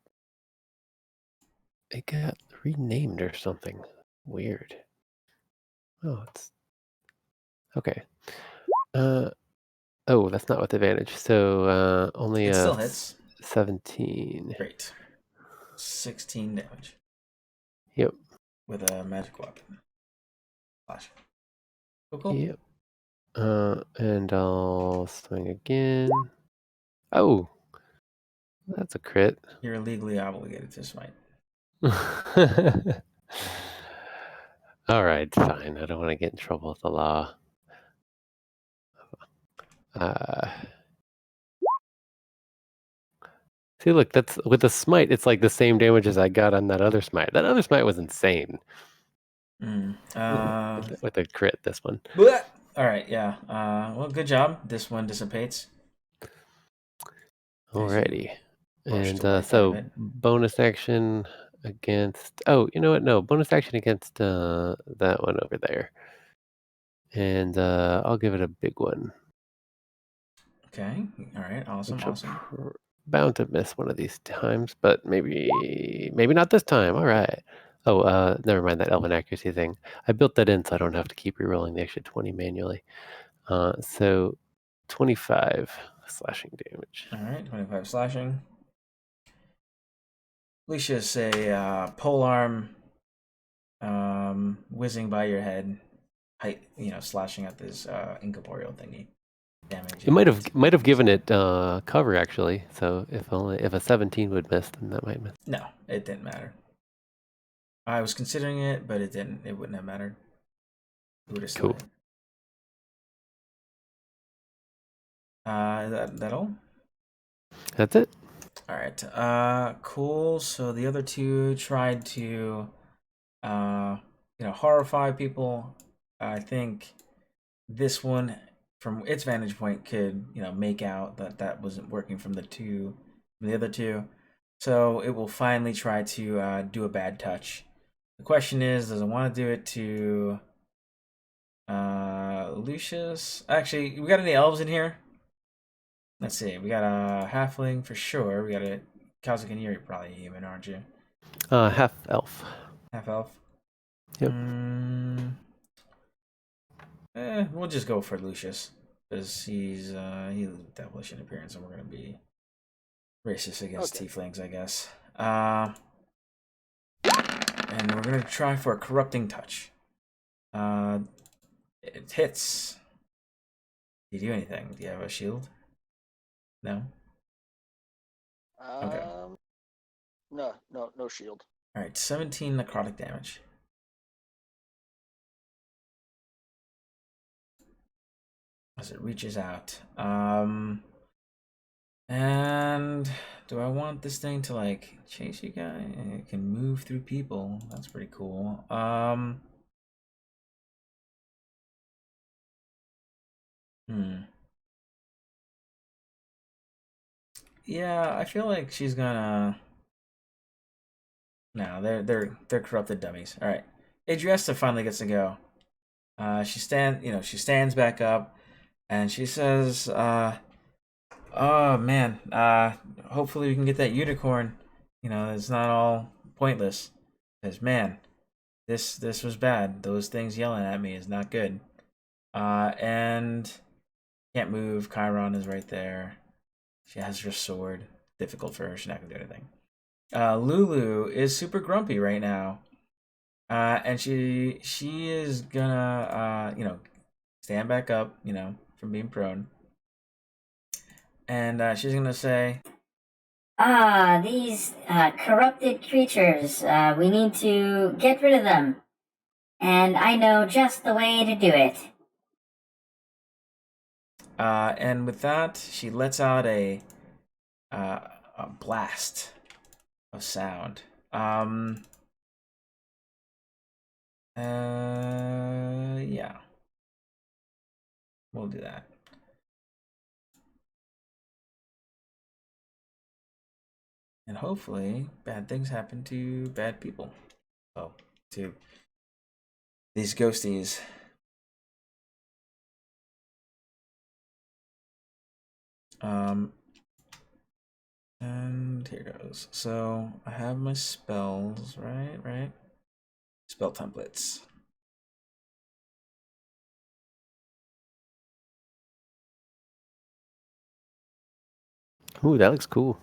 It got renamed or something. Weird. Oh, it's okay. Oh, that's not with advantage. So only It still hits. 17. Great. 16 damage. Yep. With a magic weapon. Flash. Cool. Yep. And I'll swing again. Oh, that's a crit. You're legally obligated to smite. All right, fine. I don't want to get in trouble with the law. See, look, that's with the smite. It's like the same damage as I got on that other smite. That other smite was insane. With a crit, this one. Bleh! All right, yeah. Well, good job. This one dissipates. Alrighty. And away quite a so bit. bonus action against. Oh, you know what? No, bonus action against that one over there. And I'll give it a big one. Okay. All right. Awesome. Bound to miss one of these times, but maybe not this time. All right. Oh, never mind that elven accuracy thing. I built that in so I don't have to keep rerolling the extra 20 manually. So 25 slashing damage. All right. 25 slashing. Lucius, a pole arm whizzing by your head, slashing at this incorporeal thingy. Damage. It might have given it cover actually. So if a 17 would miss, then that might miss. No, it didn't matter. I was considering it, but it didn't. It wouldn't have mattered. It would have still hit. That all? That's it. All right. Cool. So the other two tried to, horrify people. I think this one, from its vantage point, could make out that wasn't working from the other two. So it will finally try to do a bad touch. The question is, does it want to do it to Lucius? Actually, we got any elves in here? Let's see. We got a halfling for sure. We got a Kazakin. You're probably human, aren't you? Half elf. Half elf. Yep. We'll just go for Lucius because he's devilish in appearance, and we're gonna be racist against tieflings, I guess. And we're gonna try for a corrupting touch. It hits. Do you do anything? Do you have a shield? No. Okay. No shield. All right, 17 necrotic damage. As it reaches out. And do I want this thing to like chase you guys? It can move through people. That's pretty cool. Yeah, I feel like she's gonna. No, they're corrupted dummies. All right, Adriesta finally gets to go. She stands back up, and she says, "Oh man, hopefully we can get that unicorn. It's not all pointless. Because man, this was bad. Those things yelling at me is not good. And can't move. Chiron is right there. She has her sword. Difficult for her. She's not gonna do anything. Lulu is super grumpy right now, and she is gonna stand back up, from being prone, and she's gonna say, Ah, these corrupted creatures. We need to get rid of them. And I know just the way to do it. and with that, she lets out a blast of sound. Yeah, we'll do that. And hopefully, bad things happen to bad people. Oh, to these ghosties. And here goes. So I have my spells, right? Spell templates. Ooh, that looks cool.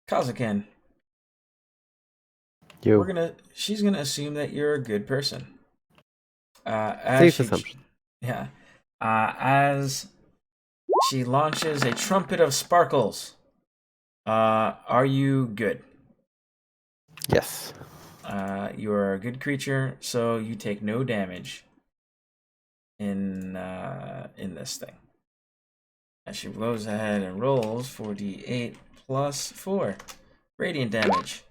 Kazakin. Yo. She's gonna assume that you're a good person. Safe assumption. Yeah. As she launches a trumpet of sparkles. Are you good? Yes. You are a good creature, so you take no damage in this thing. As she goes ahead and rolls 4d8 plus 4 radiant damage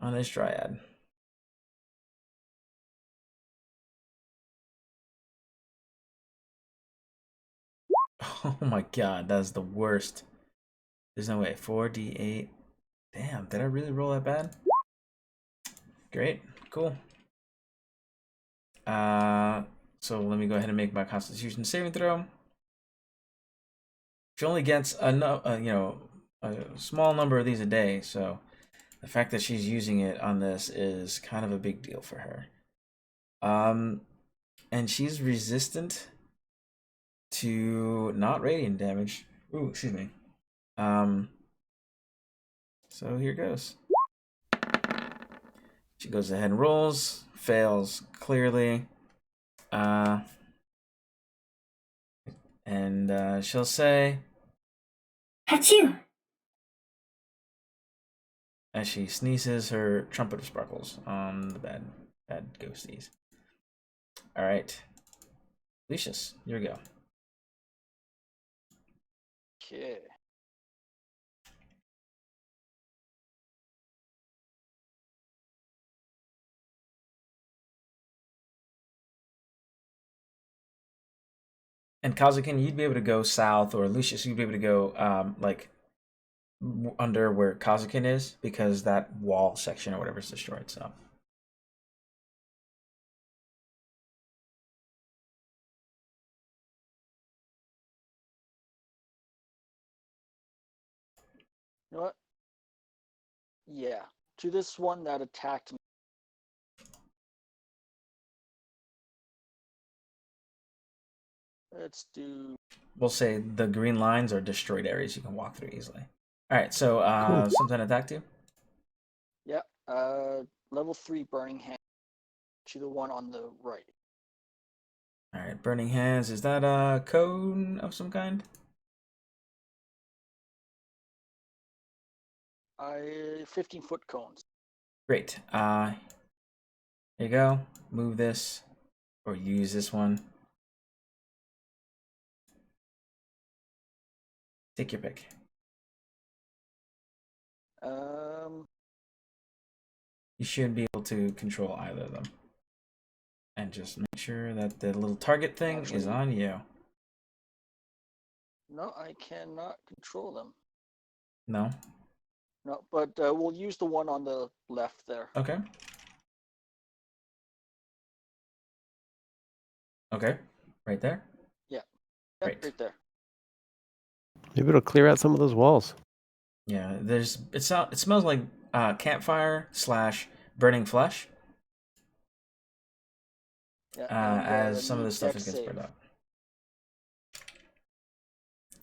on this dryad. Oh my god, that's the worst. There's no way. 4d8. Damn, did I really roll that bad? Great, cool. So let me go ahead and make my Constitution saving throw. She only gets a small number of these a day, so the fact that she's using it on this is kind of a big deal for her. And she's resistant to not radiant damage. Ooh, excuse me. So here goes. She goes ahead and rolls, fails clearly. And she'll say, Achoo! as she sneezes her trumpet of sparkles on the bad ghosties. All right, Lucius, here we go. Okay. And Kazukin, you'd be able to go south, or Lucius, you'd be able to go like under where Kazukin is, because that wall section or whatever is destroyed. So. You know what? Yeah. To this one that attacked me. Let's do. We'll say the green lines are destroyed areas you can walk through easily. All right, so Cool. something attacked you? Yeah. Level 3 burning hand to the one on the right. All right, burning hands. Is that a cone of some kind? 15-foot cones. Great. Here you go. Move this, or use this one. Take your pick. You should be able to control either of them. And just make sure that the little target thing is on you. No, I cannot control them. No? No, but we'll use the one on the left there. Okay. Okay. Right there? Yeah. Great. Right there. Maybe it'll clear out some of those walls. Yeah, it smells like campfire / burning flesh. Yeah, As some of need this stuff dex gets save. burned up.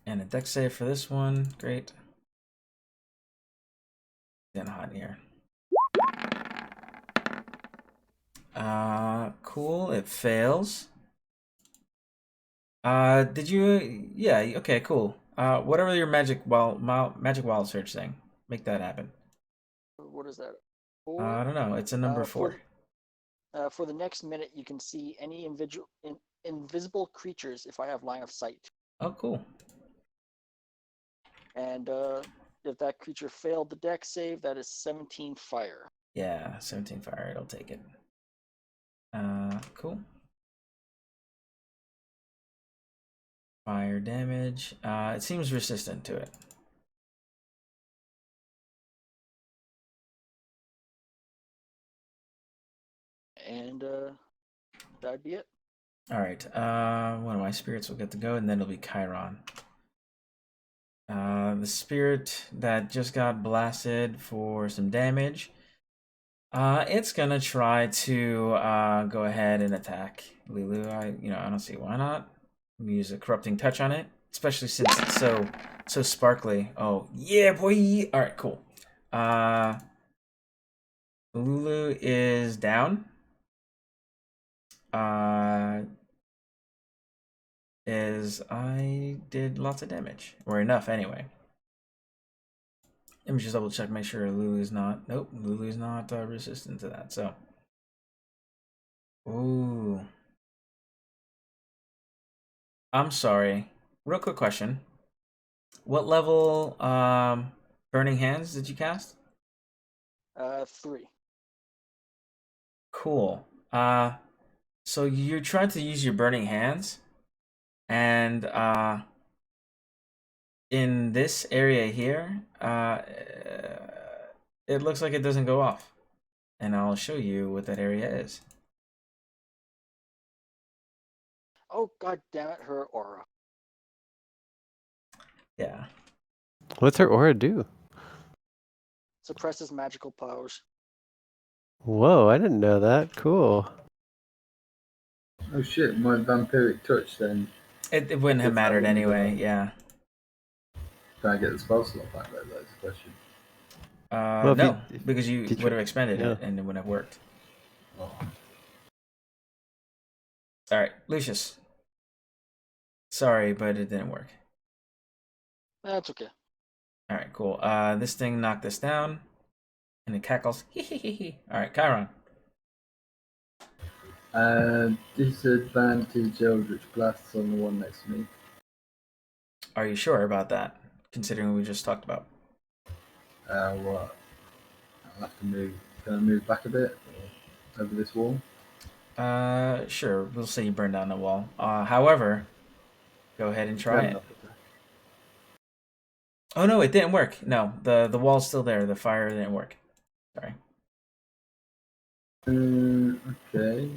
And a dex save for this one. Great. Getting hot in here. Cool. It fails. Did you? Yeah. Okay. Cool. Whatever your magic wild search thing, make that happen. What is that? I don't know. It's a number 4. For the next minute, you can see any invisible creatures if I have line of sight. Oh, cool. And if that creature failed the dex save, that is 17 fire. Yeah, 17 fire. It'll take it. Cool. Fire damage. It seems resistant to it. And that'd be it. All right. One of my spirits will get to go, and then it'll be Chiron. The spirit that just got blasted for some damage. It's gonna try to go ahead and attack Lulu. I don't see why not. Use a corrupting touch on it, especially since it's so sparkly. Oh yeah, boy! All right, cool. Lulu is down. Is I did lots of damage, or enough anyway. Let me just double check, make sure Lulu's not. Nope, Lulu's not resistant to that. So, ooh, I'm sorry. Real quick question: what level Burning Hands did you cast? 3. Cool. So you tried to use your Burning Hands, and in this area here, it looks like it doesn't go off. And I'll show you what that area is. Oh god damn it, her aura. Yeah. What's her aura do? Suppresses magical powers. Whoa, I didn't know that. Cool. Oh shit, my vampiric touch then. It wouldn't have If that mattered wouldn't have anyway, done- yeah. Can I get the spell slot back though? That's the question. Well, if No, you- because you did you- would have expended yeah. it and it wouldn't have worked. Oh. Alright, Lucius. Sorry, but it didn't work. That's okay. Alright, cool. This thing knocked us down. And it cackles. Alright, Chiron. Disadvantage Eldritch Blasts on the one next to me. Are you sure about that? Considering what we just talked about. What? I'll have to move. Can I move back a bit over this wall? Sure. We'll say you burn down the wall. However, go ahead and try Fair it. enough. Oh no, it didn't work. No, the wall's still there. The fire didn't work. Sorry. Okay.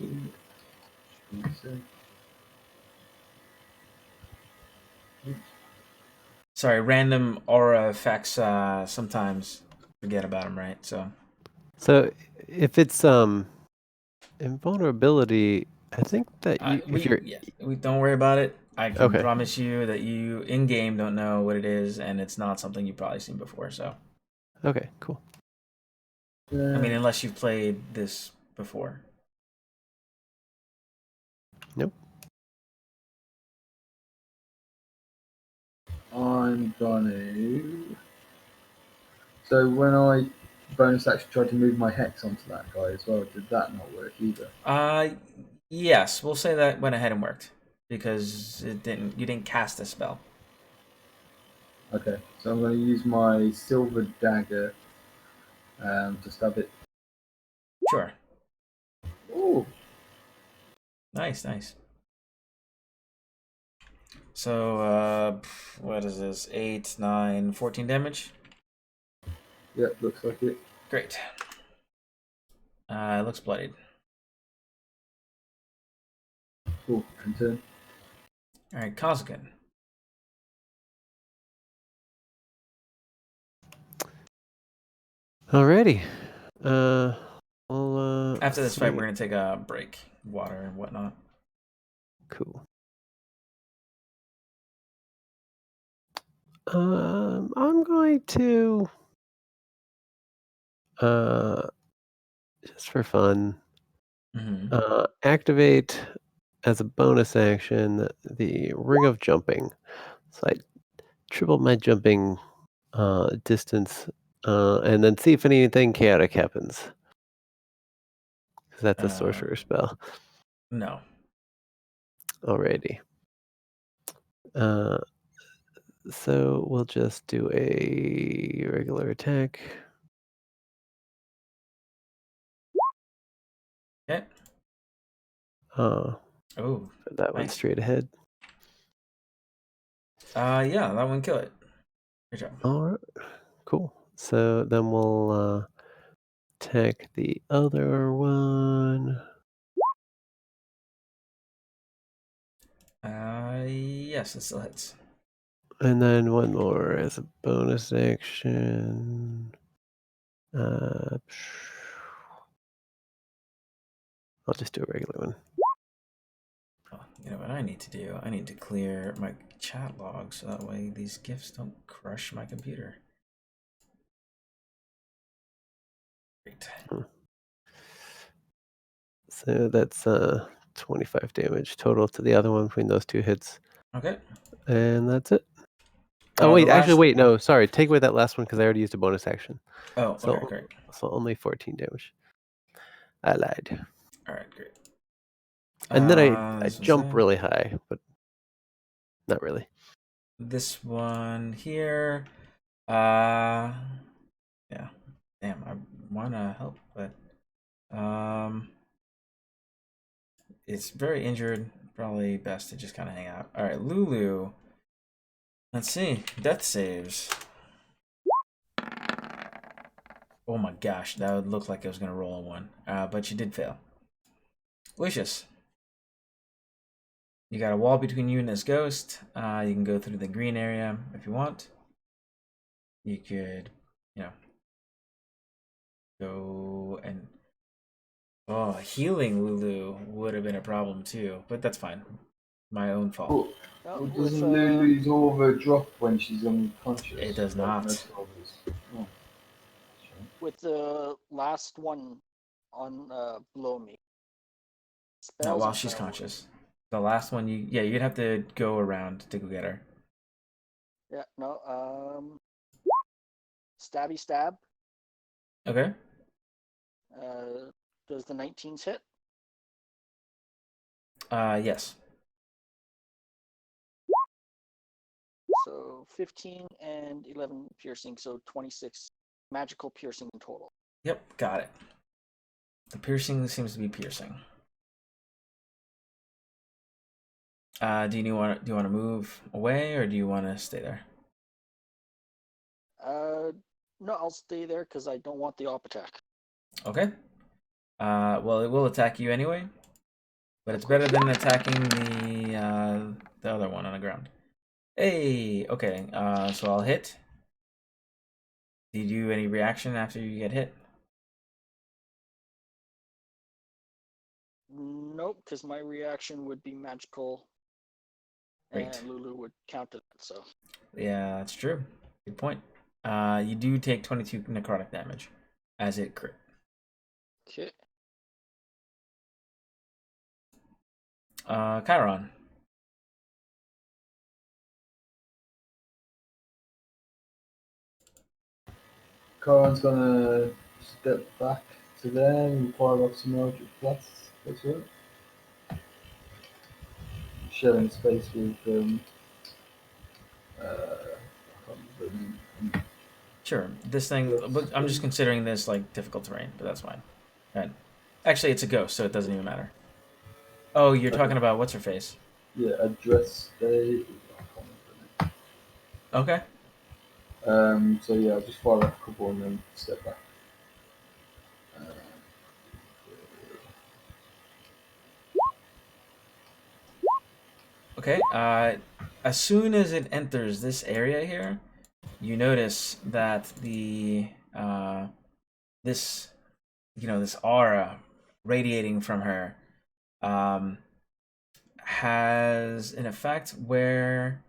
Sorry, random aura effects sometimes forget about them, right? So if it's invulnerability, I think that we don't worry about it. I can Okay. promise you that you in game don't know what it is, and it's not something you've probably seen before. So okay, cool. I mean, unless you've played this before. Nope. I'm gonna. So when I bonus action tried to move my hex onto that guy as well, did that not work either? Yes, we'll say that went ahead and worked because it didn't. You didn't cast a spell. Okay, so I'm going to use my silver dagger to stab it. Sure. Oh, Nice. So, what is this? 8, 9, 14 damage? yep, looks like it. Great. It looks bloodied. Cool, and turn. Alright, Kozakin. Alrighty. Well, After this let's fight, see. we're going to take a break. Water and whatnot. Cool. I'm going to just for fun, Mm-hmm. activate as a bonus action the Ring of Jumping. So I triple my jumping distance, and then see if anything chaotic happens. 'Cause that's a sorcerer spell. No. Alrighty. So we'll just do a regular attack. Okay. Oh, Oh, put that one nice. straight ahead. Yeah, that one kill it. Good job. All right, cool. So then we'll attack the other one. Yes, it still hits. And then one more as a bonus action. I'll just do a regular one. Oh, you know what I need to do? I need to clear my chat log so that way these GIFs don't crush my computer. Great. So that's 25 damage total to the other one between those two hits. Okay. And that's it. Oh, wait, actually, wait, no, sorry. Take away that last one because I already used a bonus action. Oh, So, okay, great. So only 14 damage. I lied. All right, great. And then I This one's jump there. really high, but not really. This one here. Yeah. Damn, I wanna help, but it's very injured. Probably best to just kind of hang out. All right, Lulu. Let's see. Death saves. Oh my gosh, that would look like it was gonna roll a one. But she did fail. Lucius. You got a wall between you and this ghost. You can go through the green area if you want. You could, you know, go and healing Lulu would have been a problem too, but that's fine. My own fault. Well, doesn't Lulu's aura drop when she's unconscious? It does like not. most auras? Oh, With the last one on below me. Not Spells while and she's power. conscious. The last one, you'd have to go around to go get her. Yeah, no. Stabby stab. Okay. Does the 19s hit? Yes. So 15 and 11 piercing, so 26 magical piercing in total. Yep, got it. The piercing seems to be piercing. Do you want to move away or do you want to stay there? No, I'll stay there because I don't want the op attack. Okay. Well, it will attack you anyway, but it's better than attacking the other one on the ground. Hey, okay. So I'll hit. Do you do any reaction after you get hit? Nope, because my reaction would be magical, Great. and Lulu would counter that. So yeah, that's true. Good point. You do take 22 necrotic damage as it crit. okay. Chiron. Coran's gonna step back to there and fire off some Eldritch Blasts. That's it. Sharing space with I can't remember the name. Sure. This thing, but I'm just considering this like difficult terrain, but that's fine. Right. Actually, it's a ghost, so it doesn't even matter. Oh, you're talking about what's her face? Yeah, address day. I can't remember Okay. the name. So yeah, I'll just fire off a couple and then step back. Okay. As soon as it enters this area here, you notice that this this aura radiating from her has an effect where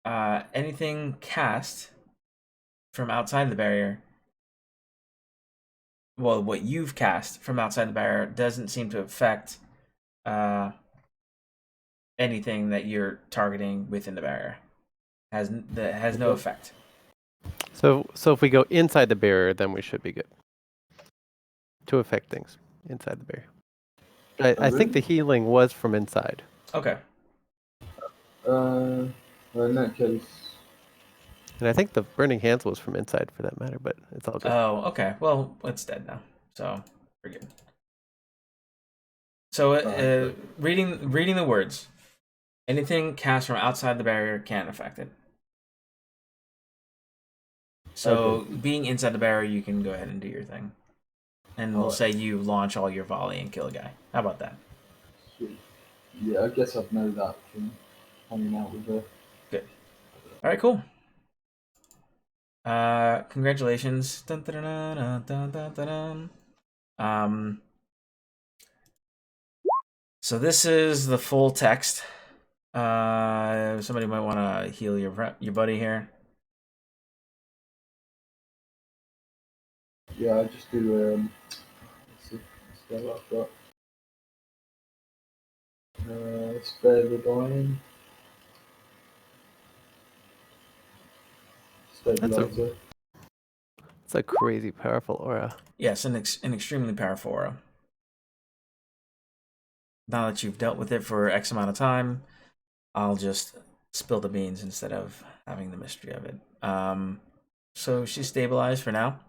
anything cast from outside the barrier, well, what you've cast from outside the barrier doesn't seem to affect anything that you're targeting within the barrier. Has no effect. So if we go inside the barrier, then we should be good to affect things inside the barrier. I think the healing was from inside. Okay. Well, in that case, And I think the burning hands was from inside for that matter, but it's all good. Oh, okay. Well, it's dead now, so we're good. So, reading the words. Anything cast from outside the barrier can't affect it. So, being inside the barrier, you can go ahead and do your thing. And we'll say you launch all your volley and kill a guy. How about that? sweet. Yeah, I guess I'd know that from hanging out with her. Good. All right, cool. Congratulations. Dun, dun, dun, dun, dun, dun, dun, dun. So this is the full text. Somebody might want to heal your buddy here. Yeah, I just do. Let's see, spell I've got. Spare the dying. Stabilizer. It's a crazy powerful aura. Yes, an extremely powerful aura. Now that you've dealt with it for X amount of time, I'll just spill the beans instead of having the mystery of it. So she's stabilized for now.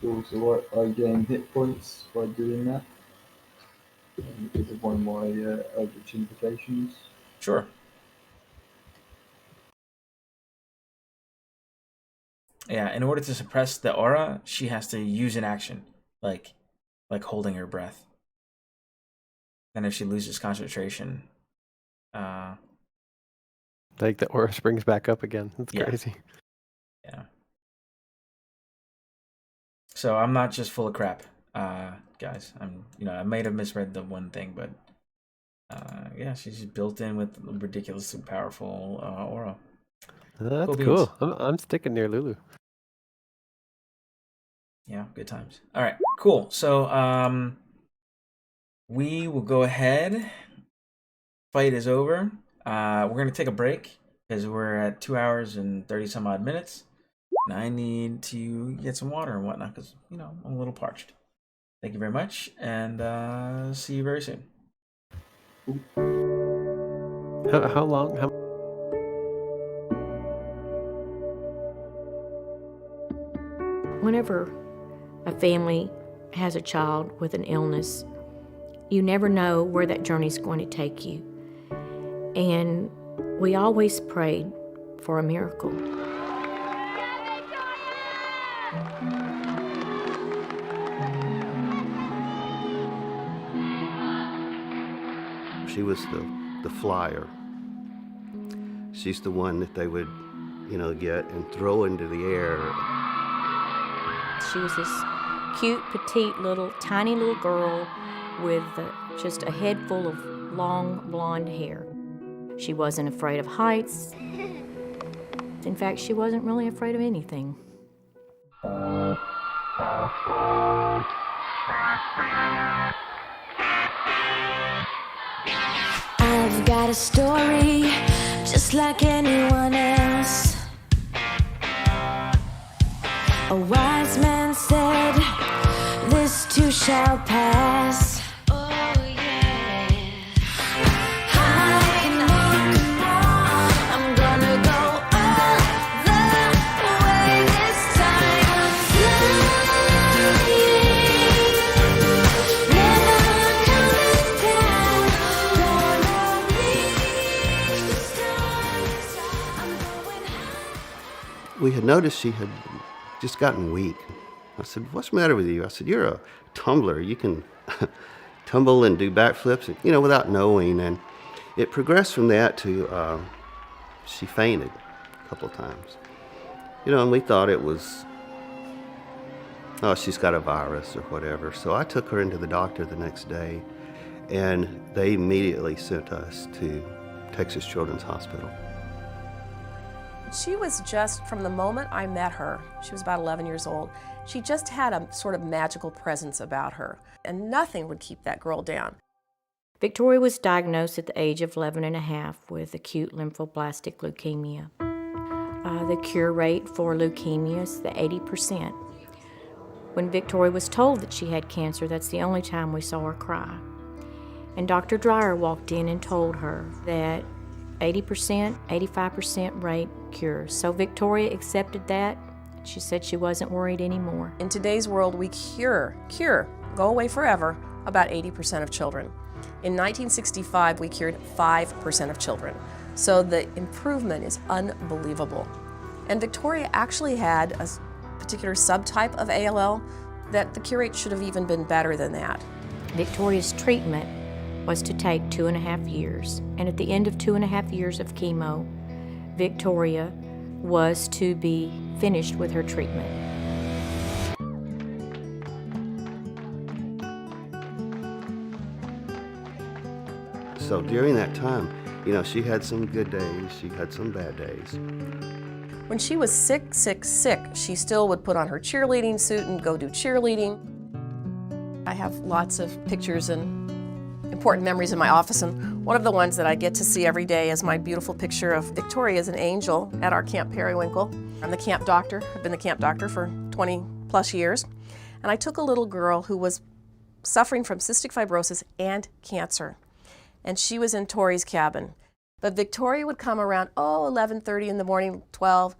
Cool, so I gain hit points by doing that. Because of one of my Eldritch invocations. Sure. Yeah, in order to suppress the aura, she has to use an action, like holding her breath. And if she loses concentration, like the aura springs back up again. That's crazy. Yeah. So I'm not just full of crap, guys. I might have misread the one thing, but yeah, she's built in with ridiculously powerful aura. That's cool. I'm sticking near Lulu. Yeah, good times. All right, cool. So we will go ahead. Fight is over. We're gonna take a break because we're at 2 hours and 30 some odd minutes, and I need to get some water and whatnot because I'm a little parched. Thank you very much, and see you very soon. How long? Whenever a family has a child with an illness, you never know where that journey's going to take you. And we always prayed for a miracle. She was the flyer. She's the one that they would, get and throw into the air. She was this cute, petite, tiny little girl with just a head full of long blonde hair. She wasn't afraid of heights. In fact, she wasn't really afraid of anything. I've got a story just like anyone else. A wise man said, this too shall pass. Oh yeah. High and on, I'm gonna go all the way this time. Flying, never coming down. Gonna reach the stars. I'm going high. We had noticed she had just gotten weak. I said, what's the matter with you? I said, you're a tumbler. You can tumble and do backflips, without knowing. And it progressed from that to she fainted a couple of times. And we thought it was, she's got a virus or whatever. So I took her into the doctor the next day, and they immediately sent us to Texas Children's Hospital. She was just, from the moment I met her, she was about 11 years old, she just had a sort of magical presence about her, and nothing would keep that girl down. Victoria was diagnosed at the age of 11 and a half with acute lymphoblastic leukemia. The cure rate for leukemia is the 80%. When Victoria was told that she had cancer, that's the only time we saw her cry. And Dr. Dreyer walked in and told her that 80%, 85% rate cure. So Victoria accepted that. She said she wasn't worried anymore. In today's world, we cure, go away forever, about 80% of children. In 1965, we cured 5% of children. So the improvement is unbelievable. And Victoria actually had a particular subtype of ALL that the cure rate should have even been better than that. Victoria's treatment was to take 2.5 years. And at the end of 2.5 years of chemo, Victoria was to be finished with her treatment. So during that time, you know, she had some good days, she had some bad days. When she was sick, she still would put on her cheerleading suit and go do cheerleading. I have lots of pictures and important memories in my office, and one of the ones that I get to see every day is my beautiful picture of Victoria as an angel at our Camp Periwinkle. I'm the camp doctor. I've been the camp doctor for 20 plus years. And I took a little girl who was suffering from cystic fibrosis and cancer. And she was in Tori's cabin. But Victoria would come around, 11:30 in the morning, 12,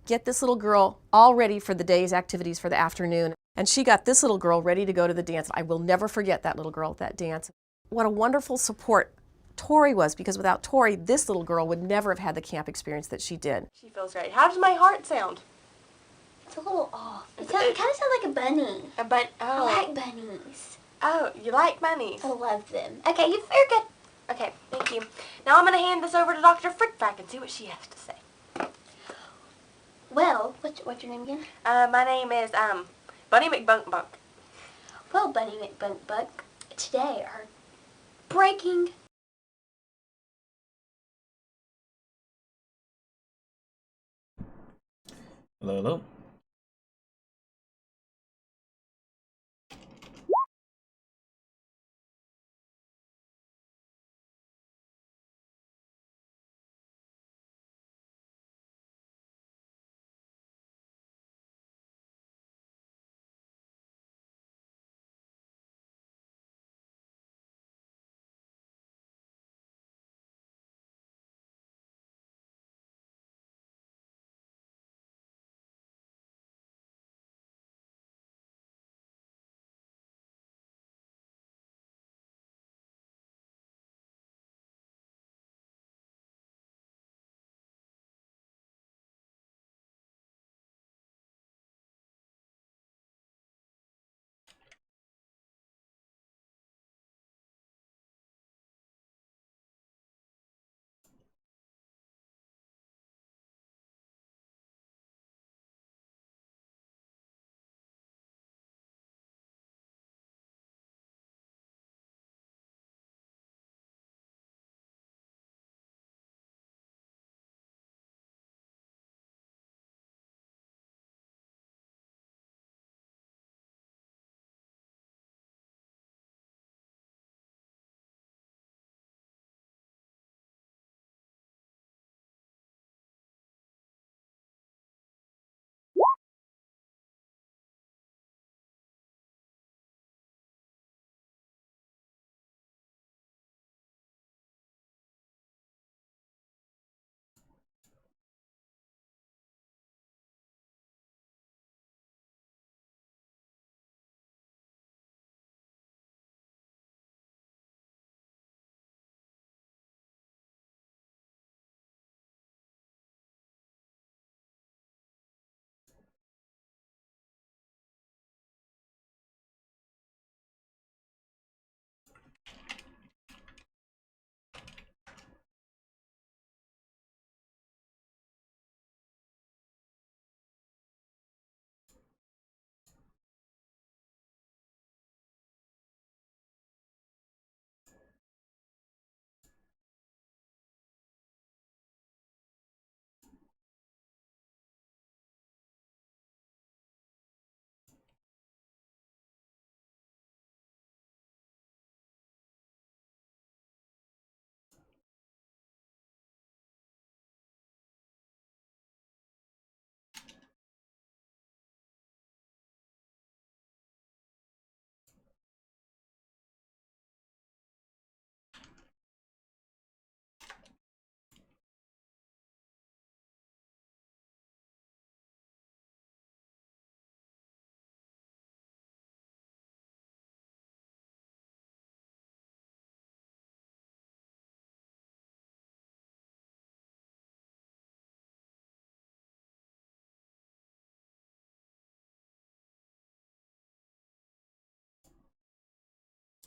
get this little girl all ready for the day's activities for the afternoon. And she got this little girl ready to go to the dance. I will never forget that little girl at that dance. What a wonderful support Tori was, because without Tori, this little girl would never have had the camp experience that she did. She feels great. How does my heart sound? It's a little off. It kind of sounds like a bunny. Oh. I like bunnies. Oh, you like bunnies? I love them. Okay, you're good. Okay, thank you. Now I'm going to hand this over to Dr. Frickback and see what she has to say. Well, what's your name again? My name is, Bunny McBunkbunk. Well, Bunny McBunkbunk, today our breaking Hello, hello.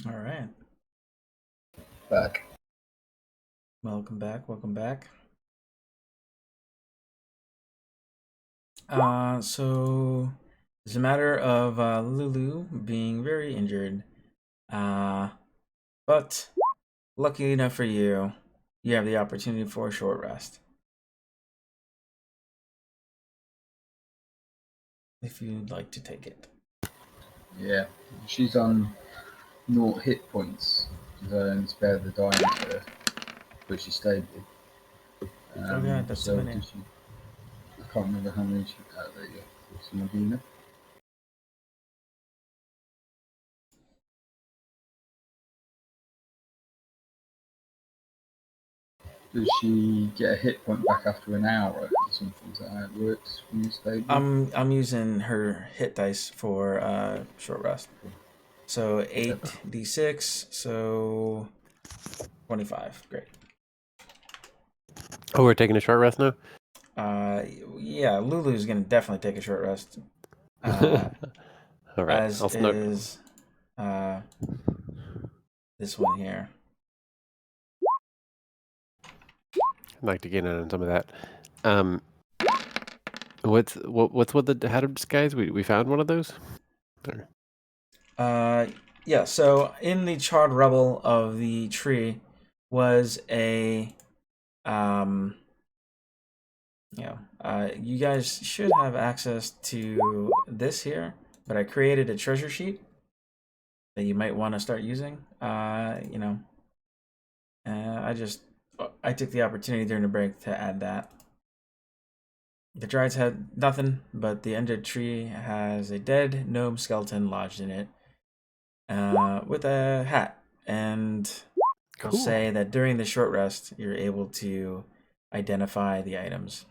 All right. Back. Welcome back. Welcome back. So it's a matter of Lulu being very injured. But lucky enough for you, you have the opportunity for a short rest. If you'd like to take it. Yeah. She's on 0 hit points. She's only spared the dying first, but she stayed with. Oh god, that's so too many. did she? I can't remember how many she. Oh, there you go. It's Medina. Does she get a hit point back after an hour or something? Is that how it works when you stay with? I'm using her hit dice for short rest. So 8d6, so 25. Great. Oh, we're taking a short rest now? Yeah, Lulu's gonna definitely take a short rest. All right. As I'll snug. is this one here. I'd like to get in on some of that. What's with the hat of disguise? We found one of those? Or... Yeah, so in the charred rubble of the tree was a you guys should have access to this here, but I created a treasure sheet that you might want to start using. I took the opportunity during the break to add that. The Dryads had nothing, but the ended tree has a dead gnome skeleton lodged in it, with a hat. And Cool. I'll say that during the short rest, you're able to identify the items.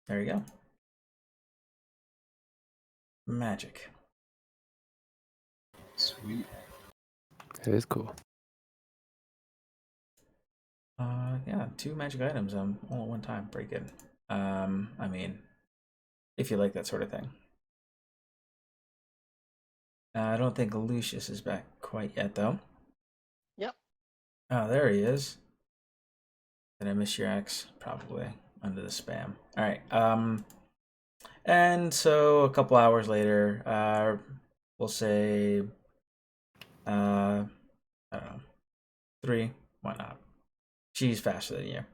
There you go. Magic. Sweet. It is cool. Yeah, 2 magic items all at one time. Pretty good. I mean, if you like that sort of thing. I don't think Lucius is back quite yet, though. Yep. Oh, there he is. Did I miss your X? Probably under the spam. All right. And so a couple hours later, we'll say, I don't know, 3. Why not? She's faster than you,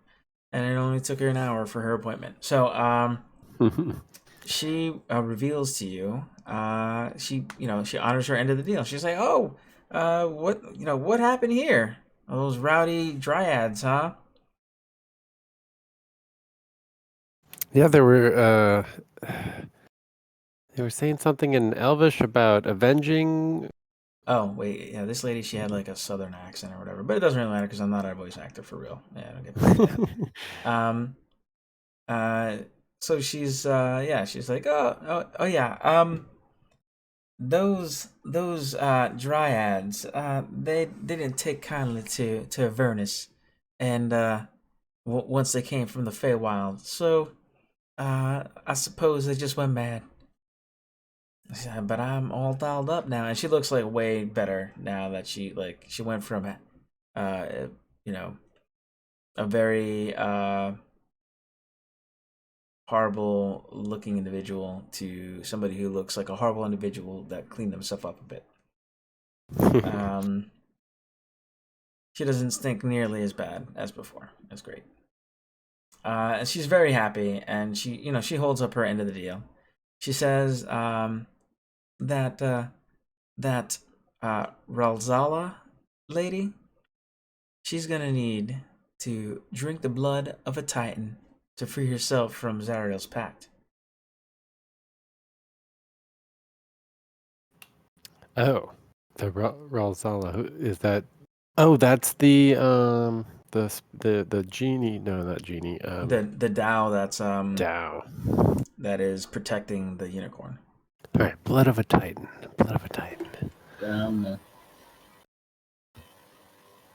and it only took her an hour for her appointment. So, she reveals to you. She honors her end of the deal. She's like, "Oh, what happened here? All those rowdy dryads, huh?" Yeah, they were saying something in Elvish about avenging. Oh, wait, yeah, this lady, she had like a southern accent or whatever, but it doesn't really matter because I'm not a voice actor for real. Yeah, I don't get paid that. So she's she's like, oh yeah, those dryads, they didn't take kindly to Avernus, and once they came from the Feywild, so I suppose they just went mad. But I'm all dialed up now, and she looks like way better now that she went from a very horrible looking individual to somebody who looks like a horrible individual that cleaned himself up a bit. She doesn't stink nearly as bad as before. That's great. And she's very happy, and she holds up her end of the deal. She says that Ralzala lady, she's gonna need to drink the blood of a titan to free herself from Zariel's pact. Oh, the Ralzala. Who is that? Oh, that's the genie. No, not genie. The Tao that's Tao. that is protecting the unicorn. All right, blood of a titan. Blood of a titan. Down there.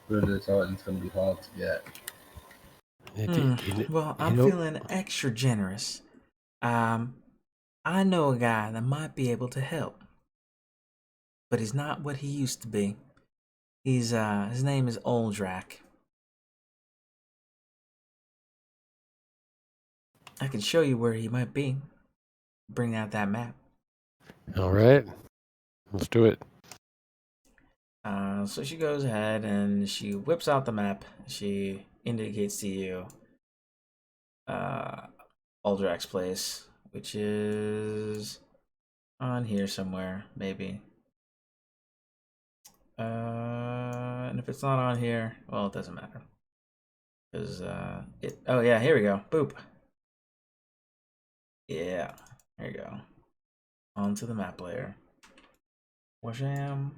Blood of the Titan's going to be hard to get. Well, I'm feeling extra generous. I know a guy that might be able to help, but he's not what he used to be. His name is Oldrak. I can show you where he might be. Bring out that map. All right, let's do it. So she goes ahead and she whips out the map. She indicates to you Aldrak's place, which is on here somewhere, maybe. And if it's not on here, well, it doesn't matter. Because, oh yeah, here we go. Boop. Yeah, there you go. Onto the map layer. Washam.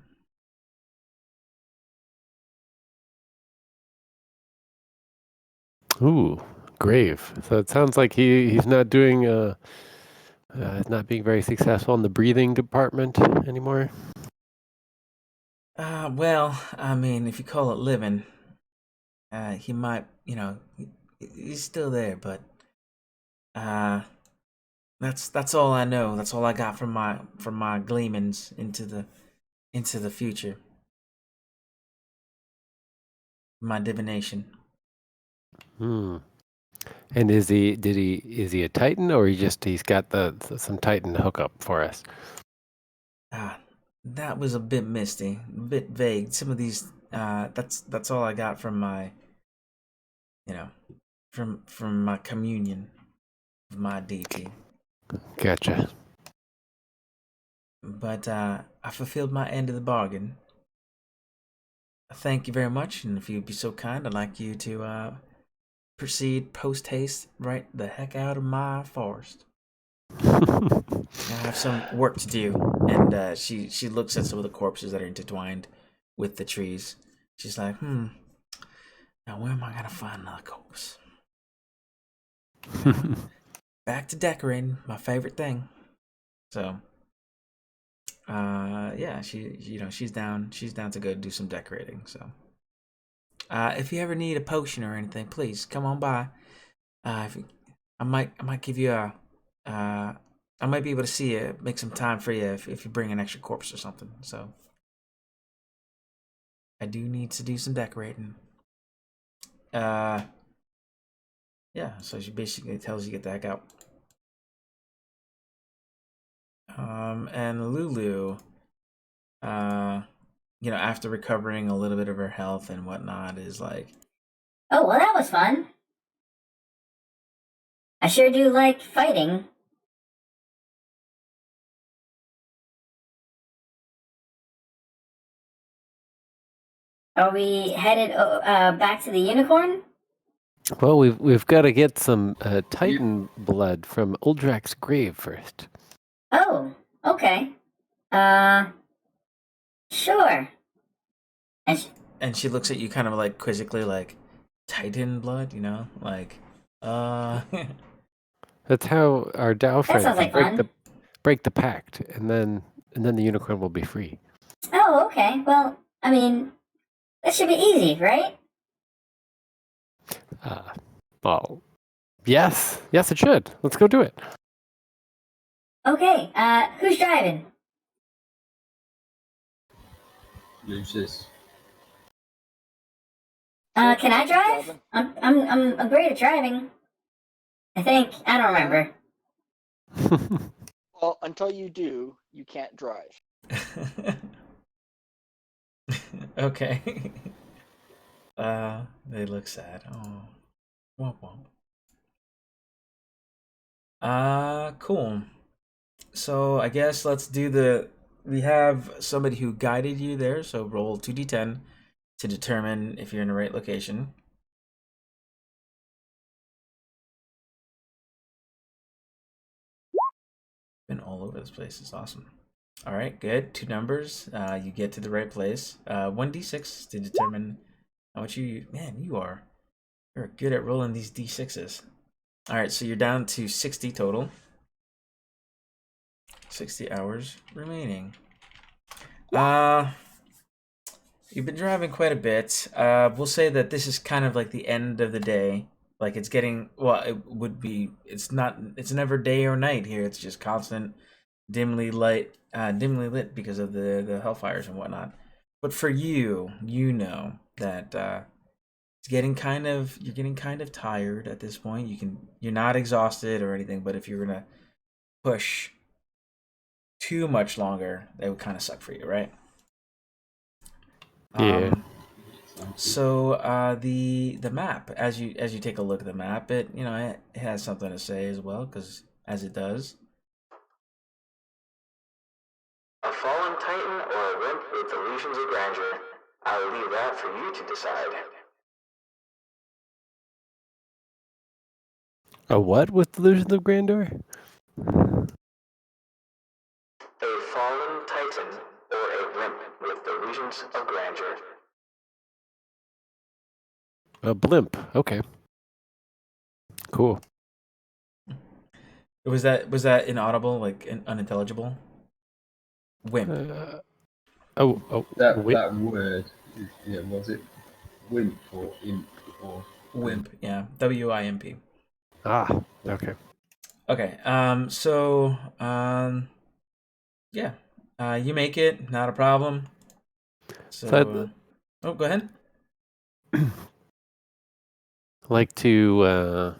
Ooh, grave. So it sounds like he's not doing not being very successful in the breathing department anymore. Well, I mean, if you call it living, he might, he's still there, but that's all I know. That's all I got from my gleamings into the future. My divination. And is he a Titan, or he's got some Titan hookup for us? That was a bit misty, a bit vague. Some of these, that's all I got from my, from my communion with my deity. Gotcha. But I fulfilled my end of the bargain. Thank you very much, and if you'd be so kind, I'd like you to proceed post haste right the heck out of my forest. I have some work to do, and she looks at some of the corpses that are intertwined with the trees. She's like, now where am I gonna find another corpse? Back to decorating, my favorite thing. So, yeah, she's down to go do some decorating. So, if you ever need a potion or anything, please come on by. I might give you I might be able to see you, make some time for you if you bring an extra corpse or something. So, I do need to do some decorating. Yeah, so she basically tells you to get the heck out. And Lulu, after recovering a little bit of her health and whatnot, is like, oh, well, that was fun. I sure do like fighting. Are we headed back to the unicorn? Well, we've got to get some Titan blood from Uldrak's grave first. Oh, okay. Sure. And she looks at you kind of like quizzically, like, Titan blood, like, That's how our Dao friends sounds like break the pact, and then the unicorn will be free. Oh, okay. Well, I mean, that should be easy, right? Well, yes, it should. Let's go do it. Okay. Who's driving? Lucius. Can I drive? I'm great at driving. I think. I don't remember. Well, until you do, you can't drive. Okay. They look sad. Oh. Womp womp. Cool. So I guess let's do we have somebody who guided you there, so roll 2d10 to determine if you're in the right location. Been all over this place. It's awesome. All right, good. 2 numbers. You get to the right place. 1d6 to determine how much you're good at rolling these d6s. All right, so you're down to 60 total. 60 hours remaining. You've been driving quite a bit. We'll say that this is kind of like the end of the day. Like it's getting well, it would be. It's not. It's never day or night here. It's just constant, dimly lit because of the hellfires and whatnot. But for you, you know that it's getting kind of you're getting kind of tired at this point. You're not exhausted or anything, but if you're gonna push too much longer, that would kind of suck for you, right? Yeah. So the map, as you take a look at the map, it has something to say as well, because as it does. A fallen titan or a wimp with illusions of grandeur? I'll leave that for you to decide. A what with delusions of grandeur? A fallen titan or a wimp with illusions of grandeur? A blimp. Okay. Cool. Was that inaudible, like unintelligible? Wimp. That wimp. that word, was it wimp or imp or Wimp, yeah. WIMP. Ah, okay. Okay. Yeah. You make it, not a problem. So, go ahead. Like to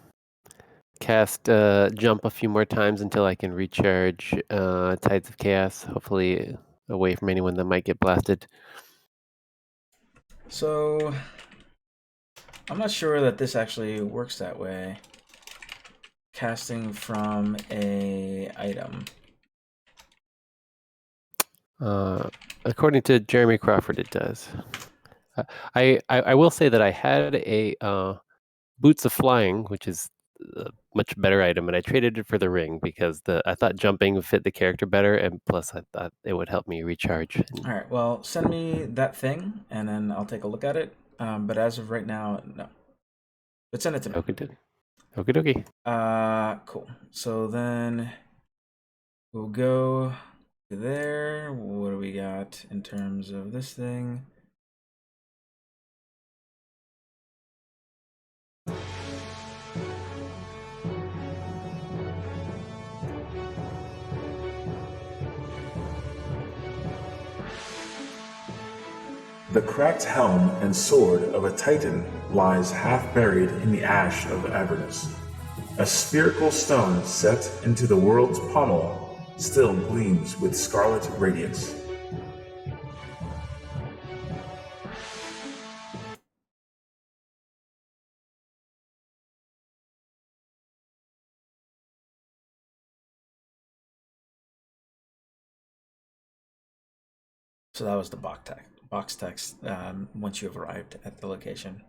cast jump a few more times until I can recharge Tides of Chaos, hopefully away from anyone that might get blasted. So, I'm not sure that this actually works that way. Casting from a item. According to Jeremy Crawford, it does. I will say that I had a Boots of Flying, which is a much better item, and I traded it for the ring because I thought jumping fit the character better, and plus I thought it would help me recharge. All right. Well, send me that thing, and then I'll take a look at it. But as of right now, no. But send it to me. Okay. Cool. So then we'll go to there. What do we got in terms of this thing? The cracked helm and sword of a titan lies half buried in the ash of Avernus. A spherical stone set into the world's pommel still gleams with scarlet radiance. So that was the box text once you have arrived at the location.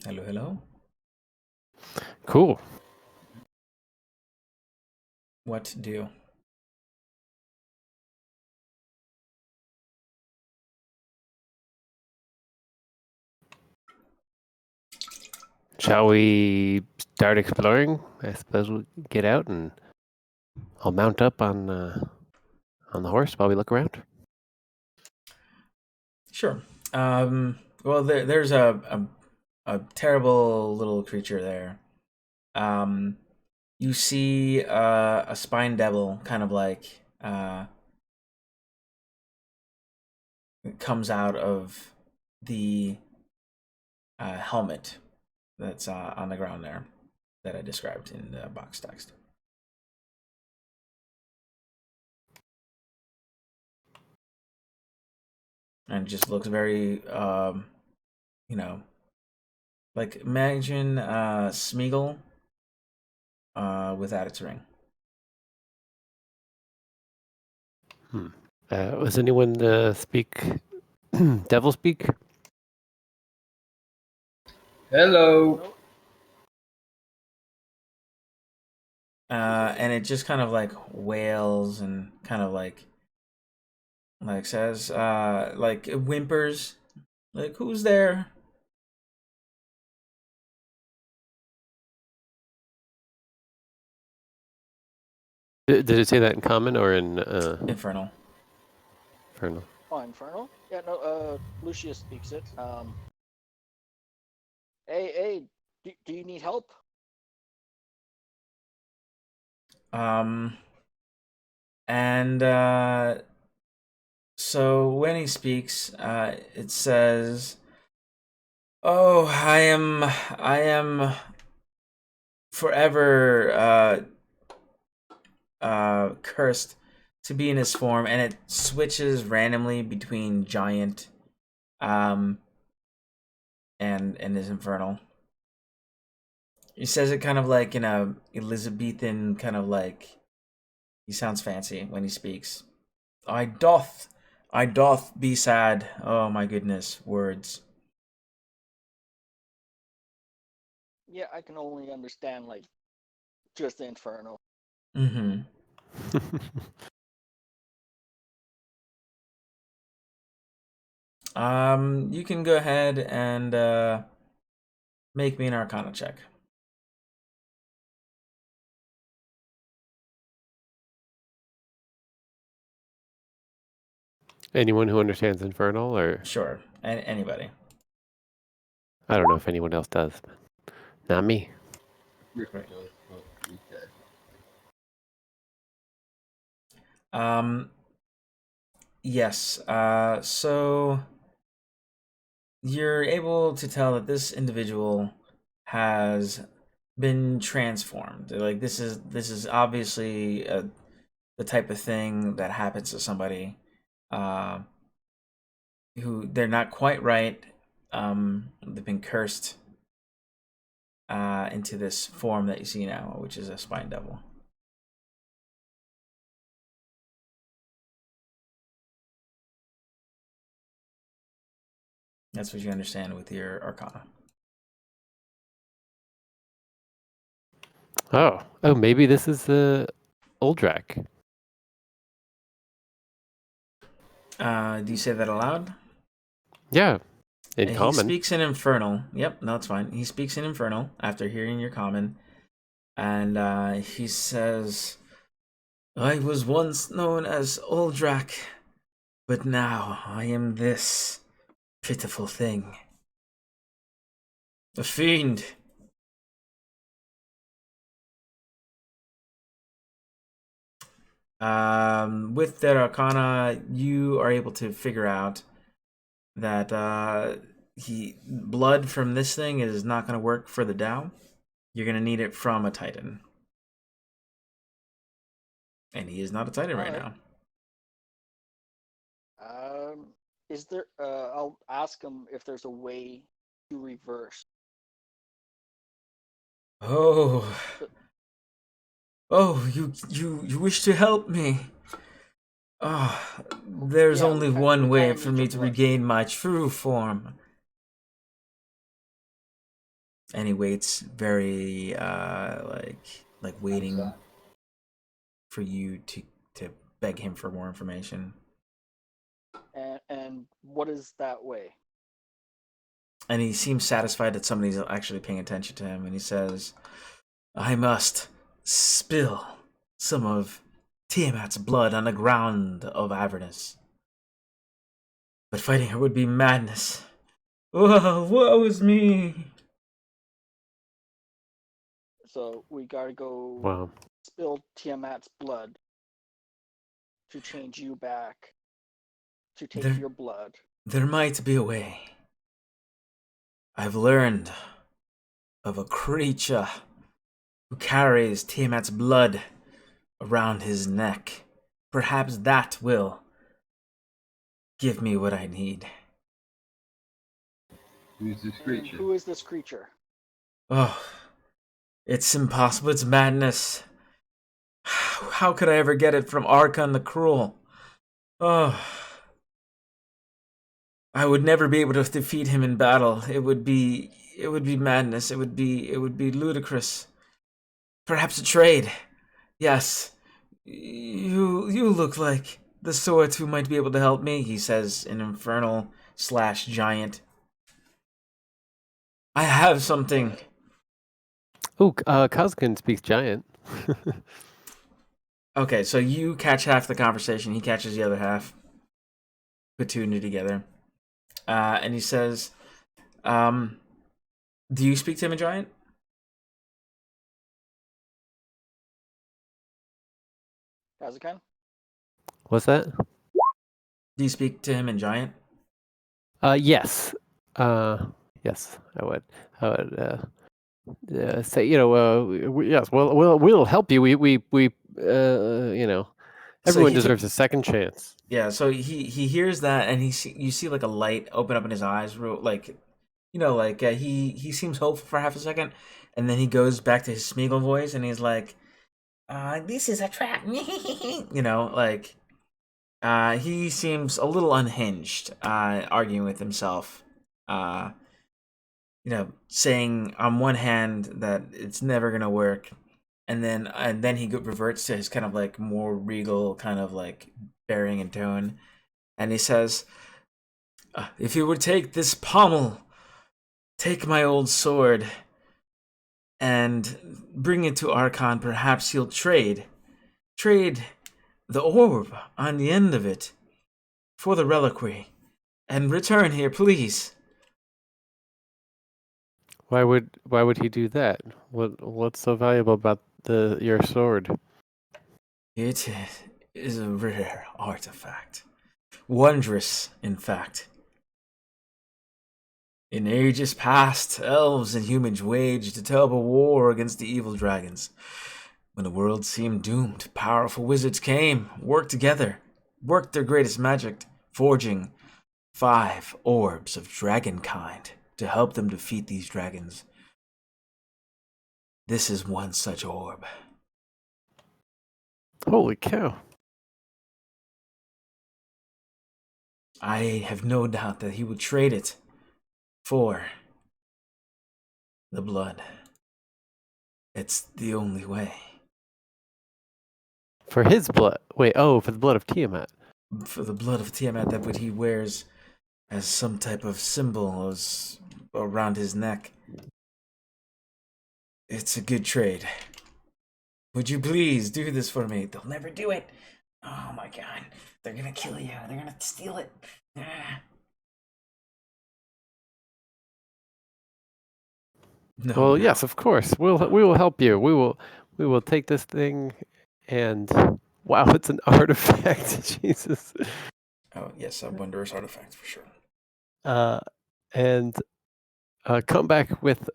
Hello? Cool. What do? Shall we start exploring? I suppose we'll get out and I'll mount up on the horse while we look around. Sure. Well, there's a terrible little creature there. You see a spine devil, kind of like it comes out of the helmet that's on the ground there that I described in the box text. And it just looks very, like imagine Smeagol without its ring. Was anyone speak devil speak? Hello. And it just kind of like wails and kind of like says like whimpers, like who's there? Did it say that in common or in Infernal. Infernal? Oh, Infernal? Yeah, no, Lucius speaks it. Hey, do you need help? And so when he speaks, it says, "Oh, I am forever cursed to be in his form," and it switches randomly between giant, and his infernal. He says it kind of like in a Elizabethan kind of like. He sounds fancy when he speaks. I doth be sad. Oh my goodness, words. Yeah, I can only understand like just the Infernal. Mm-hmm. You can go ahead and make me an Arcana check. Anyone who understands Infernal, or Sure, anybody. I don't know if anyone else does, but not me. Griffin does, but okay. Yes. So you're able to tell that this individual has been transformed. Like this is obviously the type of thing that happens to somebody who they're not quite right. They've been cursed into this form that you see now, which is a spine devil. That's what you understand with your Arcana. Oh, maybe this is the Uldrak. Do you say that aloud? Yeah, in He common. speaks in Infernal. Yep, no, it's fine. He speaks in Infernal after hearing your common. And he says, I was once known as Uldrak, but now I am this pitiful thing. A fiend. With their Arcana, you are able to figure out that blood from this thing is not going to work for the Tao. You're going to need it from a Titan. And he is not a Titan right now. Is there? I'll ask him if there's a way to reverse. Oh, you wish to help me? Ah, there's only one way for me to regain my true form. And he waits, very like waiting for you to beg him for more information. And what is that way? And he seems satisfied that somebody's actually paying attention to him, and he says, I must spill some of Tiamat's blood on the ground of Avernus. But fighting her would be madness. Whoa, woe is me! So we gotta go Wow. spill Tiamat's blood to change you back, to take your blood. There might be a way. I've learned of a creature who carries Tiamat's blood around his neck. Perhaps that will give me what I need. Who's this creature? Who is this creature? Oh, it's impossible. It's madness. How could I ever get it from Archon the Cruel? Oh, I would never be able to defeat him in battle. It would be madness. It would be ludicrous. Perhaps a trade. Yes. You look like the sort who might be able to help me, he says in Infernal / Giant. I have something. Oh, Kazkin speaks Giant. Okay, so you catch half the conversation. He catches the other half. Put two and two together. And he says, do you speak to him in Giant? Kazakan? What's that? Do you speak to him in Giant? Yes. Yes, I would. I would say, yes. Well, we'll help you. We So everyone he deserves a second chance. Yeah, so he hears that, and you see like a light open up in his eyes, he seems hopeful for half a second, and then he goes back to his Smeagol voice, and he's like, "This is a trap," he seems a little unhinged, arguing with himself, saying on one hand that it's never gonna work, and then he reverts to his kind of like more regal kind of like bearing and tone, and he says, "If you would take this pommel, take my old sword, and bring it to Archon, perhaps he'll trade the orb on the end of it for the reliquary, and return here, please." Why would he do that? What's so valuable about your sword? It is a rare artifact. Wondrous, in fact. In ages past, elves and humans waged a terrible war against the evil dragons. When the world seemed doomed, powerful wizards came, worked together, worked their greatest magic, forging 5 orbs of dragon kind to help them defeat these dragons. This is one such orb. Holy cow. I have no doubt that he would trade it for the blood. It's the only way. For his blood. Wait, for the blood of Tiamat. For the blood of Tiamat that he wears as some type of symbol around his neck. It's a good trade. Would you please do this for me? They'll never do it. Oh my god. They're gonna kill you. They're gonna steal it. No. Yes, of course. We will help you. We will take this thing and wow, it's an artifact. Jesus. Oh yes, a wondrous artifact for sure. And come back with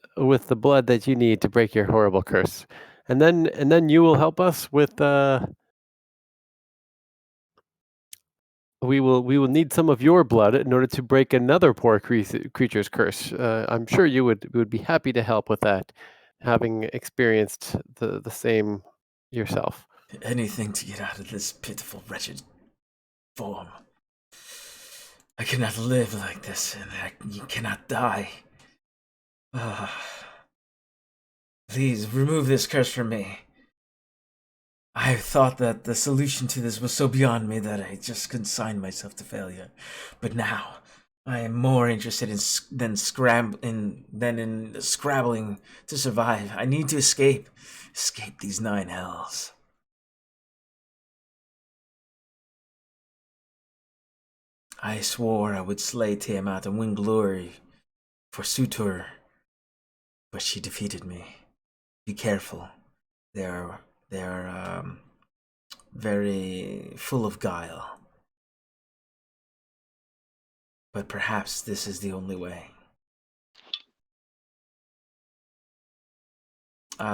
the blood that you need to break your horrible curse, and then you will help us with. We will need some of your blood in order to break another poor creature's curse. I'm sure you would be happy to help with that, having experienced the same yourself. Anything to get out of this pitiful, wretched form. I cannot live like this, and you cannot die. Please remove this curse from me. I thought that the solution to this was so beyond me that I just consigned myself to failure. But now, I am more interested in scrabbling to survive. I need to escape these 9 hells. I swore I would slay Tiamat and win glory for Sutur, but she defeated me. Be careful. They're very full of guile. But perhaps this is the only way.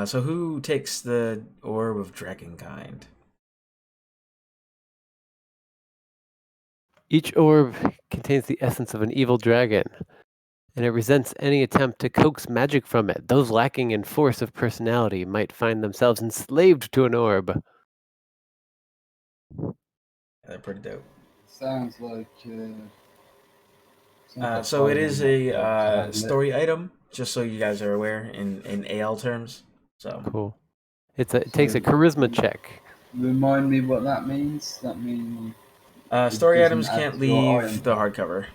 So who takes the orb of dragonkind? Each orb contains the essence of an evil dragon, and it resents any attempt to coax magic from it. Those lacking in force of personality might find themselves enslaved to an orb. They're pretty dope. Sounds like. So it is a story item, just so you guys are aware, in AL terms. So cool. It takes a charisma check. Remind me what that means. That means story items can't leave the hardcover.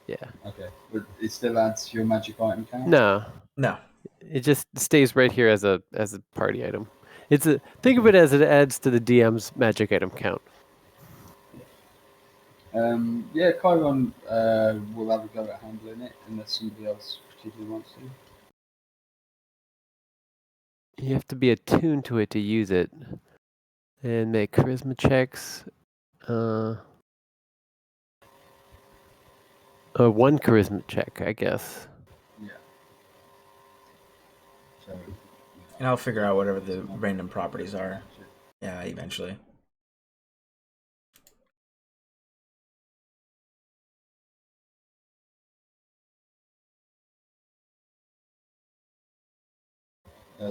Yeah. Okay, but it still adds to your magic item count. No. No. It just stays right here as a party item. think of it as it adds to the DM's magic item count. Yeah, Chiron will have a go at handling it unless somebody else particularly wants to. You have to be attuned to it to use it, and make charisma checks. One charisma check, I guess. Yeah. So, And I'll figure out whatever the random properties are. Yeah, eventually.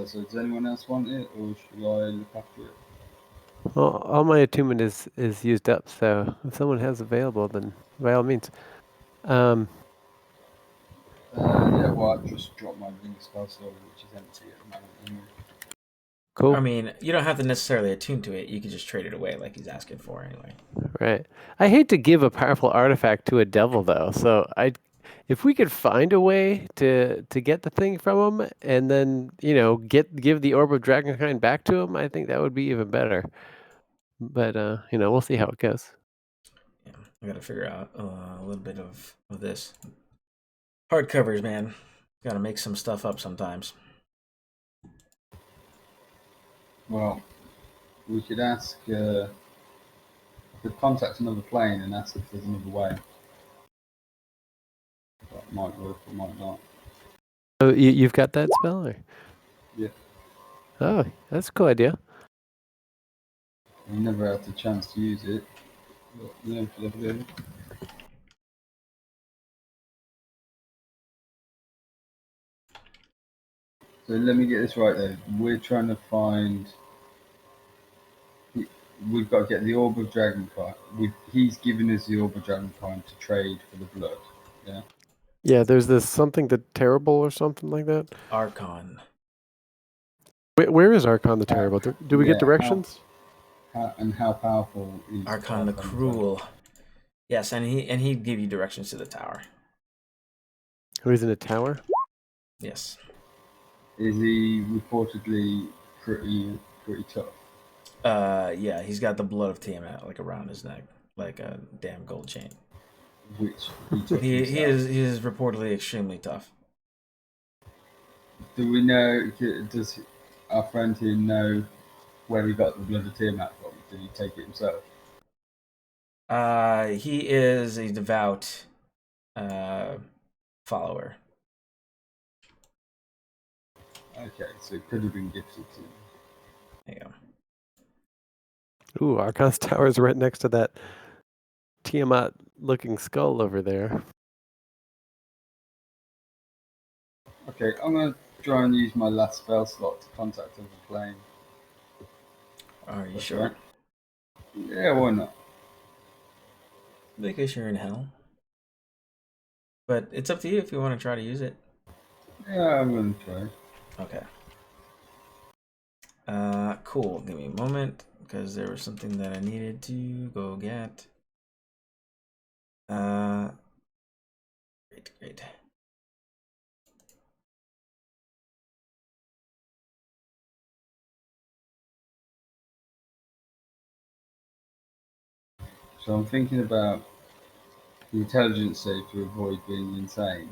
so does anyone else want it, or should I look after it? Well, all my attunement is used up, so if someone has available, then by all means. Yeah, well, I've just dropped my ring spell slot, which is empty at the moment. Anyway. Cool. I mean, you don't have to necessarily attune to it. You can just trade it away like he's asking for anyway. Right. I hate to give a powerful artifact to a devil, though. So if we could find a way to get the thing from him, and then give the orb of dragonkind back to him, I think that would be even better. But we'll see how it goes. Yeah, I got to figure out a little bit of this. Hardcovers, man. Got to make some stuff up sometimes. Well, we could ask. Could contact another plane and ask if there's another way. That might work or might not. Oh, you've got that spell? Or? Yeah. Oh, that's a cool idea. We never had the chance to use it. But, yeah, could have it. So let me get this right though. We're trying to find. We've got to get the Orb of Dragonkind. He's given us the Orb of Dragonkind to trade for the blood. Yeah. Yeah, there's this something the terrible or something like that. Archon. Where is Archon the terrible? Do we get directions? How powerful is Archon the cruel? Yes, and he'd give you directions to the tower. Who's in a tower? Yes. Is he reportedly pretty tough? Yeah, he's got the blood of Tiamat like around his neck, like a damn gold chain. Which he is reportedly extremely tough. Do we know? Does our friend here know where he got the blood of Tiamat from? Did he take it himself? He is a devout follower. Okay, so it could have been gifted to him. There you go. Ooh, Archon's tower is right next to that Tiamat-looking skull over there. Okay, I'm going to try and use my last spell slot to contact other plane. Are you sure? Right. Yeah, why not? Because you're in hell. But it's up to you if you want to try to use it. Yeah, I'm going to try. Okay. Cool. Give me a moment because there was something that I needed to go get. Great. So I'm thinking about the intelligence save to avoid being insane.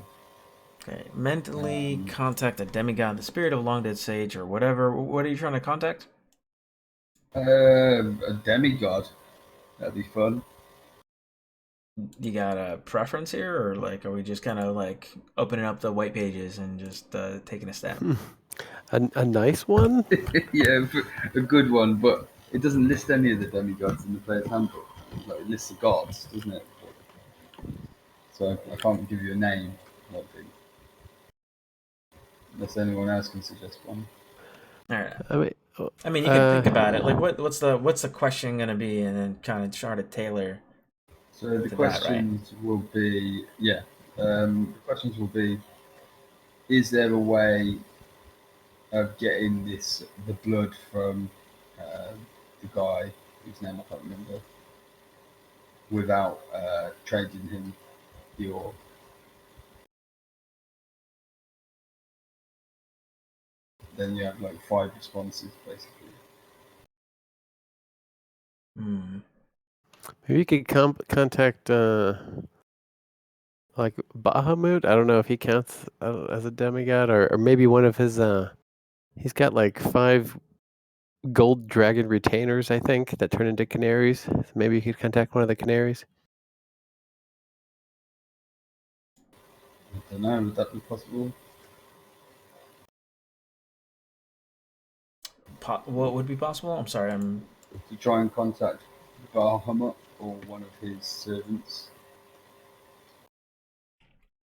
Okay. Mentally contact a demigod, the spirit of a long dead sage, or whatever. What are you trying to contact? A demigod. That'd be fun. You got a preference here, or like, are we just kind of like opening up the white pages and just taking a stab? A nice one? Yeah, a good one, but it doesn't list any of the demigods in the player's handbook. Like, it lists the gods, doesn't it? So I can't give you a name, I don't think. Unless anyone else can suggest one. All right. I mean, you can think about it. Like, what's the question gonna be, and then kind of try to tailor. So the questions will be, the questions will be: is there a way of getting the blood from the guy whose name I can't remember without trading him the orb? Then you have like 5 responses basically. Hmm. Maybe you could contact like Bahamut. I don't know if he counts as a demigod, or maybe one of his. He's got like 5 gold dragon retainers, I think, that turn into canaries. So maybe you could contact one of the canaries. I don't know. Would that be possible? What would be possible? I'm sorry. To try and contact Bahamut or one of his servants.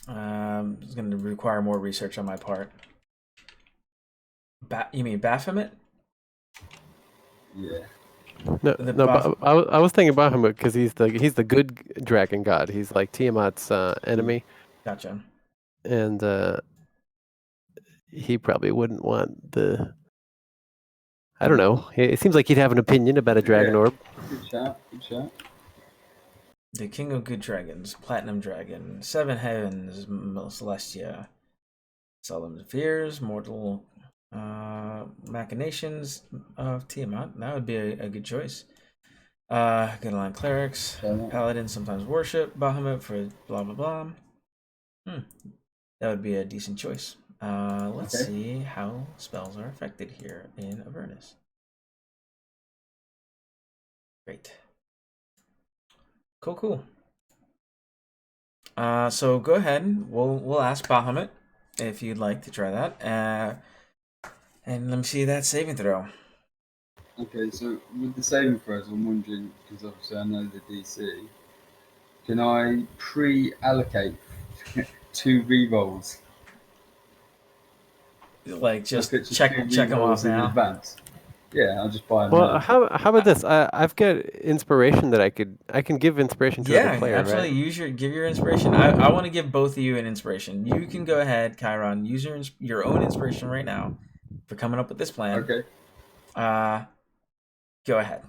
It's going to require more research on my part. You mean Baphomet? Yeah. No, I was thinking Bahamut because he's the good dragon god. He's like Tiamat's enemy. Gotcha. And he probably wouldn't want the. I don't know. It seems like he'd have an opinion about a dragon orb. Good shout. Good shout. The King of Good Dragons, Platinum Dragon, 7 Heavens, Celestia, Seldom Fears, Mortal Machinations of Tiamat. That would be a good choice. Good line clerics, paladins sometimes worship Bahamut for blah blah blah. That would be a decent choice. Let's see how spells are affected here in Avernus. Great. Cool. So go ahead. We'll ask Bahamut if you'd like to try that. And let me see that saving throw. Okay, so with the saving throws, I'm wondering, because obviously I know the DC, can I pre-allocate 2 rerolls? Like just check them off in now. advance. Yeah, I'll just buy them. Well, now. how about this? I've got inspiration that I can give inspiration to another player, absolutely. right? Give your inspiration. I want to give both of you an inspiration. You can go ahead, Chiron. Use your own inspiration right now for coming up with this plan. Okay. Go ahead.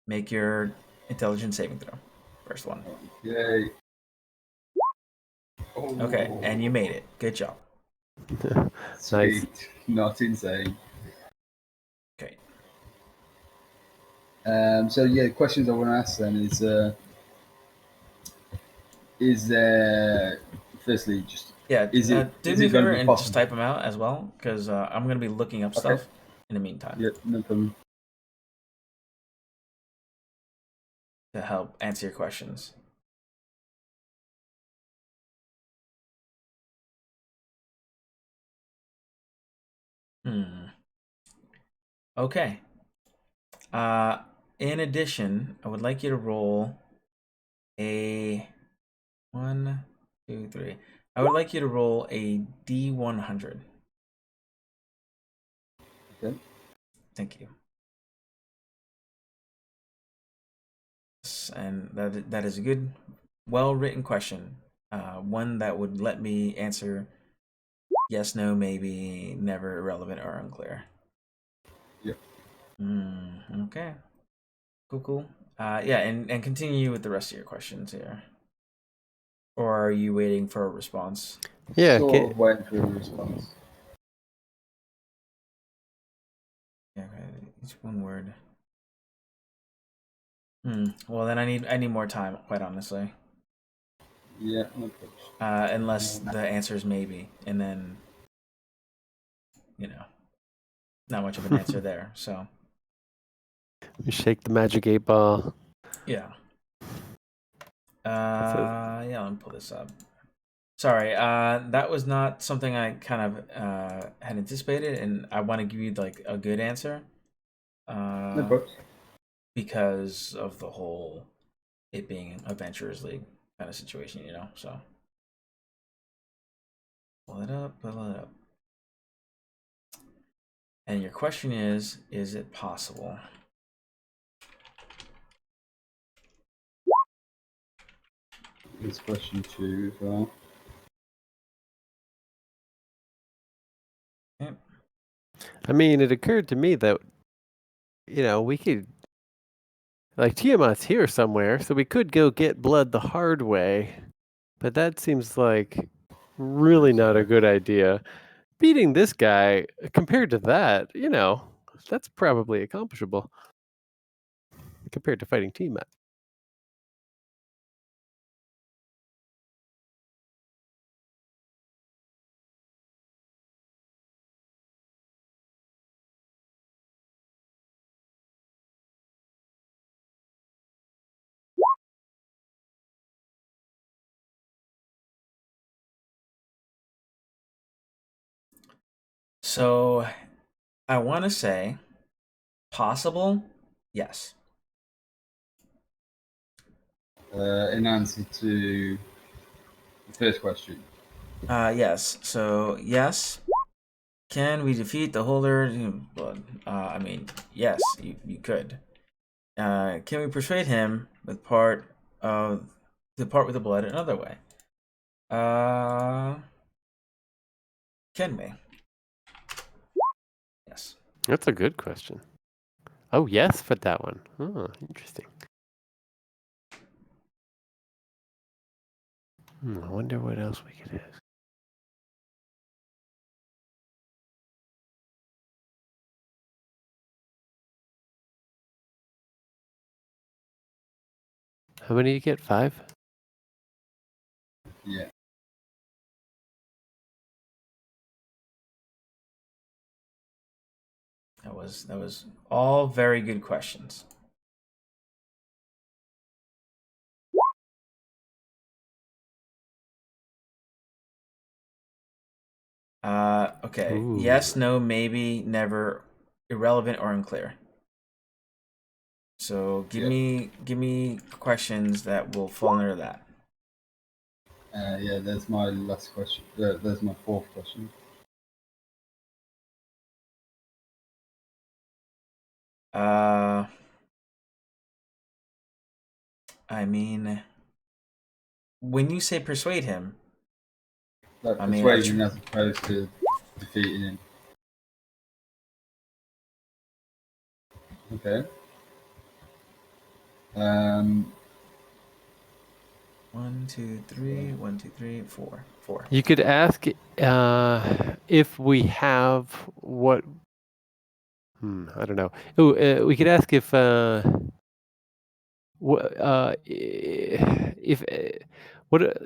Make your intelligence saving throw. First one. Yay. Okay, and you made it. Good job. Sweet. Not insane. Okay. So yeah, the questions I want to ask then is there firstly just do me a favor and just type them out as well, because I'm going to be looking up stuff in the meantime. Yep, no problem. To help answer your questions. Okay. In addition, I would like you to roll a 1, 2, 3. I would like you to roll a D100. Okay. Thank you. And that is a good, well-written question. One that would let me answer yes, no, maybe, never, irrelevant, or unclear. Yep. Okay. Cool. Yeah, and continue with the rest of your questions here. Or are you waiting for a response? Yeah. Waiting for a response. Yeah, okay. It's one word. Well, then I need more time, quite honestly. Yeah. Okay. Unless the answer is maybe, and then not much of an answer there. So You shake the magic 8 ball. yeah. Yeah. Let me pull this up. Sorry, that was not something I kind of had anticipated, and I want to give you like a good answer. No problem. Because of the whole it being Adventurers League kind of situation, so pull it up. And your question is it possible? It's question 2 as well. Yep. I mean, it occurred to me that we could, like, Tiamat's here somewhere, so we could go get blood the hard way, but that seems like really not a good idea. Beating this guy, compared to that, that's probably accomplishable. compared to fighting Tiamat. So I want to say possible, yes. In answer to the first question. Yes. So yes. Can we defeat the holder? Blood. I mean, yes, you could. Can we persuade him with part of the part with the blood another way? Can we? Yes. That's a good question. Oh, yes, for that one. Oh, interesting. I wonder what else we could ask. How many do you get? 5? Yeah. That was all very good questions. Okay. Ooh. Yes, no, maybe, never, irrelevant, or unclear. So give me questions that will fall under that. Yeah, there's my last question. There's my fourth question. I mean, when you say persuade him, Like I mean, persuasion as opposed to defeating him. Okay. 1, 2, 3, 1, 2, 3, 4, 4. You could ask if we have what. I don't know. Ooh, we could ask if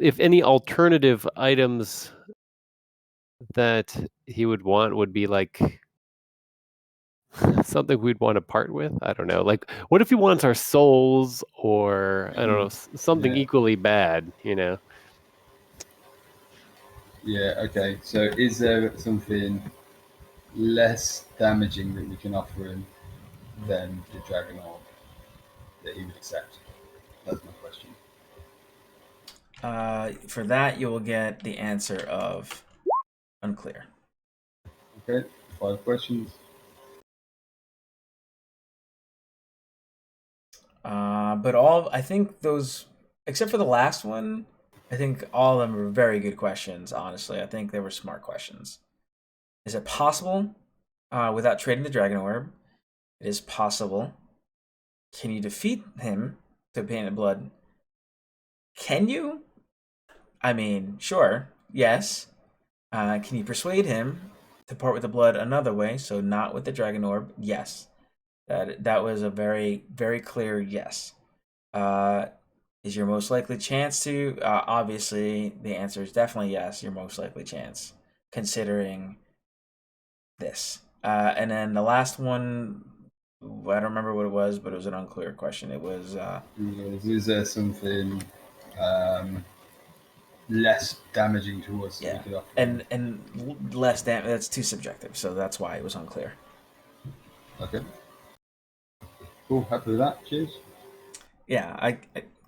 if any alternative items that he would want would be like something we'd want to part with. I don't know. Like, what if he wants our souls, or I don't know, something Yeah. equally bad? You know. Yeah. Okay. So, is there something less damaging that we can offer him than the dragon orb that he would accept? That's my question. For that, you will get the answer of unclear. Okay. 5 questions. But I think those, except for the last one, I think all of them were very good questions, honestly. I think they were smart questions. Is it possible without trading the dragon orb? It is possible. Can you defeat him to Painted Blood? Can you? I mean, sure, yes. Can you persuade him to part with the blood another way, so not with the dragon orb? Yes. That was a very, very clear yes. Is your most likely chance to? Obviously, the answer is definitely yes, your most likely chance, considering this. And then the last one, I don't remember what it was, but it was an unclear question. It was... is there something less damaging to us that we could offer him? And less damage, that's too subjective, so that's why it was unclear. Okay. Cool, happy with that. Cheers. Yeah,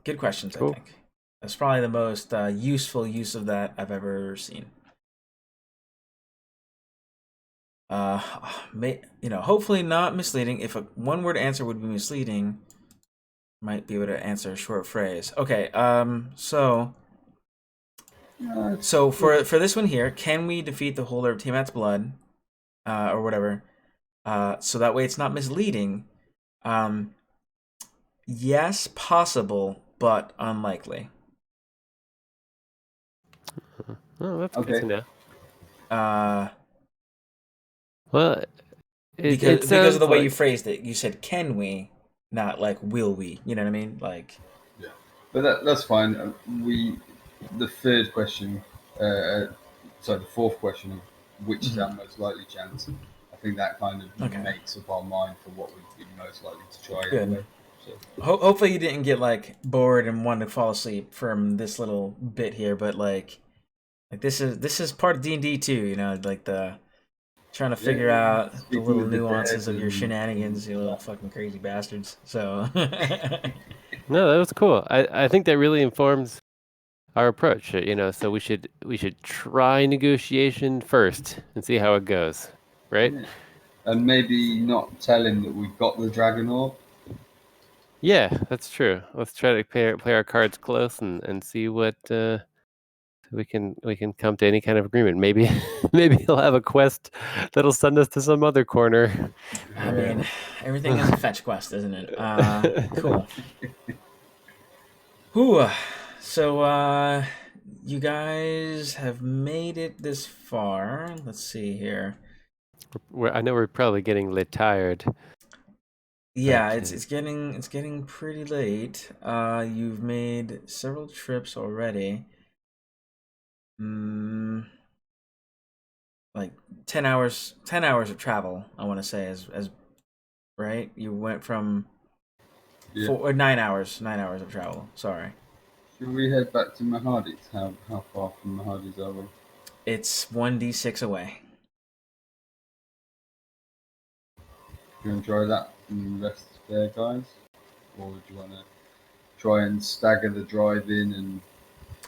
good questions, Cool. I think. That's probably the most useful use of that I've ever seen. Hopefully not misleading. If a one-word answer would be misleading, might be able to answer a short phrase. Okay, so for this one here, can we defeat the holder of Tiamat's blood, or whatever? So that way it's not misleading. Yes, possible, but unlikely. Oh, that's good to know. Uh, Well, because of the way you phrased it, you said, "Can we?" not like will we. You know what I mean? Like, Yeah, but that's fine. The third question, sorry, the fourth question of which is our most likely chance. I think that kind of Okay. makes up our mind for what we'd be most likely to try Good. anyway. So, hopefully you didn't get like bored and wanted to fall asleep from this little bit here, but like this is part of D&D too. You know, like the trying to figure out the speaking little with the nuances dead of your and shenanigans, you little fucking crazy bastards. So. No, that was cool. I think that really informs our approach. You know, so we should try negotiation first and see how it goes, right? yeah. And maybe not tell him that we've got the dragon orb. Yeah, that's true. Let's try to play our cards close and see what we can come to any kind of agreement. Maybe maybe he'll have a quest that'll send us to some other corner. I mean, everything is a fetch quest, isn't it? Cool. Whew. So, you guys have made it this far. Let's see here. I know we're probably getting a little tired. Yeah, but, it's getting pretty late. You've made several trips already. Like 10 hours of travel, I want to say, as right. You went from 9 hours of travel. Sorry. Should we head back to Mahadi's? How far from Mahadi's are we? It's 1d6 away. Do you want to try that and rest there, guys? Or do you want to try and stagger the drive in and...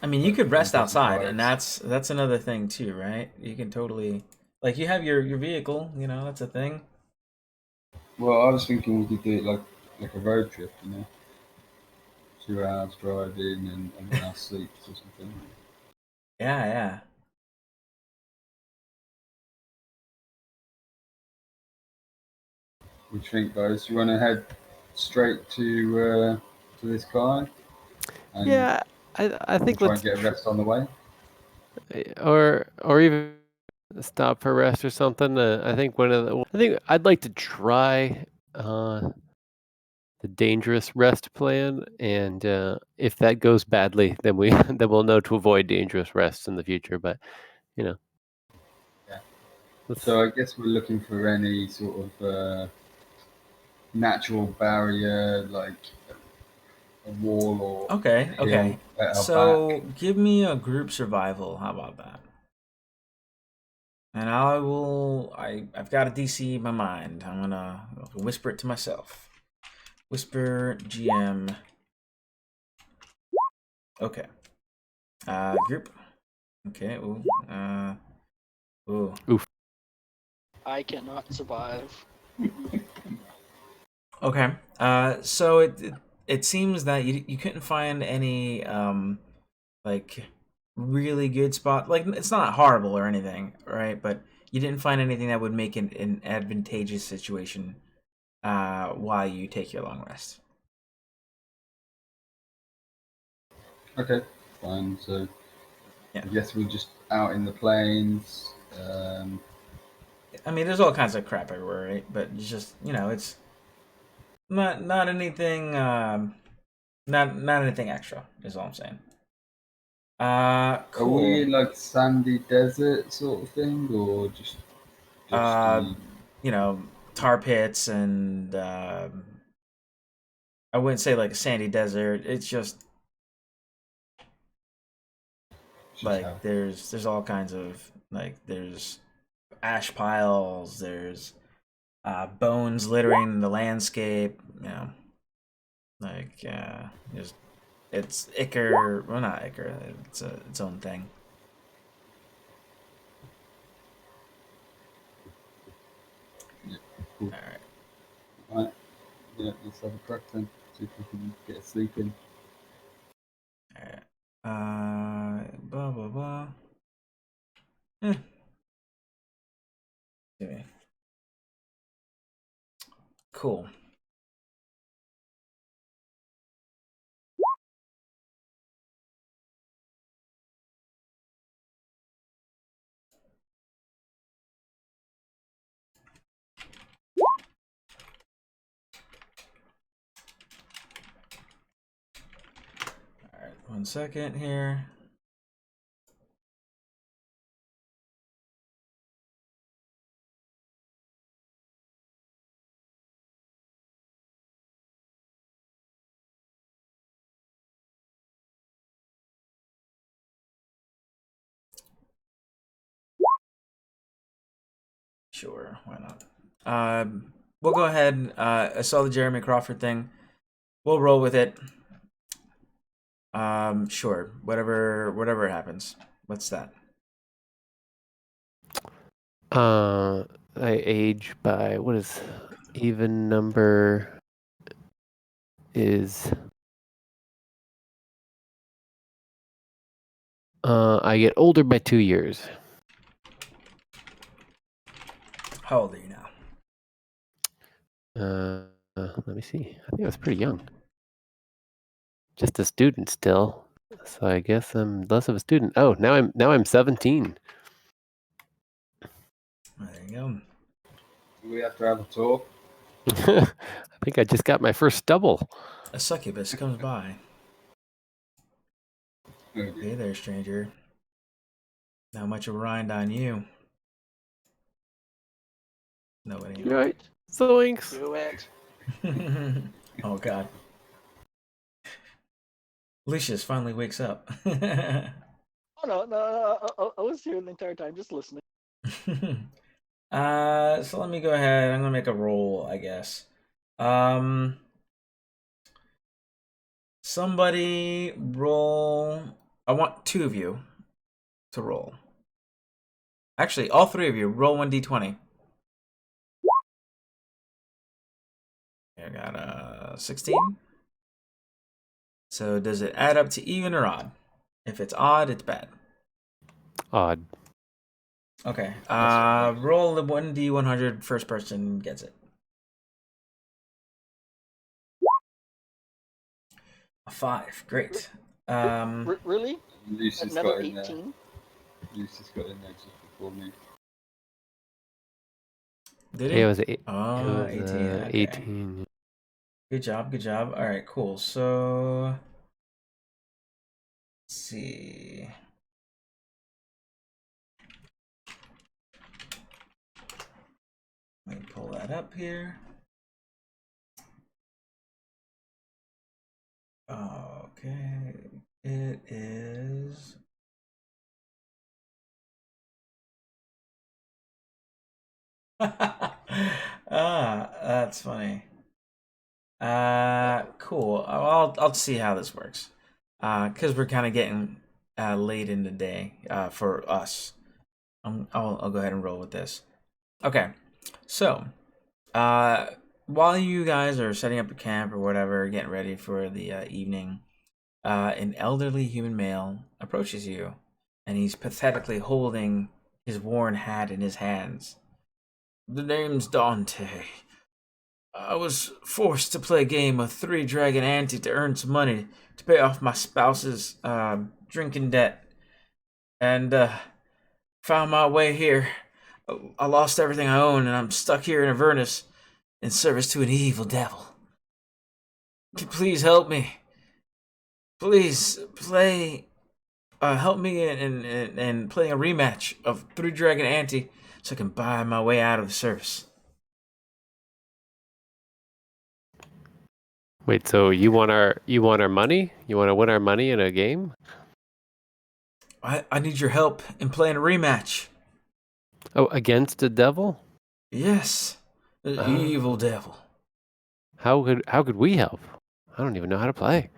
I mean, you could rest different outside, and drives? that's another thing too, right? You can totally, like, you have your vehicle, you know, that's a thing. Well, I was thinking we could do it like a road trip, 2 hours drive in and 1 hour sleeps or something. Yeah, yeah. What do you think, guys? You want to head straight to this guy and yeah, I think try let's and get a rest on the way? or even stop for rest or something. I think I think I'd like to try the dangerous rest plan, and if that goes badly, then we then we'll know to avoid dangerous rests in the future. But you know, Yeah. let's, So I guess we're looking for any sort of natural barrier, like a wall or Okay, a hill okay. at our So back. give me a group survival. How about that? And I've got a DC in my mind. I'm gonna whisper it to myself. Whisper GM. Okay. Group. Okay. Ooh. Ooh. oof. I cannot survive. Okay. So it seems that you couldn't find any like really good spot. Like, it's not horrible or anything, right? But you didn't find anything that would make it an advantageous situation while you take your long rest. Okay, fine. So Yeah. I guess we're just out in the plains. I mean, there's all kinds of crap everywhere, right? But it's just, it's not anything not anything extra is all I'm saying. Are we Cool. in like sandy desert sort of thing, or just Uh, the tar pits and I wouldn't say like a sandy desert. It's just like how? there's all kinds of, like, there's ash piles, there's bones littering the landscape, like just it's Icar, well, not Icar, it's its own thing. Yeah, cool. All Right. Yeah, let's have a crack then. See if we can get a sleep in. right. Blah blah blah. Eh. Anyway. Cool. 1 second here. Sure, why not? We'll go ahead. I saw the Jeremy Crawford thing. We'll roll with it. Sure. Whatever happens. What's that? I age by what is even number is I get older by 2 years. How old are you now? Let me see. I think I was pretty young. Just a student still. So I guess I'm less of a student. Oh, now I'm 17. There you go. Do we have to have a talk? I think I just got my first stubble. A succubus comes by. Okay. Hey there, stranger. Not much of a rind on you. Nobody. Right. Zoinks. Do it. Oh god. Lucius finally wakes up. Oh no, I was here the entire time, just listening. So let me go ahead. I'm gonna make a roll, I guess. Somebody roll. I want 2 of you to roll. Actually, all 3 of you roll 1d20. I got a 16. So does it add up to even or odd? If it's odd, it's bad. Odd. Okay. Roll the 1d100. First person gets it. A 5. Great. Really? Lucy's Another got in 18? there. Lucy's got in there just before me. Did Yeah, he? it was, it Oh, was 18. Okay. 18. Good job. Good job. All right, cool. So, let's see. Let me pull that up here. Okay. It is. That's funny. Cool. I'll see how this works. Because we're kind of getting late in the day for us. I'll go ahead and roll with this. Okay. So, while you guys are setting up your camp or whatever, getting ready for the evening, an elderly human male approaches you, and he's pathetically holding his worn hat in his hands. The name's Dante. I was forced to play a game of 30JAN20 to earn some money to pay off my spouse's drinking debt, and found my way here. I lost everything I own, and I'm stuck here in Avernus in service to an evil devil. Please help me. Please help me in playing a rematch of 30JAN20 so I can buy my way out of the service. Wait, so you want our money? You want to win our money in a game? I need your help in playing a rematch. Oh, against the devil? Yes, the evil devil. How could we help? I don't even know how to play.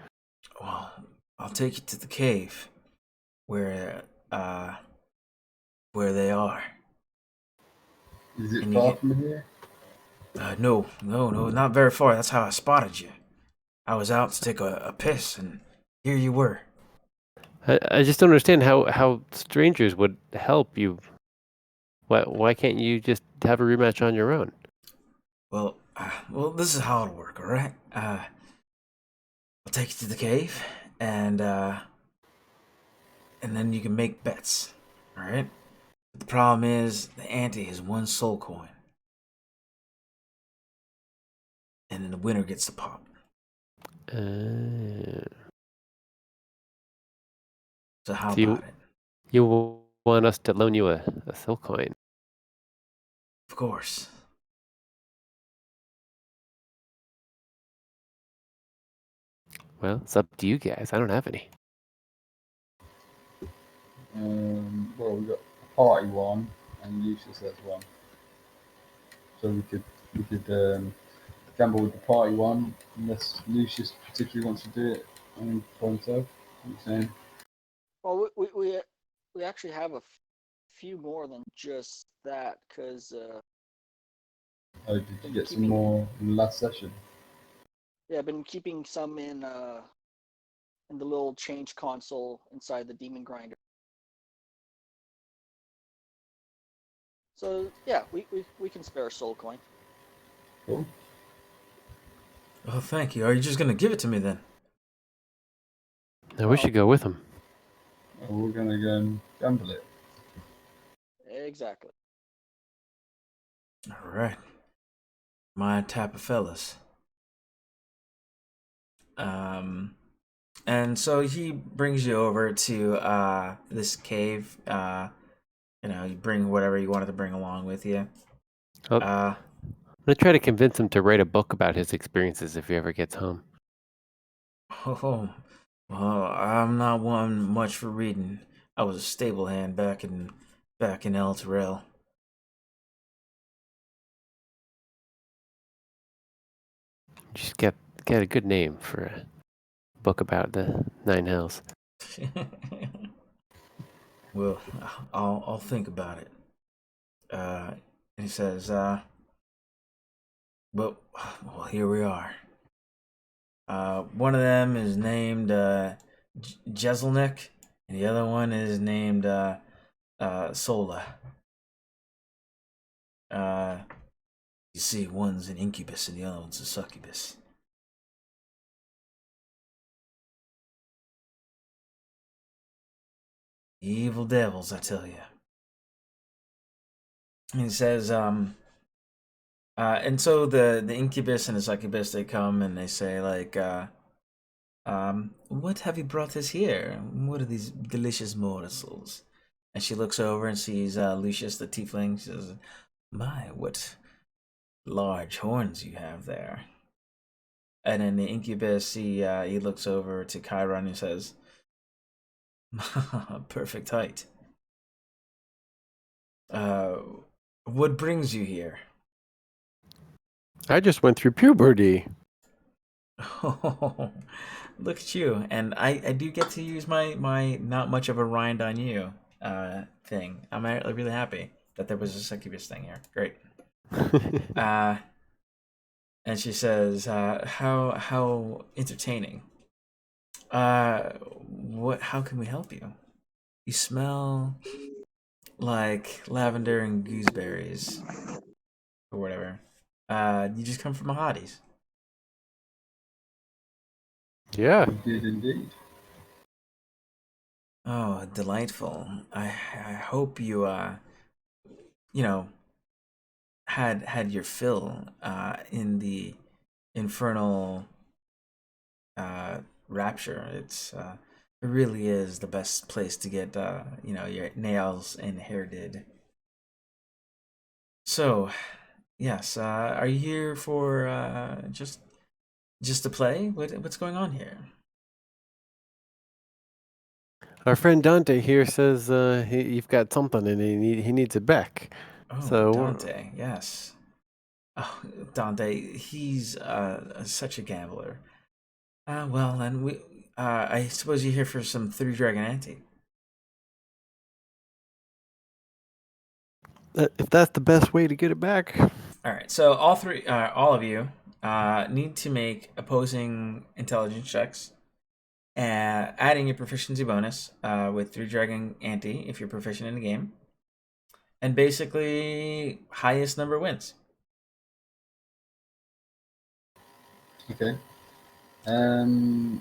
Well, I'll take you to the cave where they are. Is it And you far get- from here? No, not very far. That's how I spotted you. I was out to take a piss, and here you were. I just don't understand how strangers would help you. Why can't you just have a rematch on your own? Well, this is how it'll work, all right? I'll take you to the cave, and then you can make bets, all right? But the problem is the ante is 1 soul coin, and then the winner gets the pop. So how So about it? you want us to loan you a soul coin? Of course. Well, it's up to you guys. I don't have any. Well, we got a party one, and Lucius has one. So we could gamble with the party one, unless Lucius particularly wants to do it by himself. What are you saying? Well, we actually have a few more than just that because Oh, did you get some keeping more in the last session? yeah, I've been keeping some in the little change console inside the demon grinder. So yeah, we can spare a soul coin. Cool. Oh, thank you. Are you just gonna give it to me then? No, we should go with him. We're gonna go and gamble it. Exactly. All right. My type of fellas. And so he brings you over to this cave. You bring whatever you wanted to bring along with you. I'm gonna try to convince him to write a book about his experiences if he ever gets home. Oh, well, I'm not one much for reading. I was a stable hand back in El Terrell. Just get a good name for a book about the Nine Hells. Well, I'll think about it. And he says, well, here we are. One of them is named Jezelnik, and the other one is named Sola. You see, one's an incubus and the other one's a succubus. Evil devils, I tell you. And he says, and so the incubus and the succubus, they come and they say like, what have you brought us here? What are these delicious morsels? And she looks over and sees Lucius the tiefling. She says, my, what large horns you have there. And then the incubus, he looks over to Chiron and says, perfect height. What brings you here? I just went through puberty. Oh, look at you. And I do get to use my not much of a rind on you thing. I'm really happy that there was a succubus thing here. Great. And she says, how entertaining. How can we help you? You smell like lavender and gooseberries or whatever. You just come from a hotties. Yeah. We did indeed. Oh, delightful. I hope you had your fill in the infernal rapture. It really is the best place to get your nails and hair did. So, yes, are you here for just to play? What's going on here? Our friend Dante here says you've got something and he needs it back. Oh, So Dante, yes. Oh, Dante, he's such a gambler. Well, then I suppose you're here for some 30JAN20. if that's the best way to get it back. All right, so all of you, need to make opposing intelligence checks, adding your proficiency bonus with 30JAN20 if you're proficient in the game, and basically highest number wins. Okay. Can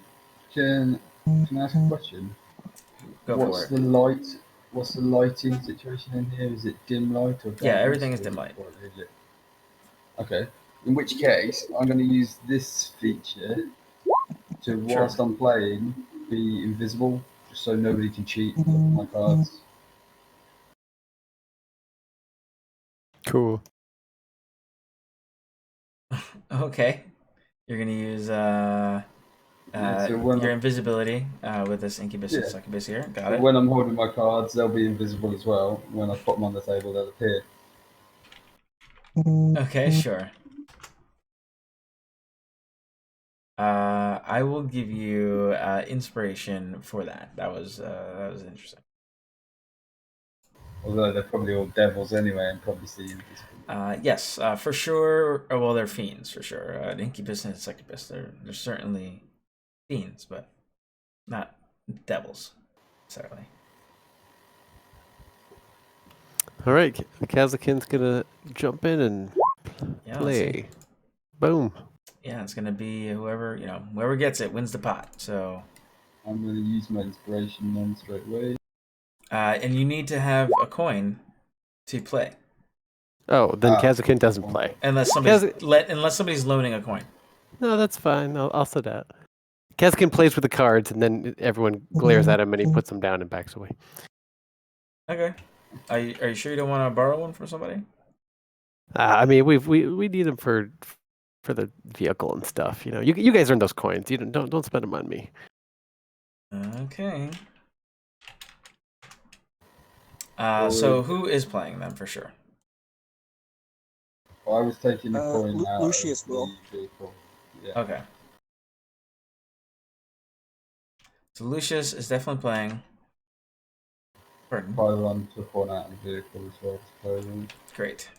I ask a question? Go for it. What's the lighting situation in here? Is it dim light or darkness? Yeah, everything is or dim light. bright lit? Okay. In which case, I'm going to use this feature to, whilst I'm playing, be invisible just so nobody can cheat and look at my cards. Cool. Okay. You're gonna use so when your I'm- invisibility with this incubus and Yeah. succubus here. Got But it. when I'm holding my cards, they'll be invisible as well. When I put them on the table, they'll appear. Okay, sure. I will give you inspiration for that. That was interesting. Although they're probably all devils anyway, and probably see invisible. Yes, for sure. Well, they're fiends for sure. An incubus and a succubus. They're certainly fiends, but not devils necessarily. All right, Kazakin's gonna jump in and Yeah, let's see. play. Boom. Yeah, it's gonna be whoever whoever gets it wins the pot. So I'm going to use my inspiration then straight away. and you need to have a coin to play. Oh, then Kazakin doesn't play. Unless somebody's loaning a coin. No, that's fine. I'll sit out. Kazakin plays with the cards, and then everyone glares at him, and he puts them down and backs away. Okay. Are you sure you don't want to borrow one from somebody? I mean, we need them for the vehicle and stuff. You know, you guys earn those coins. You don't spend them on me. Okay. So who is playing them for sure? Well, I was taking the coin out Lucius of will. the vehicle. Yeah. Okay. So Lucius is definitely playing. Pardon. Pile on, took one out of the vehicle as well. Great.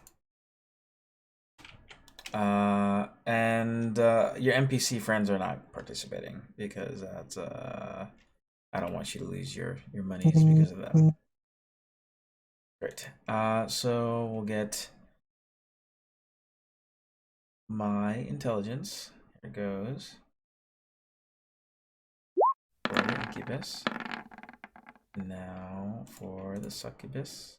And your NPC friends are not participating because that's I don't want you to lose your monies because of that. Great. So we'll get my intelligence. Here goes. For the incubus. Now for the succubus.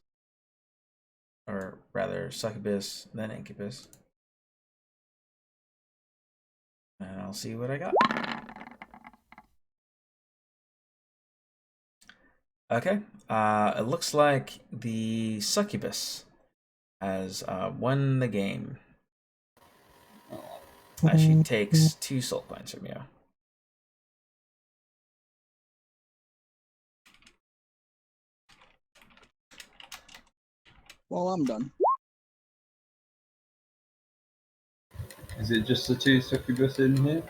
Or rather, succubus, then incubus. And I'll see what I got. Okay. It looks like the succubus has won the game. She takes 2 soul coins from you. Well, I'm done. Is it just the 2 succubus in here?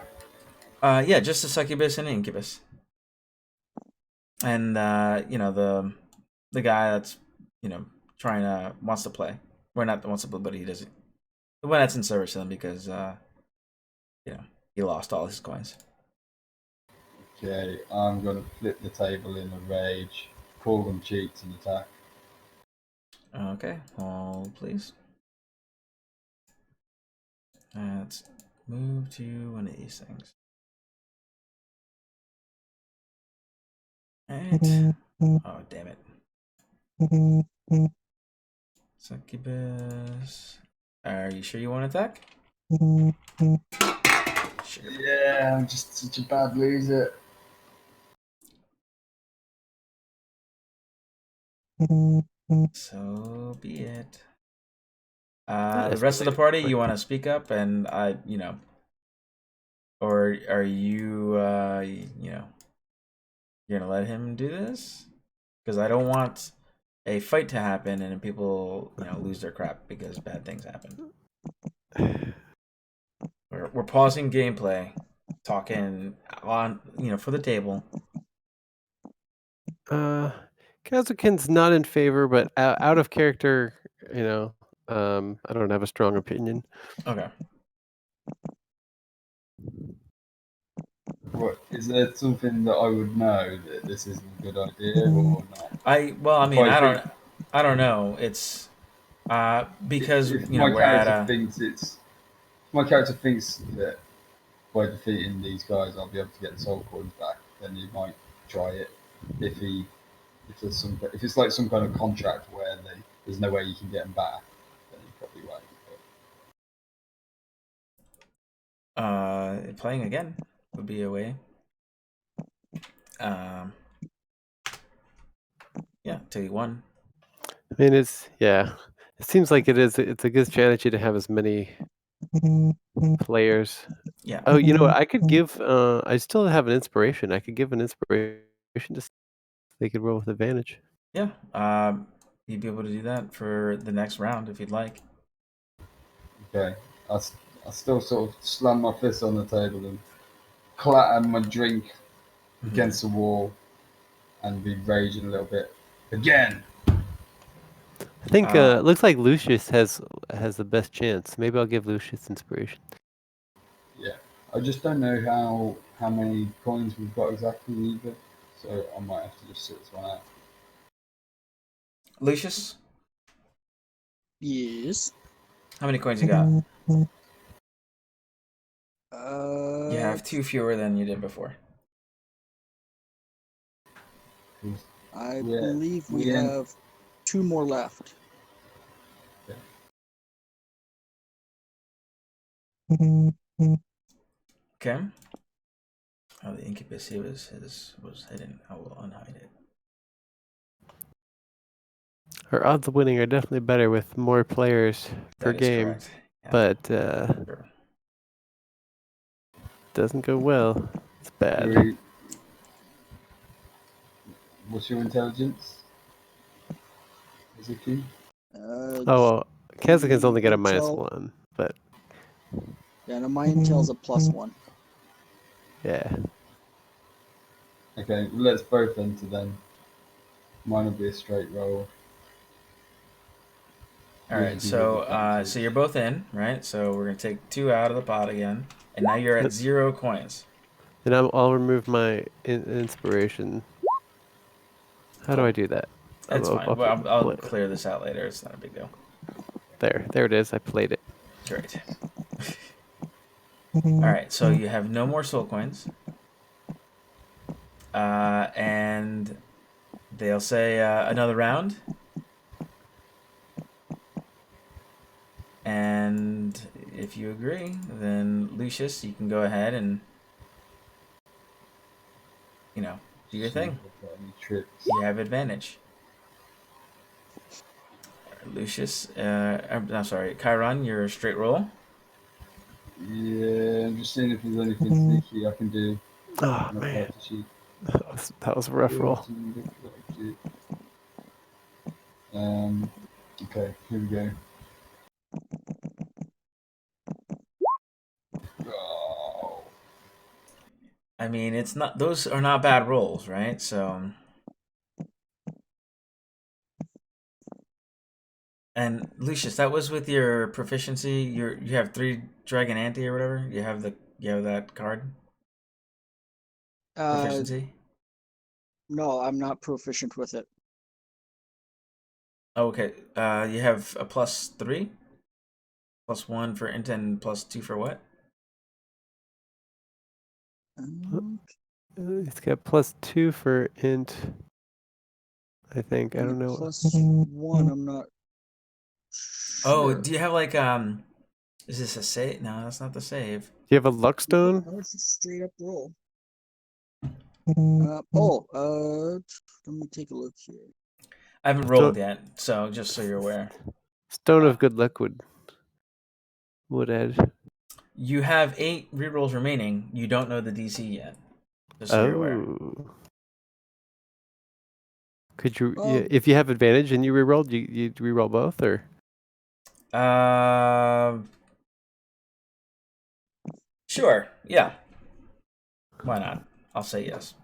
Yeah, just the succubus and incubus. And the guy that's wants to play. Well, not wants to play, but he doesn't. The one that's in service to them because he lost all his coins. Okay, I'm going to flip the table in a rage, call them cheats and attack. Okay, hold please. Let's move to one of these things. Alright. Oh, damn it. Succubus. Are you sure you want to attack? Sure. Yeah, I'm just such a bad loser. So be it. The rest of the party, you want to speak up and or are you you're gonna let him do this? Because I don't want a fight to happen and then people lose their crap because bad things happen. We're pausing gameplay, talking on for the table. Kazakin's not in favor, but out of character, I don't have a strong opinion. Okay. What, is there something that I would know that this isn't a good idea or not? I don't know. It's because if we're at my character thinks that by defeating these guys I'll be able to get the soul coins back, then he might try it. If it's like some kind of contract where there's no way you can get them back, then he probably won't. Playing again would be a way. Yeah, till you won. I mean, it seems like it's a good strategy to have as many players. Yeah. Oh, you know what? I could give. I still have an inspiration. I could give an inspiration to. They could roll with advantage. Yeah. You'd be able to do that for the next round if you'd like. Okay. I still sort of slam my fist on the table and clatter my drink against the wall and be raging a little bit. Again! I think it looks like Lucius has the best chance. Maybe I'll give Lucius inspiration. Yeah. I just don't know how many coins we've got exactly either, so I might have to just sit this one out. Lucius, Yes. how many coins you got? You have Uh, 2 fewer than you did before. I Yeah, believe we we end- have 2 more left. Okay. Oh, the incubus here was hidden. I will unhide it. Our odds of winning are definitely better with more players per That is game, correct. Yeah. but Sure. doesn't go well. It's bad. What's your intelligence? Is it key? Oh, well, Kazakhans only get a -1, but Yeah, no, my intel's a +1. yeah. Okay, let's both enter then. Mine will be a straight roll. All right, so you're both in, right? So we're gonna take 2 out of the pot again, and now you're at 0 coins. Then I'll remove my inspiration. How do I do that? That's fine. Well, I'll clear this out later. It's not a big deal. There it is. I played it. Great. All right, so you have no more soul coins, and they'll say another round, and if you agree, then Lucius, you can go ahead and do your thing. You have advantage. Lucius, I'm sorry, Chiron, your straight roll. Yeah, I'm just seeing if there's anything sneaky I can do. Oh man, that was a rough roll. Okay, here we go. Oh. I mean, those are not bad rolls, right? So, and Lucius, that was with your proficiency. You have 3 Dragon Ante or whatever. You have that card. Proficiency. No, I'm not proficient with it. Oh, okay. You have a +3, +1 for int, and +2 for what? It's got +2 for int. I think. I don't know. +1, I'm not Oh, sure. do you have like is this a save? No, that's not the save. Do you have a luck stone? No, it's a straight up roll. Let me take a look here. I haven't rolled yet, so just so you're aware. Stone of good luck would add. You have 8 rerolls remaining. You don't know the DC yet. Just so you're aware. Could you, if you have advantage and you reroll, you reroll both, or? Sure. Yeah. Why not? I'll say yes.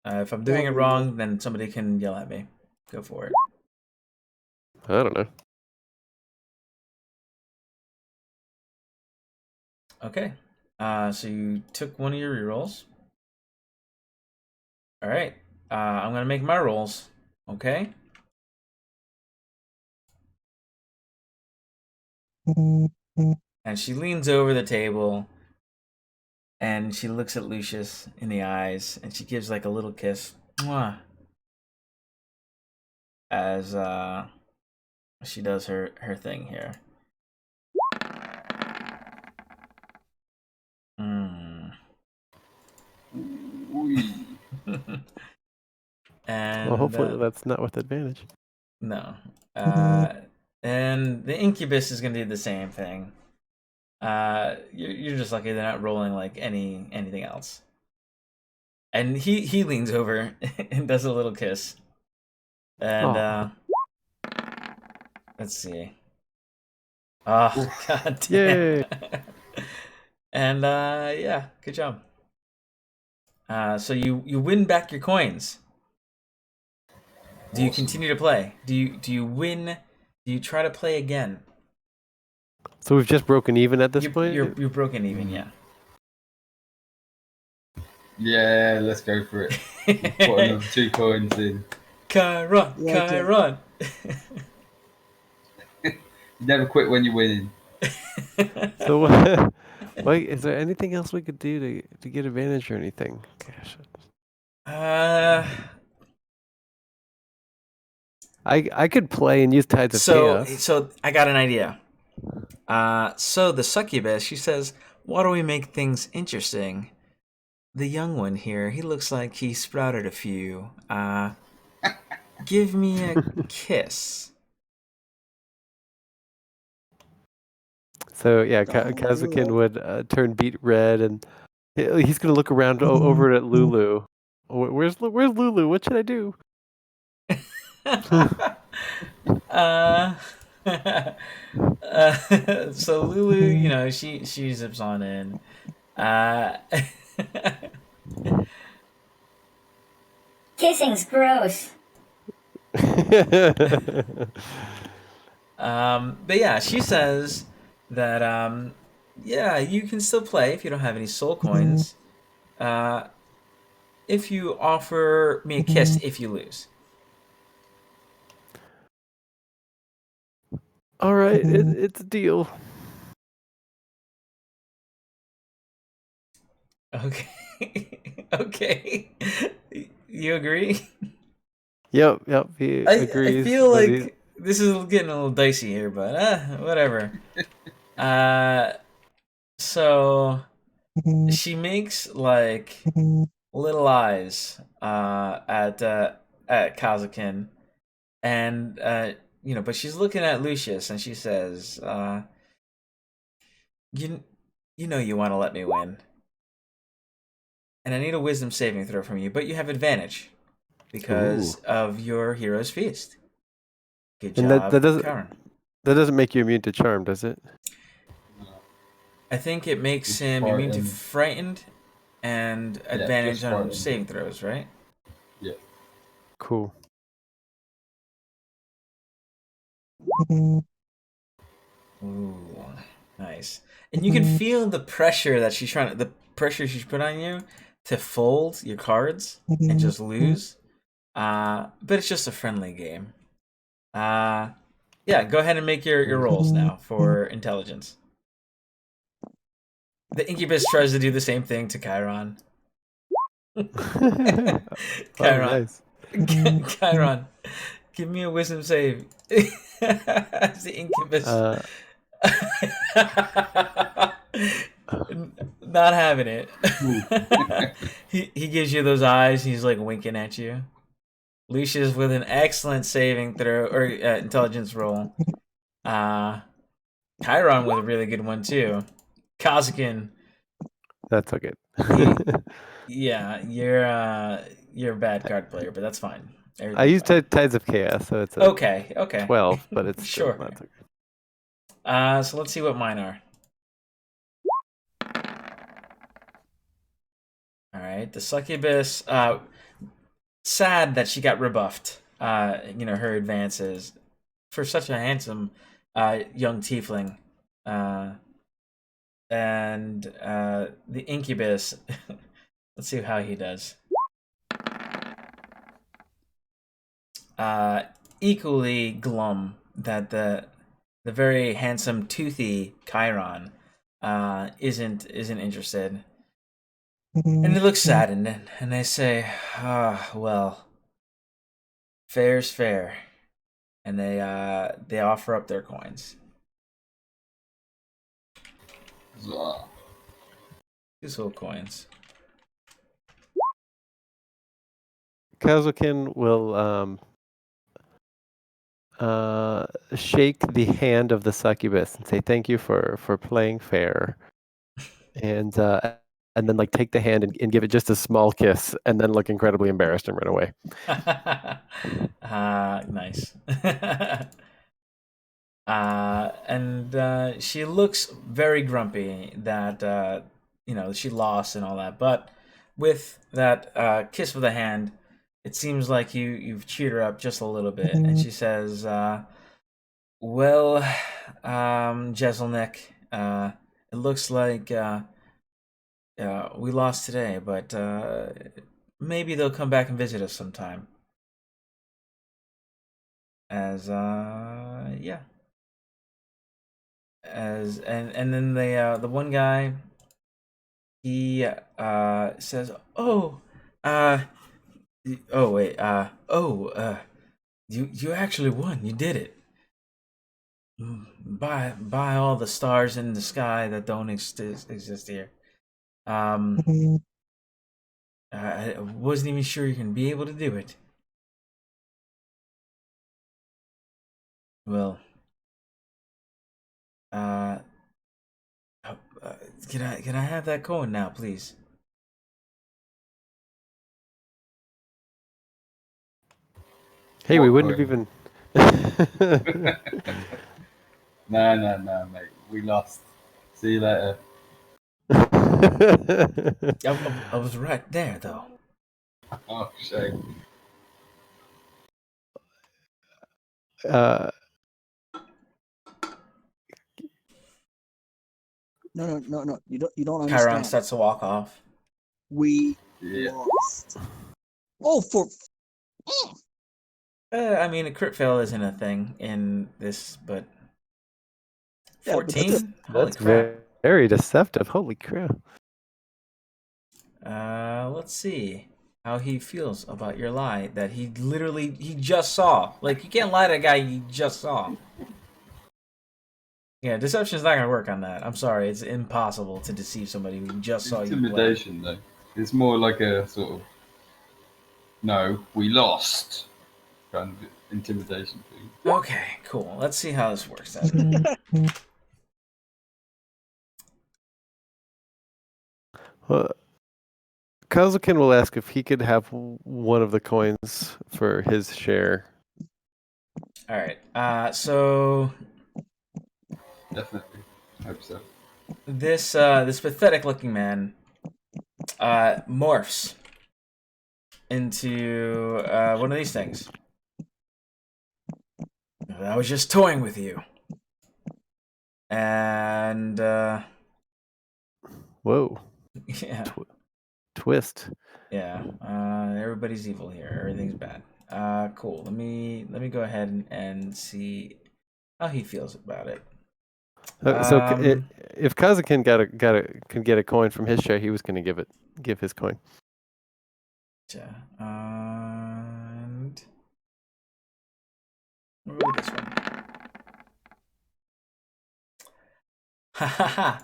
If I'm doing it wrong, then somebody can yell at me. Go for it. I don't know. Okay. So you took one of your rerolls. All right. I'm gonna make my rolls. Okay. And she leans over the table, and she looks at Lucius in the eyes, and she gives like a little kiss. Mwah. As she does her thing here. And Well, hopefully that's not with advantage. no. And the incubus is gonna do the same thing. You're just lucky they're not rolling like anything else. And he leans over and does a little kiss. And Aw. let's see. Oh, god damn. Yay. And yeah, good job. So you win back your coins. Do you continue to play? Do you win? Do you try to play again? So we've just broken even at this point? You're broken even, yeah. Yeah, let's go for it. Put another 2 coins in. Chiron, Yeah, Chiron. You never quit when you're winning. So wait, is there anything else we could do to get advantage or anything? Gosh. I could play and use Tides of Chaos. So I got an idea. So the succubus, she says, why don't we make things interesting? The young one here, he looks like he sprouted a few. Give me a kiss. So yeah, Kazakin would turn beet red, and he's gonna look around over at Lulu. Where's Lulu? What should I do? So Lulu, you know, she zips on in. Kissing's gross. But yeah, she says that yeah, you can still play if you don't have any soul coins. If you offer me a kiss if you lose. All right, it's a deal. Okay. Okay. You agree? Yep. He agrees. I feel but like this is getting a little dicey here, but whatever. So she makes like little eyes at Kazakin, and you know, but she's looking at Lucius, and she says, "You know, you want to let me win, and I need a wisdom saving throw from you, but you have advantage because of your hero's feast." Good and job, that doesn't make you immune to charm, does it? I think it makes him immune to frightened and advantage on saving throws, right? Yeah. Cool. Ooh, nice. And you can feel the pressure that she's put on you to fold your cards and just lose. But it's just a friendly game. Yeah, go ahead and make your rolls now for intelligence. The incubus tries to do the same thing to Chiron. Chiron. Nice. Chiron, give me a wisdom save. As the incubus. Not having it. he gives you those eyes. He's like winking at you. Lucius with an excellent saving throw or intelligence roll. Chiron with a really good one too. Kazakin. That's okay. Yeah, you're a bad card player, but that's fine. I used Tides of Chaos, so it's okay. 12, but it's sure. Still not okay. So let's see what mine are. All right, the succubus. Sad that she got rebuffed. You know, her advances for such a handsome young tiefling. And the incubus. Let's see how he does. Equally glum that the very handsome toothy Chiron isn't interested. And they look saddened, and they say, well, fair's fair. And they offer up their coins. These little coins. Kazukin will shake the hand of the succubus and say thank you for playing fair, and then like take the hand and give it just a small kiss, and then look incredibly embarrassed and run away. Nice. And she looks very grumpy that she lost and all that, but with that kiss of the hand, it seems like you've cheered her up just a little bit, and she says, "Well, Jeselnik, it looks like we lost today, but maybe they'll come back and visit us sometime." As yeah. And then the one guy, he says, "Oh, oh wait, you actually won. You did it. By all the stars in the sky that don't exist here. I wasn't even sure you can be able to do it. Well, can I have that coin now, please?" Hey, we wouldn't have even. No, mate. We lost. See you later. I was right there, though. Oh, shame. No. You don't Chiron understand. starts to walk off. We lost. Oh, for. I mean, a crit fail isn't a thing in this, but 14? Holy That's crap. very deceptive. Holy crap. Let's see how he feels about your lie that he just saw. Like, you can't lie to a guy you just saw. Yeah, deception's not gonna work on that. I'm sorry, it's impossible to deceive somebody who just saw you play. Intimidation, though. It's more like a sort of, no, we lost kind of intimidation thing. Okay, cool. Let's see how this works out. Well, Kazukin will ask if he could have one of the coins for his share. All right. So Definitely. Hope so. this pathetic-looking man morphs into one of these things. I was just toying with you. And Whoa. yeah. Twist. Yeah. Everybody's evil here. Everything's bad. Cool. Let me go ahead and see how he feels about it. If Kazukin could get a coin from his share, he was going to give his coin. And we'll go with this one. Ha ha ha!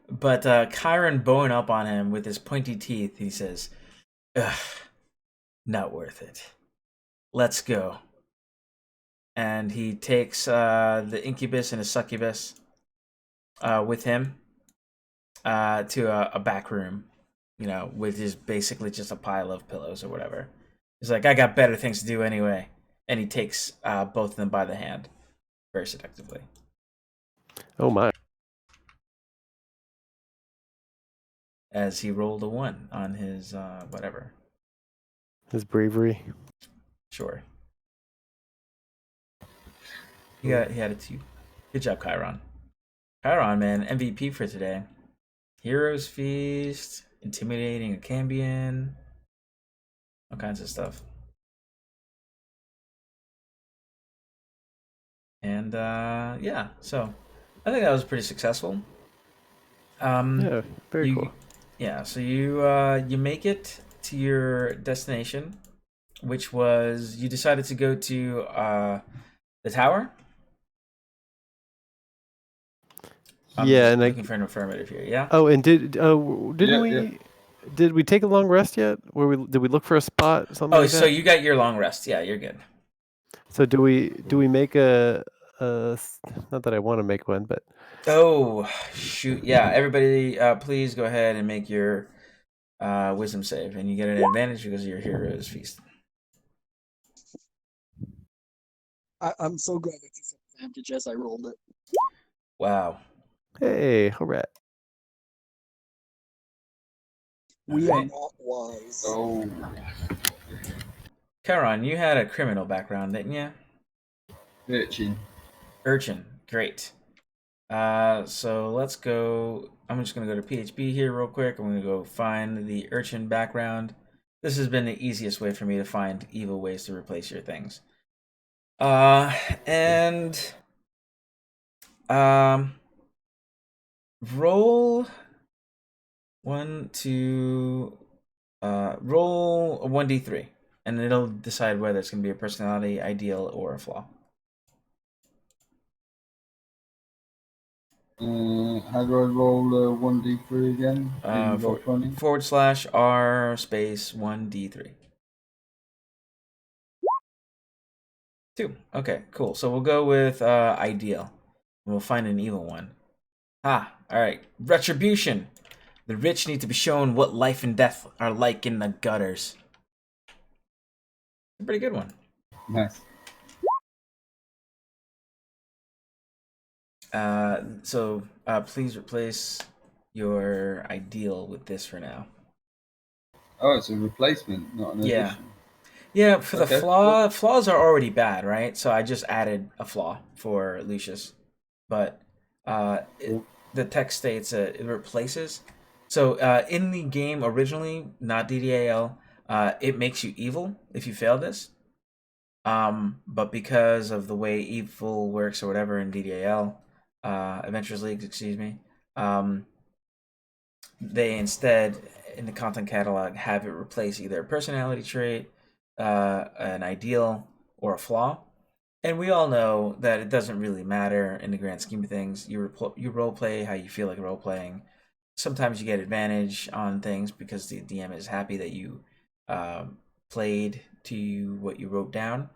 But Chiron bowing up on him with his pointy teeth, he says, "Ugh, not worth it. Let's go." And he takes the incubus and a succubus with him to a back room, with just basically just a pile of pillows or whatever. He's like, "I got better things to do anyway." And he takes both of them by the hand very seductively. Oh my. As he rolled a 1 on his whatever. His bravery. Sure. He had a 2. Good job, Chiron. Chiron, man, MVP for today. Hero's Feast, intimidating a Cambion, all kinds of stuff. And yeah, so I think that was pretty successful. Yeah, very cool. Yeah, so you make it to your destination, which was you decided to go to the tower. Yeah, and looking for an affirmative here. Yeah. Oh, and didn't we? Did we take a long rest yet? Did we look for a spot? Something Oh, like so that? you got your long rest. Yeah, you're good. So do we make not that I want to make one, but Oh, shoot. Yeah, everybody, please go ahead and make your wisdom save, and you get an advantage because of your hero's feast. I'm so glad it's disadvantage as I rolled it. Wow. hey, all right. We are Alright. not wise. Oh, Charon, you had a criminal background, didn't you? urchin. Urchin. Great. So let's go. I'm just going to go to PHB here real quick. I'm going to go find the urchin background. This has been the easiest way for me to find evil ways to replace your things. And roll roll a 1d3, and it'll decide whether it's going to be a personality, ideal, or a flaw. How do I roll 1d3 again? In roll 20? /r space 1d3. 2. Okay, cool. So we'll go with ideal. And we'll find an evil one. Alright. Retribution. The rich need to be shown what life and death are like in the gutters. A pretty good one. Nice. So please replace your ideal with this for now. Oh, it's a replacement, not an Yeah. addition. Yeah, for the Okay, flaws are already bad, right? So I just added a flaw for Lucius. But the text states it replaces. So in the game originally, not DDAL, it makes you evil if you fail this. But because of the way evil works or whatever in DDAL, Adventures League, excuse me, they instead, in the content catalog, have it replace either a personality trait, an ideal, or a flaw. And we all know that it doesn't really matter in the grand scheme of things. You role play how you feel like role playing. Sometimes you get advantage on things because the DM is happy that you played to what you wrote down.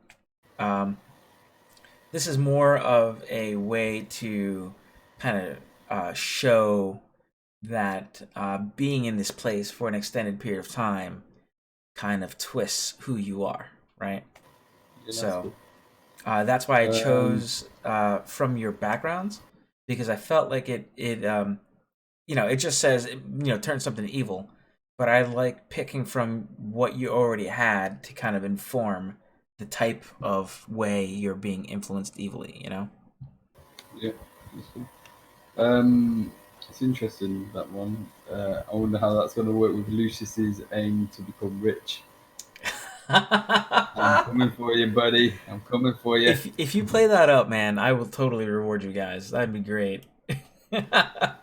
This is more of a way to kind of show that being in this place for an extended period of time kind of twists who you are, right? Yeah, so that's why I chose from your backgrounds, because I felt like it just says turn something evil, but I like picking from what you already had to kind of inform the type of way you're being influenced evilly, Yeah, that's cool. It's interesting, that one. I wonder how that's going to work with Lucius's aim to become rich. I'm coming for you, buddy. I'm coming for you. If you play that up, man, I will totally reward you guys. That'd be great. And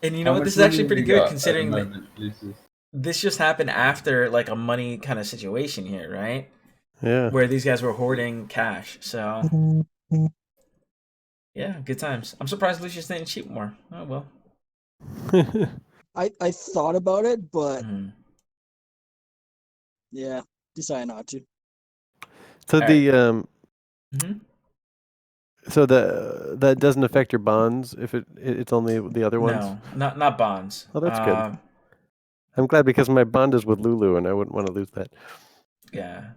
you know what? This is actually pretty good considering that this just happened after like a money kind of situation here, right? Yeah. Where these guys were hoarding cash. So yeah, good times. I'm surprised Lucius didn't cheat more. Oh well. I thought about it, but yeah, decided not to. So the Mhm. so that doesn't affect your bonds if it's only the other ones. No, not bonds. Oh, that's good. I'm glad because my bond is with Lulu, and I wouldn't want to lose that. Yeah.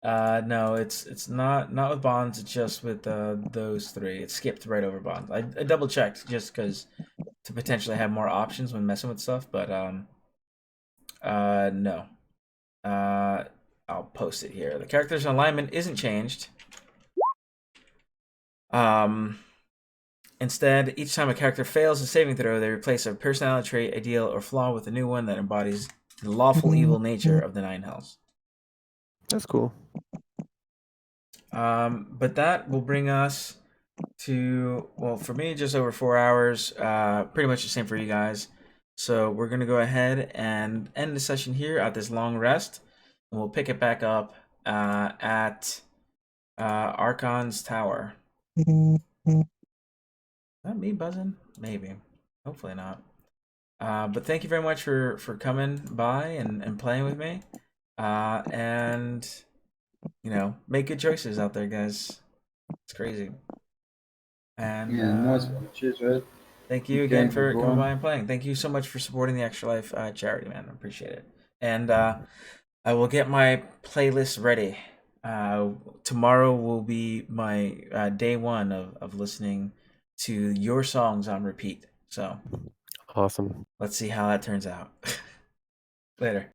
No, it's not with bonds. It's just with those three. It skipped right over bonds. I double checked just because to potentially have more options when messing with stuff, but no. I'll post it here. The character's alignment isn't changed. Instead, each time a character fails a saving throw, they replace a personality trait, ideal, or flaw with a new one that embodies the lawful evil nature of the Nine Hells. That's cool. But that will bring us to, well, for me, just over 4 hours. Pretty much the same for you guys. So we're going to go ahead and end the session here at this long rest. And we'll pick it back up at Archon's Tower. Is that me buzzing? Maybe. Hopefully not. But thank you very much for coming by and playing with me. And make good choices out there, guys. It's crazy. And Yeah, nice one. Cheers, Red. thank you Good again game, for coming everyone. by and playing. Thank you so much for supporting the Extra Life charity, man. I appreciate it. And I will get my playlist ready. Tomorrow will be my day one of listening to your songs on repeat. So Awesome. let's see how that turns out. Later.